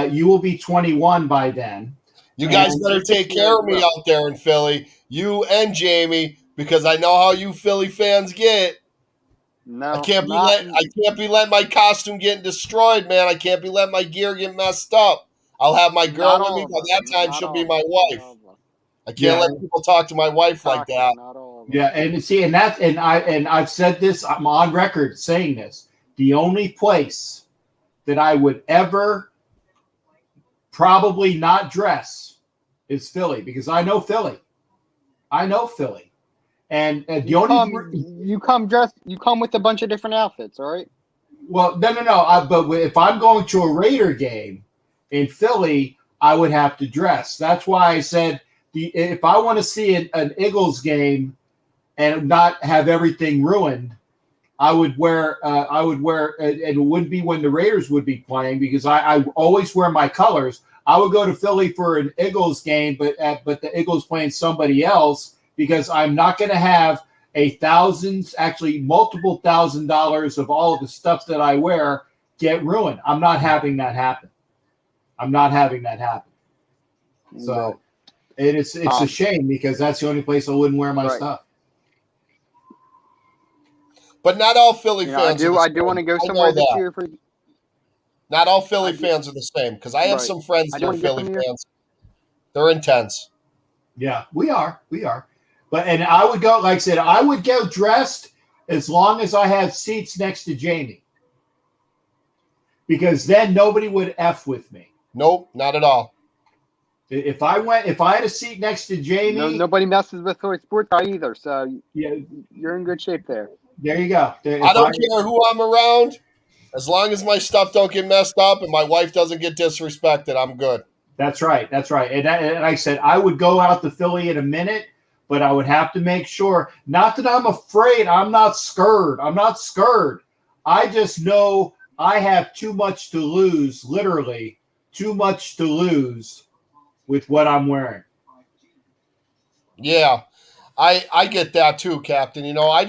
you will be 21 by then. You guys better take care of me out there in Philly, you and Jamie, because I know how you Philly fans get. No, I can't be letting my costume get destroyed, man. I can't be letting my gear get messed up. I'll have my girl with me. By that time, she'll be my wife. I can't let people talk to my wife like that. Yeah, and see, and I've said this. I'm on record saying this. The only place that I would ever probably not dress is Philly, because I know Philly. And the you come with a bunch of different outfits, all right? Well, no. But if I'm going to a Raider game in Philly, I would have to dress. That's why I said if I want to see an Eagles game and not have everything ruined, I would wear, and it wouldn't be when the Raiders would be playing, because I always wear my colors. I would go to Philly for an Eagles game, but the Eagles playing somebody else, because I'm not going to have multiple $1,000s of all of the stuff that I wear get ruined. I'm not having that happen. So it's a shame, because that's the only place I wouldn't wear my stuff. But not all Philly fans. I do want to go somewhere this year. Not all Philly fans are the same, because I have some friends that are Philly fans. They're intense. Yeah, we are. But I would go, like I said, I would go dressed as long as I have seats next to Jamie, because then nobody would F with me. Nope, not at all. If I had a seat next to Jamie, nobody messes with Toy Sports Guy either. So yeah, you're in good shape there. There you go. I don't care who I'm around, as long as my stuff don't get messed up and my wife doesn't get disrespected, I'm good. That's right. And I said I would go out to Philly in a minute, but I would have to make sure. Not that I'm afraid. I'm not scared. I just know I have too much to lose. Literally, too much to lose with what I'm wearing. Yeah. I get that too, Captain. You know, I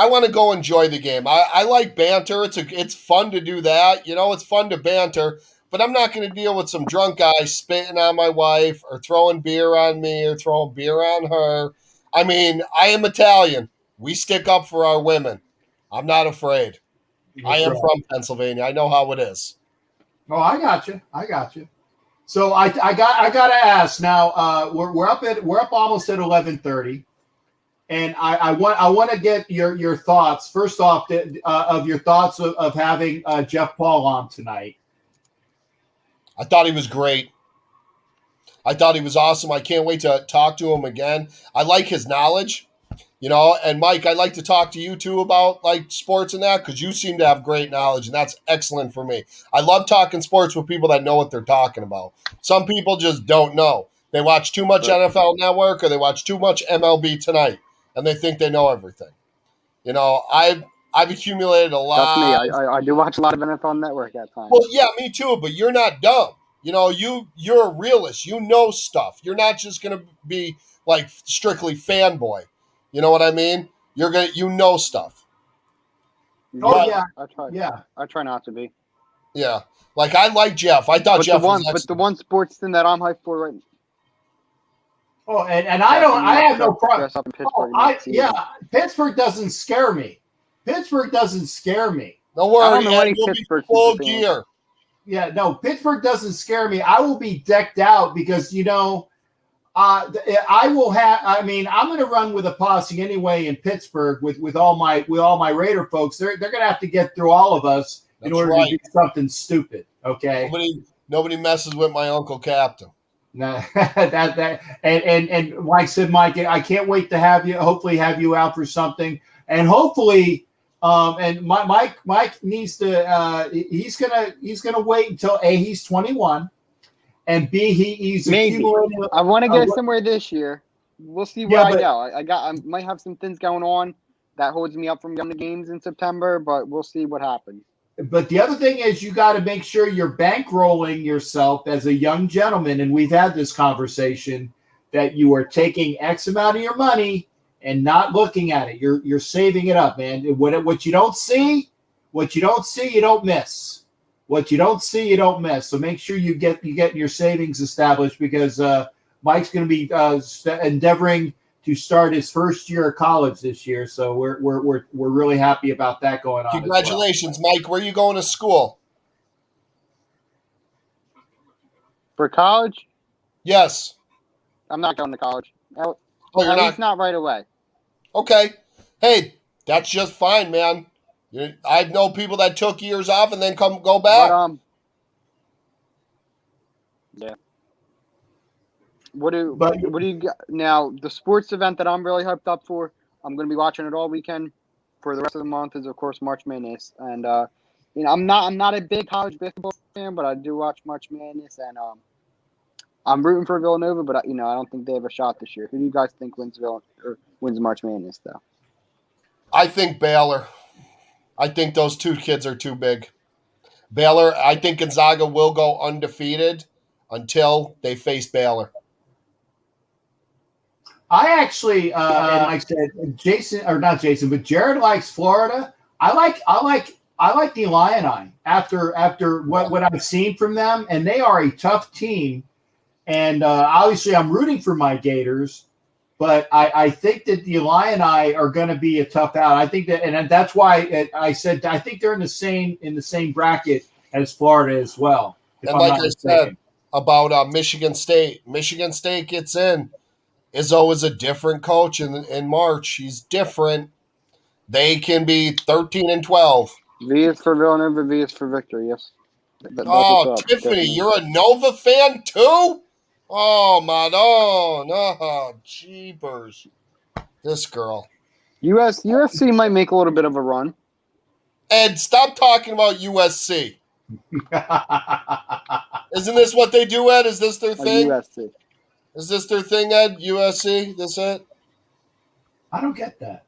want to go enjoy the game. I like banter. It's fun to do that. You know, it's fun to banter, but I'm not going to deal with some drunk guy spitting on my wife or throwing beer on me or throwing beer on her. I mean, I am Italian. We stick up for our women. I'm not afraid. I am from Pennsylvania. I know how it is. Oh, I got you. So I got to ask now. We're up almost at 11:30, and I want to get your thoughts first off of your thoughts of having Jeff Paul on tonight. I thought he was great. I thought he was awesome. I can't wait to talk to him again. I like his knowledge, you know. And Mike, I'd like to talk to you too about like sports and that, because you seem to have great knowledge, and that's excellent for me. I love talking sports with people that know what they're talking about. Some people just don't know. They watch too much NFL Network or they watch too much MLB Tonight, and they think they know everything. You know, I've accumulated a lot. That's me. I do watch a lot of NFL Network at times. Well, yeah, me too, but you're not dumb. You know, you're a realist. You know stuff. You're not just going to be like strictly fanboy. You know what I mean? You know stuff. Oh, yeah. I try not to be. Yeah. Like, I like Jeff. I thought Jeff was excellent. But the one sports thing that I'm hyped for right now. Oh, and I have no problem. Dress up in Pittsburgh Oh, next season. Pittsburgh doesn't scare me. Pittsburgh doesn't scare me. Don't I worry, don't know Ed, any you'll be Pittsburgh full super fans. gear. Yeah, no, Pittsburgh doesn't scare me. I will be decked out because I will have. I mean, I'm going to run with a posse anyway in Pittsburgh with all my Raider folks. They're going to have to get through all of us in That's order right. to do something stupid. Okay. Nobody messes with my Uncle Captain. No, and like said, Mike, I can't wait to hopefully have you out for something, and hopefully, and Mike needs to. He's gonna wait until A, he's 21, and B, he's Maybe. accumulating. I want to go somewhere this year. We'll see where I go. I might have some things going on that holds me up from going to games in September, but we'll see what happens. But the other thing is you got to make sure you're bankrolling yourself as a young gentleman, and we've had this conversation, that you are taking X amount of your money and not looking at it. You're saving it up, man. What you don't see, you don't miss. What you don't see, you don't miss. So make sure you get your savings established, because Mike's going to be endeavoring to start his first year of college this year. So we're really happy about that going on. Congratulations, Mike. Where are you going to school? For college? Yes. I'm not going to college. Oh, you're At not? least not right away. Okay. Hey, that's just fine, man. I know people that took years off and then go back. But yeah. What do you got now? The sports event that I'm really hyped up for, I'm going to be watching it all weekend. For the rest of the month is of course March Madness, and I'm not a big college basketball fan, but I do watch March Madness, and I'm rooting for Villanova, but I don't think they have a shot this year. Who do you guys think wins March Madness though? I think Baylor. I think those two kids are too big. Baylor. I think Gonzaga will go undefeated until they face Baylor. I actually, and like I said, but Jared likes Florida. I like the Illini after what I've seen from them, and they are a tough team. And obviously, I'm rooting for my Gators, but I think that the Illini are going to be a tough out. I think that, and that's why I said I think they're in the same bracket as Florida as well. And like I said about Michigan State, Michigan State gets in. Izzo is a different coach in March. He's different. They can be 13-12. V is for Villanova, V is for victory, yes. Tiffany, you're a Nova fan too? Oh, Madonna. Oh, jeepers. This girl. USC might make a little bit of a run. Ed, stop talking about USC. Isn't this what they do, Ed? Is this their thing? USC. Is this their thing, Ed? USC? This it? I don't get that.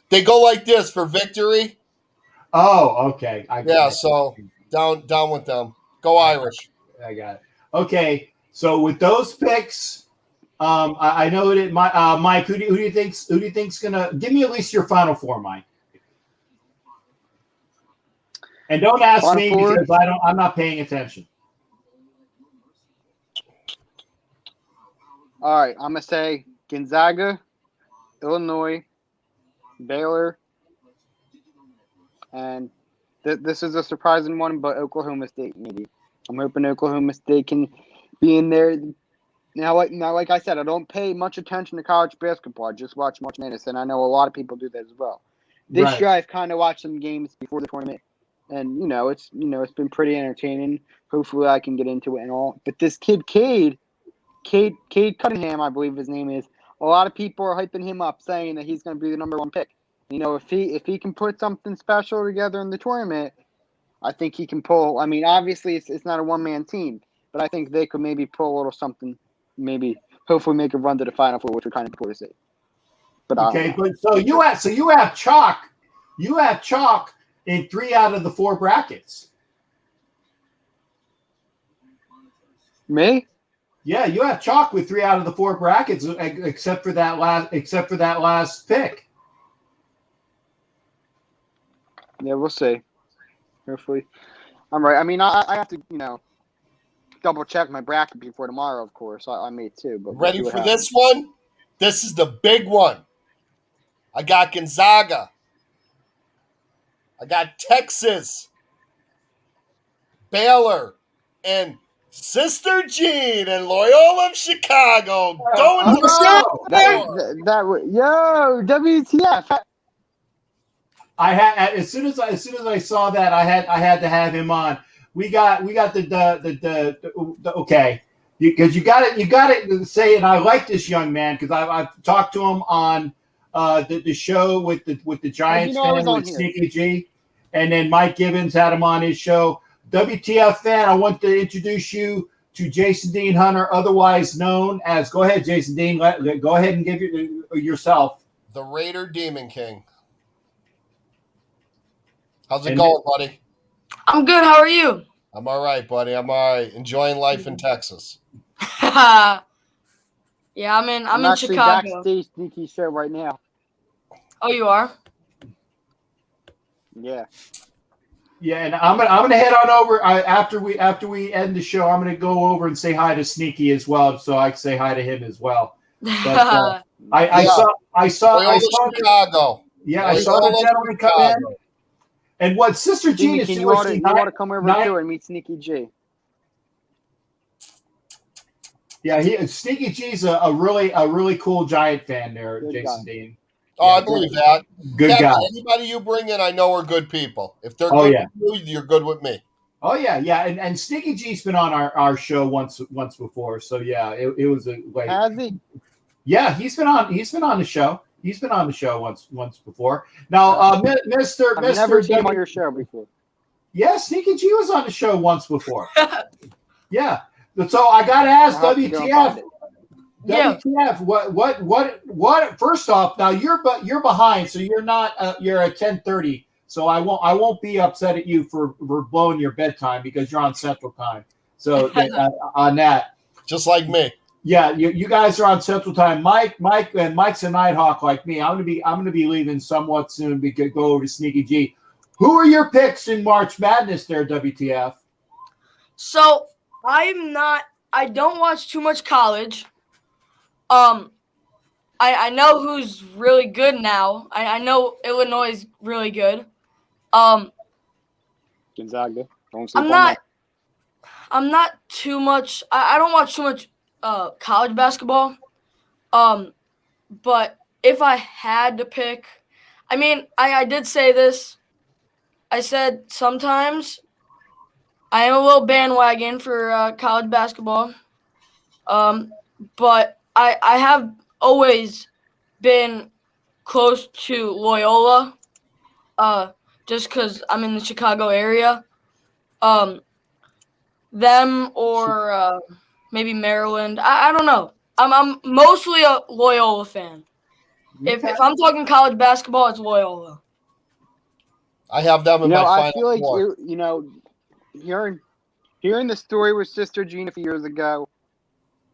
They go like this for victory. Oh, okay. So down with them. Go Irish. I got it. Okay, so with those picks, I know that Mike. Who do you think's gonna give me at least your final four, Mike? And don't ask Final me four? because I'm not paying attention. All right, I'm gonna say Gonzaga, Illinois, Baylor, and this is a surprising one, but Oklahoma State maybe. I'm hoping Oklahoma State can be in there. Now, like I said, I don't pay much attention to college basketball. I just watch March Madness, and I know a lot of people do that as well. This year, I've kind of watched some games before the tournament, and it's been pretty entertaining. Hopefully, I can get into it and all. But this kid, Cade Cunningham, I believe his name is. A lot of people are hyping him up, saying that he's going to be the number one pick. If he can put something special together in the tournament, I think he can pull. I mean, obviously it's not a one-man team, but I think they could maybe pull a little something. Maybe hopefully make a run to the Final Four, which we're kind of poor to see. But okay, but so you have chalk. You have chalk in 3 out of the 4 brackets. Me? Yeah, you have chalk with 3 out of the 4 brackets, except for that last pick. Yeah, we'll see. Hopefully, I'm right. I mean, I have to, double check my bracket before tomorrow, of course. I made 2. But we'll Ready see what for happens. this one? This is the big one. I got Gonzaga. I got Texas, Baylor, and Sister Jean and Loyola of Chicago going to Oh, Yo, WTF. I had as soon as I saw that I had to have him on. We got the okay, because you got to say, and I like this young man because I've talked to him on the show with the Giants fan with Sneaky G, and then Mike Gibbons had him on his show. WTF fan, I want to introduce you to Jason Dean Hunter, otherwise known as. Go ahead, Jason Dean. Go ahead and give yourself. the Raider Demon King. How's it going, buddy? I'm good. How are you? I'm all right, buddy. I'm all right. Enjoying life in Texas. Yeah, I'm in actually Chicago. Backstage Sneaky show right now. Oh, you are? Yeah. Yeah, and I'm gonna head on over after we end the show. I'm gonna go over and say hi to Sneaky as well, so I can say hi to him as well. But, I saw Chicago. Yeah, I saw the gentleman come in. And what Sister Jean is you want to come over too and meet Sneaky G. Yeah, Sneaky G's a really cool Giant fan there, Good Jason guy. Dean. Oh, I believe that. Good Kevin, guy. anybody you bring in, I know are good people. If they're good with you, you're good with me. Oh yeah, and Sneaky G's been on our show once before, so yeah, it was a like. Has he? Yeah, he's been on the show. He's been on the show once before. Now, Mr. I've never seen him on your show before. Yeah, Sneaky G was on the show once before. Yeah, so I got to ask WTF. Yeah. WTF? What? First off, now you're behind, so you're not. You're at 10:30, so I won't be upset at you for blowing your bedtime because you're on Central Time. So on that, just like me. Yeah, you guys are on Central Time. Mike's a Nighthawk like me. I'm gonna be leaving somewhat soon to go over to Sneaky G. Who are your picks in March Madness there, WTF? So I don't watch too much college. I know who's really good now. I know Illinois is really good. Gonzaga. I'm not too much. I don't watch too much college basketball. But if I had to pick, I mean, I did say this. I said sometimes I am a little bandwagon for college basketball. But I have always been close to Loyola, just because I'm in the Chicago area. Them or maybe Maryland. I don't know. I'm mostly a Loyola fan. If I'm talking college basketball, it's Loyola. I have them in my final I feel like hearing the story with Sister Jean a few years ago,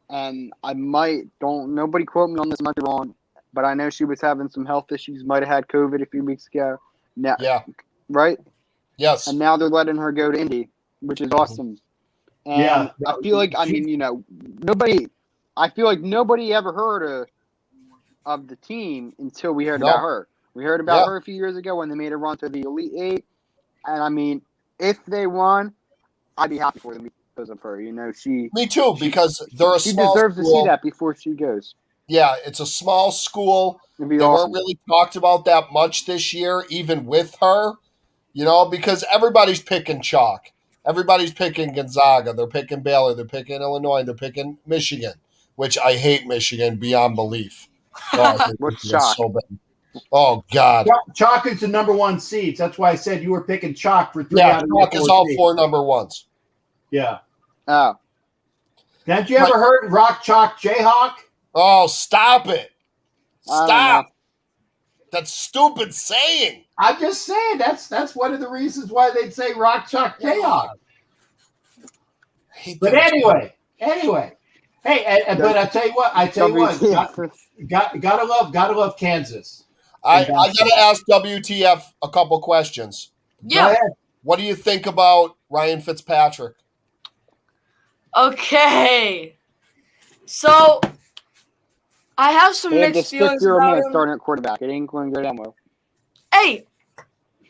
and nobody quote me on this, I might be wrong, but I know she was having some health issues, might have had COVID a few weeks ago. Now, yeah. Right? Yes. And now they're letting her go to Indy, which is awesome. And Yeah. I feel like, nobody ever heard of the team until we heard about her. We heard about her a few years ago when they made a run to the Elite Eight. And I mean, if they won, I'd be happy for them because of her. Me too, because they're a small deserves school. to see that before she goes. Yeah, it's a small school. It'd be They awesome. weren't really talked about that much this year, even with her, because everybody's picking chalk. Everybody's picking Gonzaga. They're picking Baylor. They're picking Illinois. They're picking Michigan, which I hate Michigan beyond belief. What's chalk? So bad. Oh, God. Chalk is the number one seeds. That's why I said you were picking chalk for 3 Yeah, out of chalk your is 4 all seeds. 4 number ones. Yeah. Oh. Haven't you ever heard Rock Chalk Jayhawk? Oh, stop it. I don't Stop. That's stupid saying. I'm just saying that's one of the reasons why they'd say Rock Chalk Jayhawk. But anyway. Hey, but I tell you what, gotta love Kansas. I gotta ask WTF a couple questions. Yeah. What do you think about Ryan Fitzpatrick? Okay. So I have some They had mixed this feelings 50-year-old about man him. starting at quarterback. It ain't going to go down well. Hey,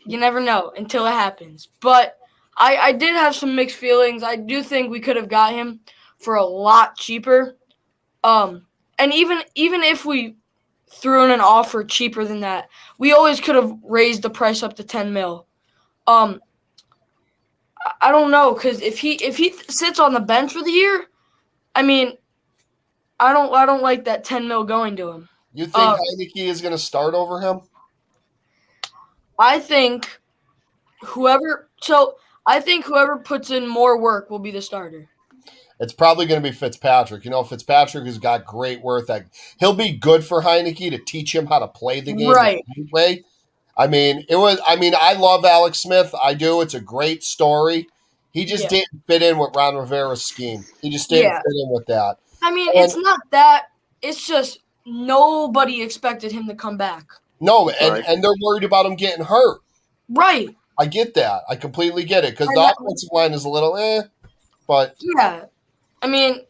you never know until it happens. But I did have some mixed feelings. I do think we could have got him for a lot cheaper. And even if we threw in an offer cheaper than that, we always could have raised the price up to 10 mil. I don't know, because if he sits on the bench for the year, I mean, I don't like that 10 mil going to him. You think Heineke is going to start over him? I think whoever puts in more work will be the starter. It's probably going to be Fitzpatrick. You know, Fitzpatrick has got great worth. He'll be good for Heineke to teach him how to play the game Right. the right way. I love Alex Smith. I do. It's a great story. He just didn't fit in with Ron Rivera's scheme. He just didn't fit in with that. I mean, it's not that. It's just nobody expected him to come back. No, and they're worried about him getting hurt. Right. I get that. I completely get it because the offensive line is a little but yeah. I mean,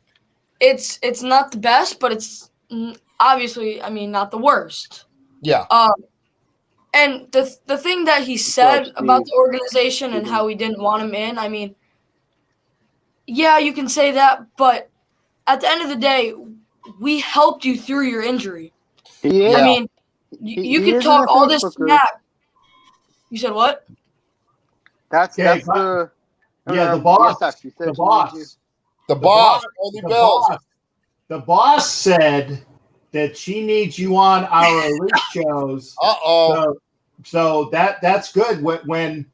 it's not the best, but it's obviously, I mean, not the worst. Yeah. And the thing that he said about the organization and how we didn't want him in, I mean, yeah, you can say that, but at the end of the day, we helped you through your injury. Yeah. I mean, you can talk all this smack. You said what? That's the boss. The boss. The boss said that she needs you on our elite shows. So that's good. When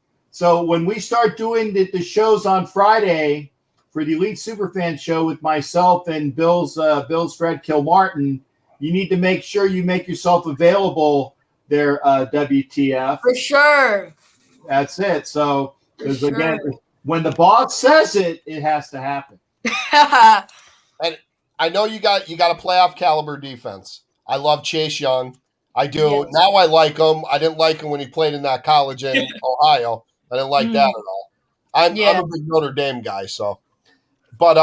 we start doing the shows on Friday for the Elite Superfan show with myself and Bill's Fred Kilmartin, you need to make sure you make yourself available there, WTF. For sure. That's it. So, because again, when the boss says it, it has to happen. And I know you got a playoff caliber defense. I love Chase Young. I do. Yes. Now I like him. I didn't like him when he played in that college in Ohio. I didn't like that at all. I'm a big Notre Dame guy, so. But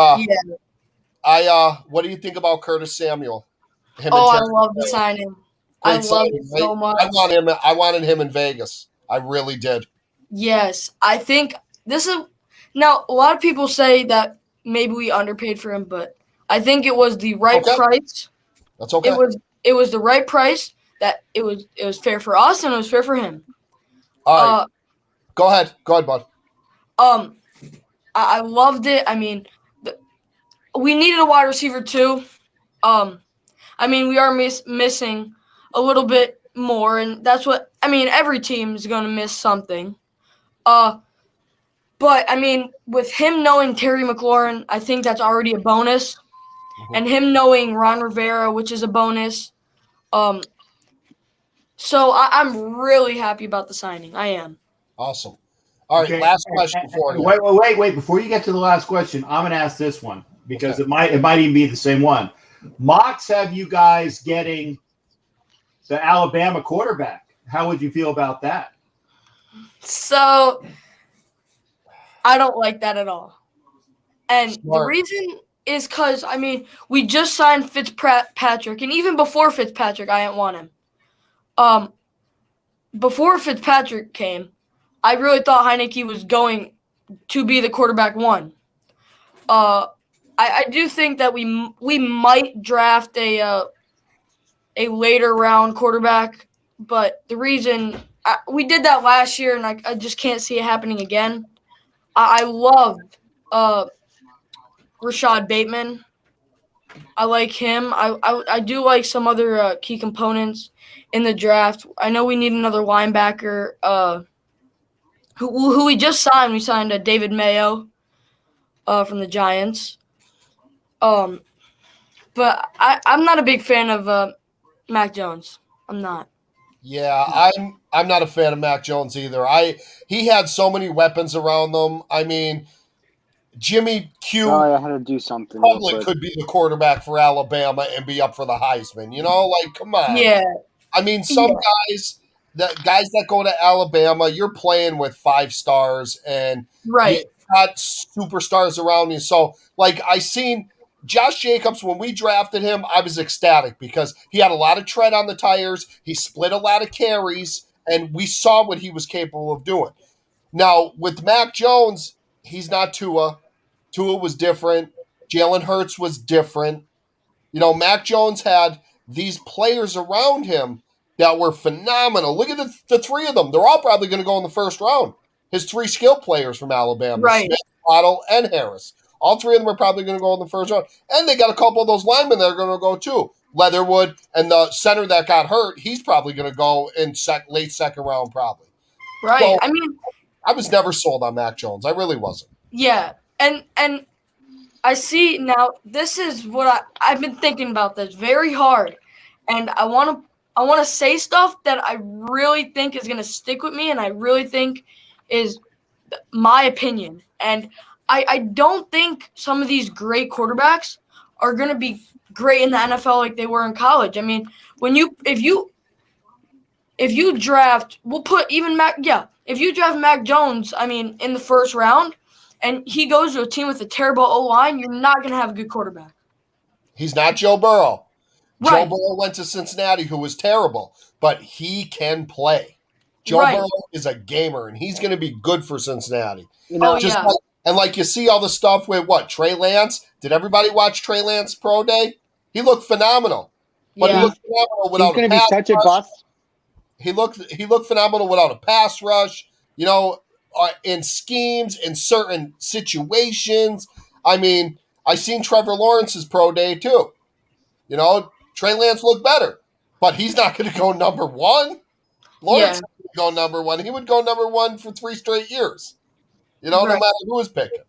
what do you think about Curtis Samuel? I love the signing. I love it so much. I wanted him in Vegas. I really did. Yes, I think this is now. A lot of people say that maybe we underpaid for him, but I think it was the right price. That's okay. It was the right price. That it was fair for us and it was fair for him. All right. Go ahead, bud. I loved it. I mean, we needed a wide receiver too. I mean, we are missing a little bit more, and that's what I mean. Every team is going to miss something. But I mean, with him knowing Terry McLaurin, I think that's already a bonus, and him knowing Ron Rivera, which is a bonus. So I'm really happy about the signing. I am. Awesome. All right, last question before you. Wait! Before you get to the last question, I'm going to ask this one because it might even be the same one. Mocks have you guys getting the Alabama quarterback. How would you feel about that? So I don't like that at all. And the reason is because, I mean, we just signed Fitzpatrick, and even before Fitzpatrick, I didn't want him. Before Fitzpatrick came, I really thought Heineke was going to be the quarterback one. I do think that we might draft a later round quarterback, but the reason we did that last year, and I just can't see it happening again. I love Rashad Bateman. I like him. I do like some other key components in the draft. I know we need another linebacker. Who we just signed? We signed David Mayo from the Giants. But I'm not a big fan of Mac Jones. I'm not. Yeah, I'm not a fan of Mac Jones either. He had so many weapons around them. I mean, Jimmy Q I had to do something. Probably could be the quarterback for Alabama and be up for the Heisman. You know, like come on. Yeah. I mean, some guys that go to Alabama, you're playing with 5 stars, and right. got superstars around you. So, like, I seen Josh Jacobs, when we drafted him, I was ecstatic because he had a lot of tread on the tires. He split a lot of carries, and we saw what he was capable of doing. Now, with Mac Jones, he's not Tua. Tua was different. Jalen Hurts was different. Mac Jones had these players around him that were phenomenal. Look at the three of them. They're all probably going to go in the first round. His three skill players from Alabama, Right. Smith, Waddle, and Harris. All three of them are probably going to go in the first round. And they got a couple of those linemen that are going to go too. Leatherwood and the center that got hurt, he's probably going to go in late second round probably. Right. So, I mean, I was never sold on Mac Jones. I really wasn't. yeah. And I see now, this is what I've been thinking about this very hard. And I want to say stuff that I really think is going to stick with me and I really think is my opinion. And I don't think some of these great quarterbacks are going to be great in the NFL like they were in college. I mean, if you draft, if you draft Mac Jones, I mean, in the first round, and he goes to a team with a terrible O-line, you're not going to have a good quarterback. He's not Joe Burrow. Right. Joe Burrow went to Cincinnati, who was terrible, but he can play. Joe Right. Burrow is a gamer, and he's going to be good for Cincinnati. Oh, yeah. Like you see all the stuff with Trey Lance. Did everybody watch Trey Lance Pro Day? He looked phenomenal. But Yeah. he looked phenomenal He's without going a to be pass such a rush. bust. He looked phenomenal without a pass rush. In schemes, in certain situations. I mean, I seen Trevor Lawrence's pro day too. Trey Lance looked better, but he's not going to go number one. Lawrence is going to go number one. He would go number one for 3 straight years. No Right. matter who is picking.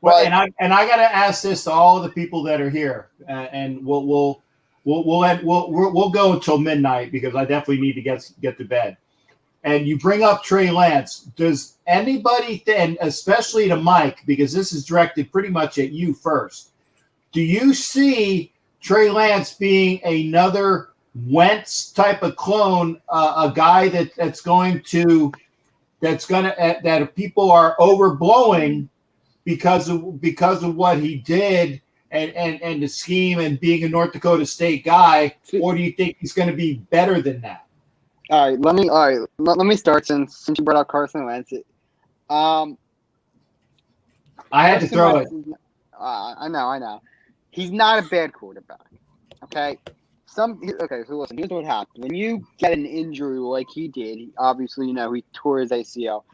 Well, But, and I got to ask this to all of the people that are here, and we'll go until midnight because I definitely need to get to bed. And you bring up Trey Lance. Does anybody, and especially to Mike, because this is directed pretty much at you first, do you see Trey Lance being another Wentz type of clone, a guy that people are overblowing because of what he did and the scheme and being a North Dakota State guy, or do you think he's going to be better than that? All right, let me start since you brought up Carson Wentz. I had to throw it. I know. He's not a bad quarterback. Okay. So listen, here's what happens. When you get an injury like he did, obviously, he tore his ACL.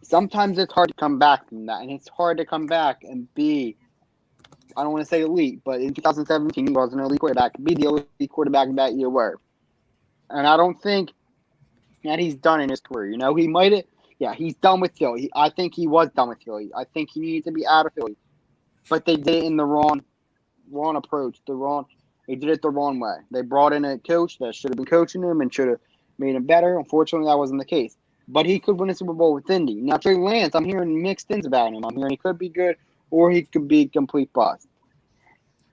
Sometimes it's hard to come back from that, and it's hard to come back and be, I don't want to say elite, but in 2017, he was an elite quarterback, be the elite quarterback that you were. And I don't think that he's done in his career. He might have, he's done with Philly. I think he was done with Philly. I think he needed to be out of Philly. But they did it in the wrong approach, they did it the wrong way. They brought in a coach that should have been coaching him and should have made him better. Unfortunately, that wasn't the case. But he could win a Super Bowl with Indy. Now, Trey Lance, I'm hearing mixed things about him. I'm hearing he could be good or he could be complete bust.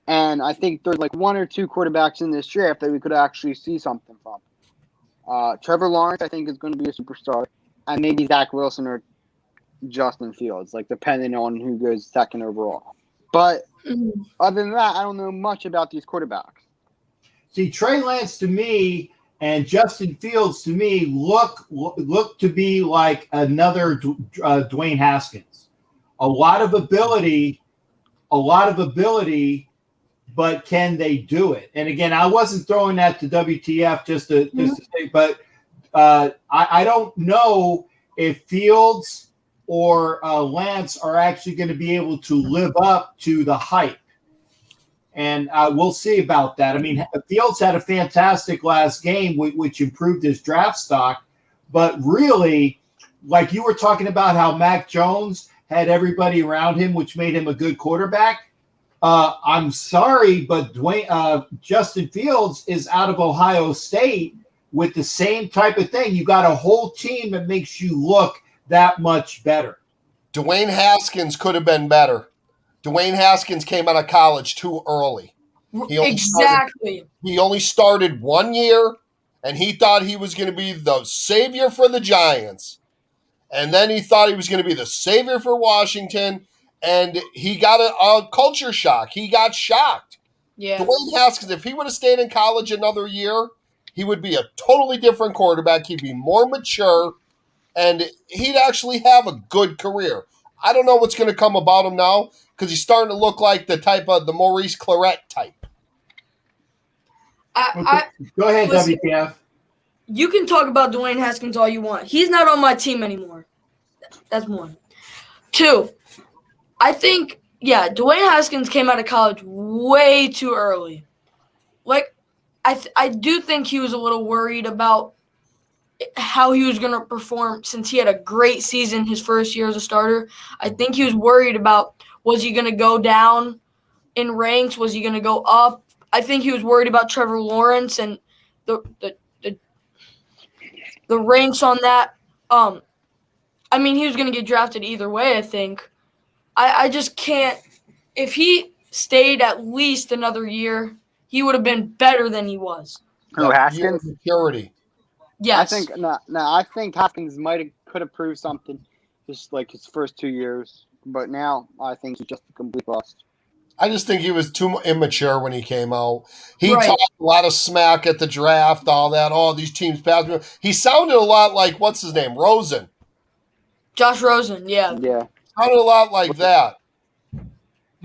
And I think there's like 1 or 2 quarterbacks in this draft that we could actually see something from. Trevor Lawrence, I think, is going to be a superstar. And maybe Zach Wilson or Justin Fields, depending on who goes second overall. But other than that, I don't know much about these quarterbacks. See, Trey Lance to me and Justin Fields to me look to be like another Dwayne Haskins. A lot of ability, but can they do it? And again, I wasn't throwing that to WTF just to say, but I don't know if Fields or Lance are actually going to be able to live up to the hype. And we'll see about that. I mean, Fields had a fantastic last game, which improved his draft stock. But really, like you were talking about how Mac Jones had everybody around him, which made him a good quarterback. I'm sorry, but Justin Fields is out of Ohio State with the same type of thing. You got a whole team that makes you look that much better. Dwayne Haskins could have been better. Dwayne Haskins came out of college too early. He only started 1 year, and he thought he was going to be the savior for the Giants. and then he thought he was going to be the savior for Washington, and he got a culture shock. He got shocked. Yeah. Dwayne Haskins, if he would have stayed in college another year, he would be a totally different quarterback. He'd be more mature, and he'd actually have a good career. I don't know what's going to come about him now because he's starting to look like the type of the Maurice Claret type. Go ahead, listen, WTF. You can talk about Dwayne Haskins all you want. He's not on my team anymore. That's one. Two, I think, Dwayne Haskins came out of college way too early. Like, I do think he was a little worried about how he was going to perform since he had a great season his first year as a starter. I think he was worried about, was he going to go down in ranks? Was he going to go up? I think he was worried about Trevor Lawrence and the ranks on that. I mean, he was going to get drafted either way, I think. I just can't – if he stayed at least another year, he would have been better than he was. Who, Haskins? Maturity. Yes. I think Haskins could have proved something just like his first 2 years, but now I think he's just a complete bust. I just think he was too immature when he came out. He talked a lot of smack at the draft, all that. Oh, these teams passed me. He sounded a lot like, what's his name, Rosen. Josh Rosen, yeah. Yeah. Sounded a lot like that.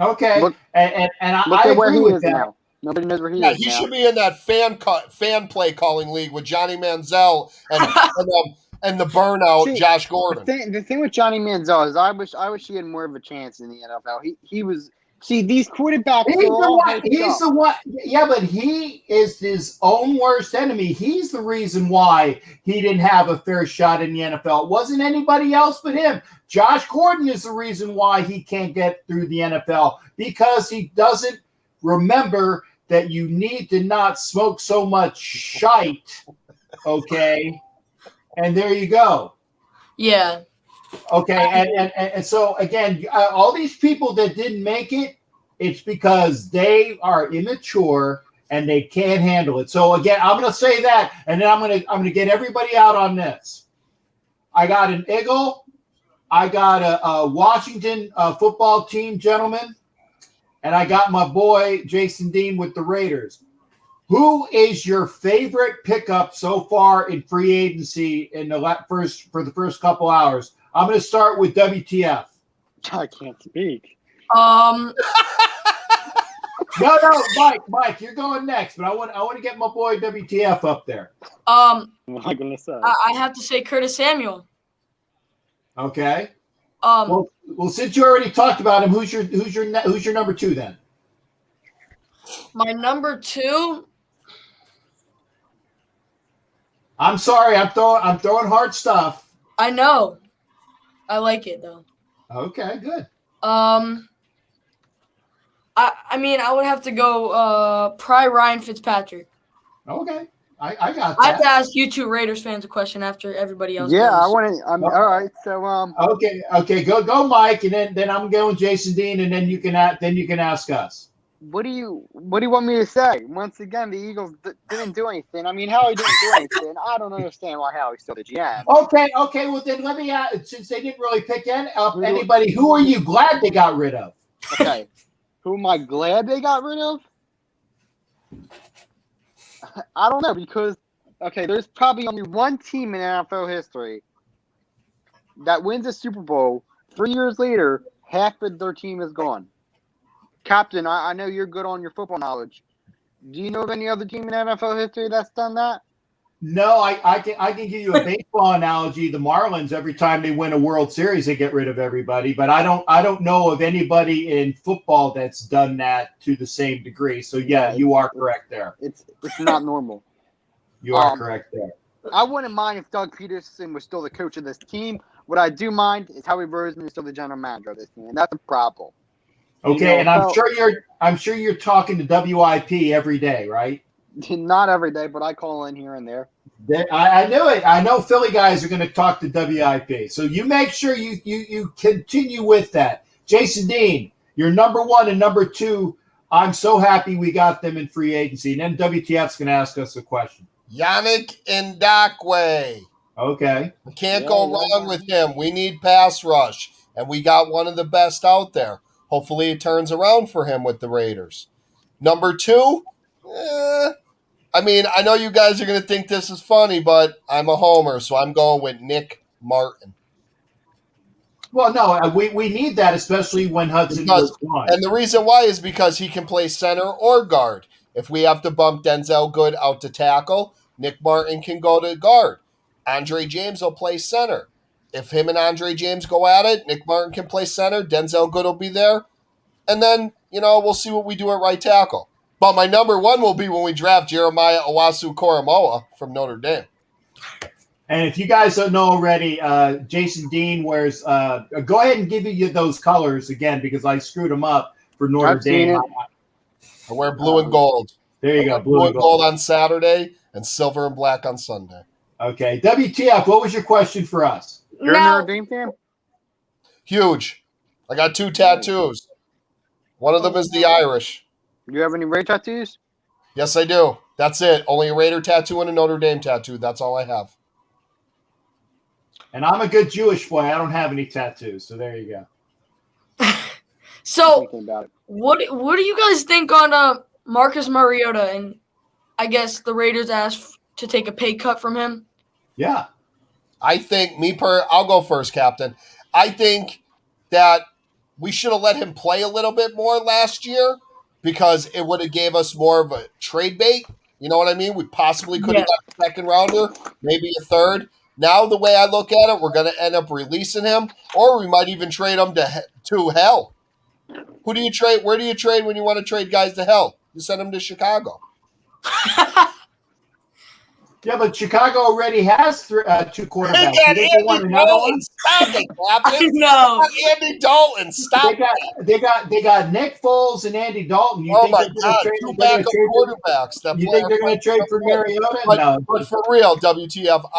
Okay. Look I at where he agree with is that. now. Nobody knows where he Yeah, is he now. should be in that fan play calling league with Johnny Manziel and the burnout Josh Gordon. The thing with Johnny Manziel is I wish he had more of a chance in the NFL. He was these quarterbacks. He's the one. Yeah, but he is his own worst enemy. He's the reason why he didn't have a fair shot in the NFL. It wasn't anybody else but him. Josh Gordon is the reason why he can't get through the NFL because he doesn't remember that you need to not smoke so much shite. Okay, and there you go. Yeah. Okay, and so again, all these people that didn't make it, it's because they are immature and they can't handle it. So again, I'm going to say that, and then I'm going to get everybody out on this. I got an Eagle, I got a Washington football team gentleman, and I got my boy Jason Dean with the Raiders. Who is your favorite pickup so far in free agency in for the first couple hours? I'm going to start with WTF. I can't speak. No, Mike, you're going next, but I want to get my boy WTF up there. What am I going to say? I have to say Curtis Samuel. Okay. Well, since you already talked about him, who's your number two then? My number two. I'm sorry, I'm throwing hard stuff. I know. I like it though. Okay, good. I mean, I would have to go probably Ryan Fitzpatrick. Okay, I got that. I have to ask you two Raiders fans a question after everybody else. Yeah, goes. I want to. All right, so Okay, go, Mike, and then I'm going Jason Dean, and then you can ask us. What do you want me to say? Once again, the Eagles didn't do anything. I mean, Howie didn't do anything. I don't understand why Howie's still the GM. Okay. Well, then let me ask, since they didn't really pick up anybody, who are you glad they got rid of? Okay, who am I glad they got rid of? I don't know because there's probably only one team in NFL history that wins a Super Bowl 3 years later. Half of their team is gone. Captain, I know you're good on your football knowledge. Do you know of any other team in NFL history that's done that? No, I can give you a baseball analogy. The Marlins, every time they win a World Series, they get rid of everybody. But I don't know of anybody in football that's done that to the same degree. So yeah, you are correct there. It's not normal. You are correct there. I wouldn't mind if Doug Peterson was still the coach of this team. What I do mind is Howie Roseman is still the general manager of this team, and that's a problem. Okay, and I'm sure you're talking to WIP every day, right? Not every day, but I call in here and there. I knew it. I know Philly guys are going to talk to WIP. So you make sure you continue with that. Jason Dean, you're number one and number two. I'm so happy we got them in free agency. And then WTF's going to ask us a question. Yannick Ngakoue. Okay. We can't Yeah, go yeah, wrong yeah. with him. We need pass rush, and we got one of the best out there. Hopefully it turns around for him with the Raiders. Number 2, I mean, I know you guys are going to think this is funny, but I'm a homer, so I'm going with Nick Martin. Well, no, we need that, especially when Hudson was gone. And the reason why is because he can play center or guard. If we have to bump Denzel Good out to tackle, Nick Martin can go to guard. Andre James will play center. If him and Andre James go at it, Nick Martin can play center. Denzel Good will be there. And then, we'll see what we do at right tackle. But my number 1 will be when we draft Jeremiah Owusu-Koramoah from Notre Dame. And if you guys don't know already, Jason Dean wears. Go ahead and give you those colors again because I screwed them up for Notre I've seen Dame. it. I wear blue and gold. There you go, Blue and gold on Saturday and silver and black on Sunday. Okay, WTF? What was your question for us? You're a Now, Notre Dame fan? Huge. I got 2 tattoos. One of them is the Irish. Do you have any Ray tattoos? Yes, I do. That's it. Only a Raider tattoo and a Notre Dame tattoo. That's all I have. And I'm a good Jewish boy. I don't have any tattoos, so there you go. so Thinking about it. what do you guys think on Marcus Mariota? And I guess the Raiders asked to take a pay cut from him. Yeah. I think I'll go first, Captain. I think that we should have let him play a little bit more last year because it would have gave us more of a trade bait. You know what I mean? We possibly could have got a 2nd rounder, maybe a 3rd. Now, the way I look at it, we're going to end up releasing him, or we might even trade him to hell. Who do you trade? Where do you trade when you want to trade guys to hell? You send them to Chicago. Yeah, but Chicago already has 2 quarterbacks. They got You think they Andy want another one? Dalton. Stop it, I Captain. know. Andy Dalton. Stop. They got Nick Foles and Andy Dalton. You Oh think my they're going God! to trade? 2 backup quarterbacks. That You play think they're going to trade for Mariota? No. But for real, WTF,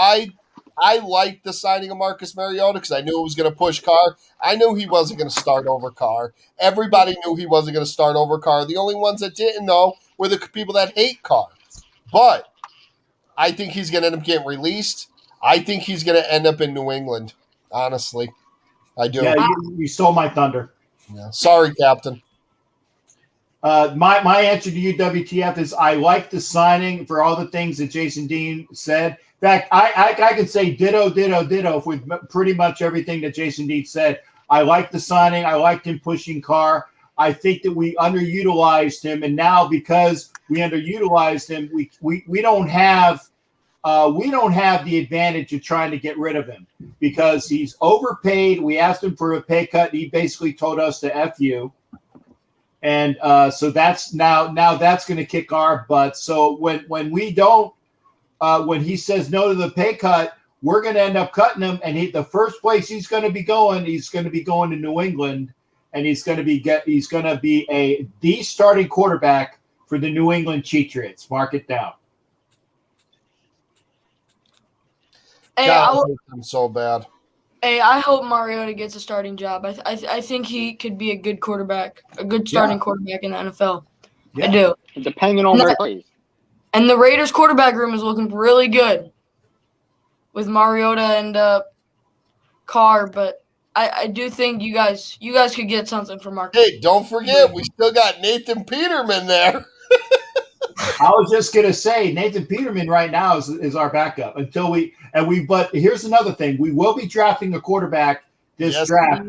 I liked the signing of Marcus Mariota because I knew it was going to push Carr. I knew he wasn't going to start over Carr. Everybody knew he wasn't going to start over Carr. The only ones that didn't know were the people that hate Carr. But I think he's going to end up getting released. I think he's going to end up in New England, honestly. I do. Yeah, you stole my thunder. Yeah. Sorry, Captain. My answer to you, WTF, is I like the signing for all the things that Jason Dean said. In fact, I can say ditto with pretty much everything that Jason Dean said. I like the signing. I liked him pushing Carr. I think that we underutilized him, and now because we underutilized him, we don't have the advantage of trying to get rid of him because he's overpaid. We asked him for a pay cut. And he basically told us to F you. And so that's now that's going to kick our butt. So when we don't, when he says no to the pay cut, we're going to end up cutting him. And the first place he's going to be going to New England, and he's going to be the starting quarterback for the New England Patriots. Mark it down. Hey, God, I'm so bad. Hey, I hope Mariota gets a starting job. I think he could be a good quarterback, a good starting quarterback in the NFL. Yeah. I do. Depending on where he plays. And the Raiders quarterback room is looking really good with Mariota and Carr, but I do think you guys could get something from Marcus. Hey, don't forget, we still got Nathan Peterman there. I was just gonna say Nathan Peterman right now is our backup until but here's another thing. We will be drafting a quarterback this draft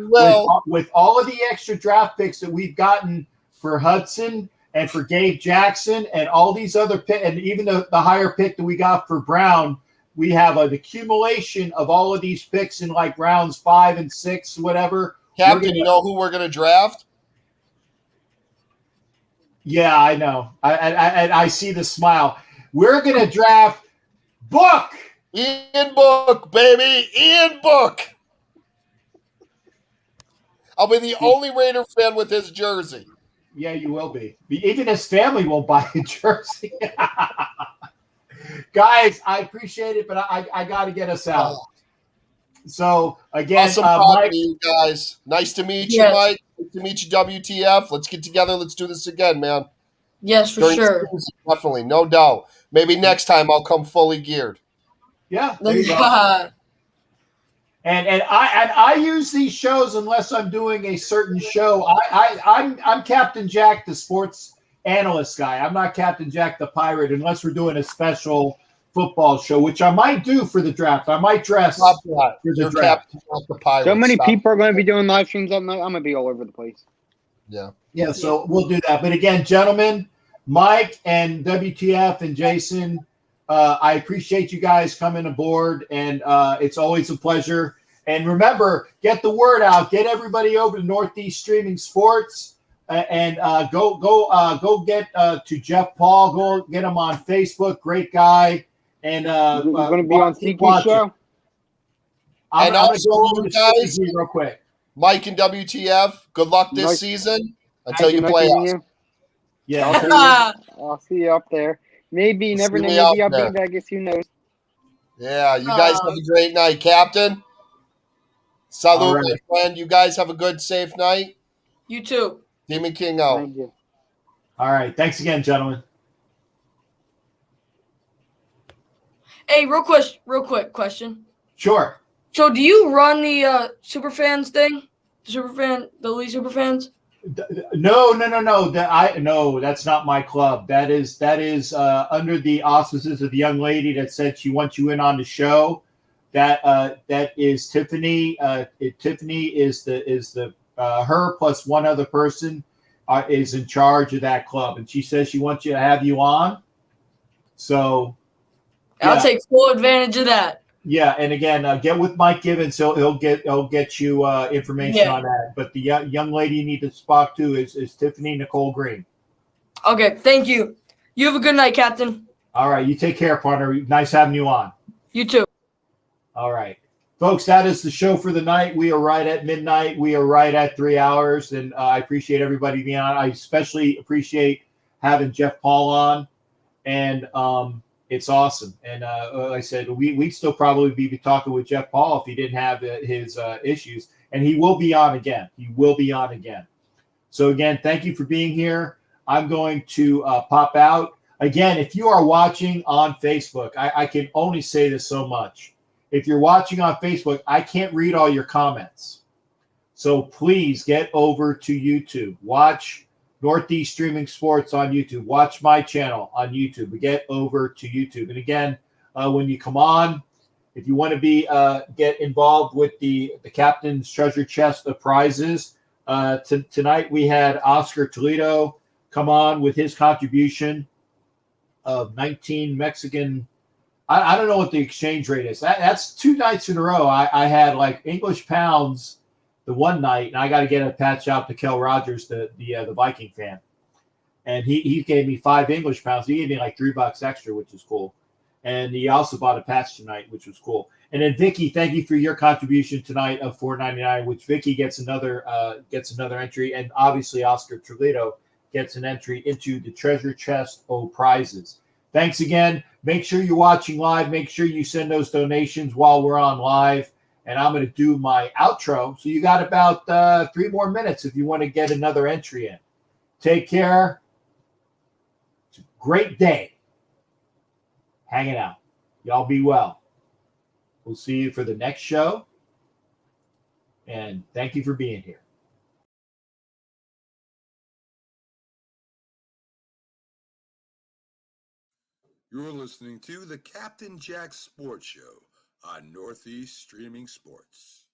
with all of the extra draft picks that we've gotten for Hudson and for Gabe Jackson and all these other picks, and even the higher pick that we got for Brown. We have an accumulation of all of these picks in like rounds 5 and 6, whatever. Captain, you know who we're going to draft? Yeah, I know. I see the smile. We're going to draft Book. Ian Book, baby. Ian Book. I'll be the only Raider fan with his jersey. Yeah, you will be. Even his family won't buy a jersey. Guys, I appreciate it, but I got to get us out. So, again, awesome Mike, to you guys. Nice to meet you, Mike. Nice to meet you, WTF. Let's get together. Let's do this again, man. Yes, for sure. Definitely, no doubt. Maybe next time I'll come fully geared. Yeah, there you go. And I use these shows unless I'm doing a certain show. I'm Captain Jack, the sports analyst guy. I'm not Captain Jack the pirate unless we're doing a special football show, which I might do for the draft. I might dress Stop for that. the You're draft. Captain Jack the Pirate. So many Stop. people are going to be doing live streams that night. I'm going to be all over the place. Yeah. Yeah, so we'll do that. But again, gentlemen, Mike and WTF and Jason, I appreciate you guys coming aboard, and it's always a pleasure. And remember, get the word out. Get everybody over to Northeast Streaming Sports, and go get to Jeff Paul. Go get him on Facebook. Great guy. And He's going to be on keep CT's watching. show. I'm And going to also, go over you to guys- Stevie real quick. Mike and WTF, good luck this Nice. season until Thank you nice play meeting us. you. Yeah. I'll see you up there. Maybe, you never See know. me Maybe out I'll be there. in Vegas. Who knows? Yeah, you guys have a great night, Captain. Salute, All right. my friend. You guys have a good, safe night. You too. Demon King out. Thank you. All right. Thanks again, gentlemen. Hey, real quick question. Sure. So, do you run the Superfans thing? The Elite Superfans? No. No, that's not my club. That is under the auspices of the young lady that said she wants you in on the show. That is Tiffany. Tiffany is the her plus one other person is in charge of that club, and she says she wants you to have you on. So I'll take full advantage of that. yeah, and again, get with Mike Gibbons. He'll get you information on that. But the young lady you need to talk to is Tiffany Nicole Green. Okay, thank you. You have a good night, Captain. All right, you take care, partner. Nice having you on. You too. All right, folks, that is the show for the night. We are right at midnight. We are right at 3 hours, and I appreciate everybody being on. I especially appreciate having Jeff Paul on, and it's awesome. And like I said, we'd still probably be talking with Jeff Paul if he didn't have his issues. And he will be on again. So again, thank you for being here. I'm going to pop out. Again, if you are watching on Facebook, I can only say this so much. If you're watching on Facebook, I can't read all your comments. So please get over to YouTube. Watch Northeast Streaming Sports on YouTube. Watch my channel on YouTube. Get over to YouTube. And again, when you come on, if you want to be get involved with the Captain's Treasure Chest of prizes, tonight we had Oscar Toledo come on with his contribution of 19 Mexican. I don't know what the exchange rate is. That's 2 nights in a row. I had like English pounds the one night, and I got to get a patch out to Kel Rogers, the Viking fan, and he gave me 5 English pounds. He gave me like $3 extra, which is cool. And he also bought a patch tonight, which was cool. And then Vicky, thank you for your contribution tonight of $4.99, which Vicky gets another entry, and obviously Oscar Toledo gets an entry into the Treasure Chest of prizes. Thanks again. Make sure you're watching live. Make sure you send those donations while we're on live. And I'm going to do my outro. So you got about 3 more minutes if you want to get another entry in. Take care. It's a great day hanging out. Y'all be well. We'll see you for the next show. And thank you for being here. You're listening to the Captain Jack Sports Show on Northeast Streaming Sports.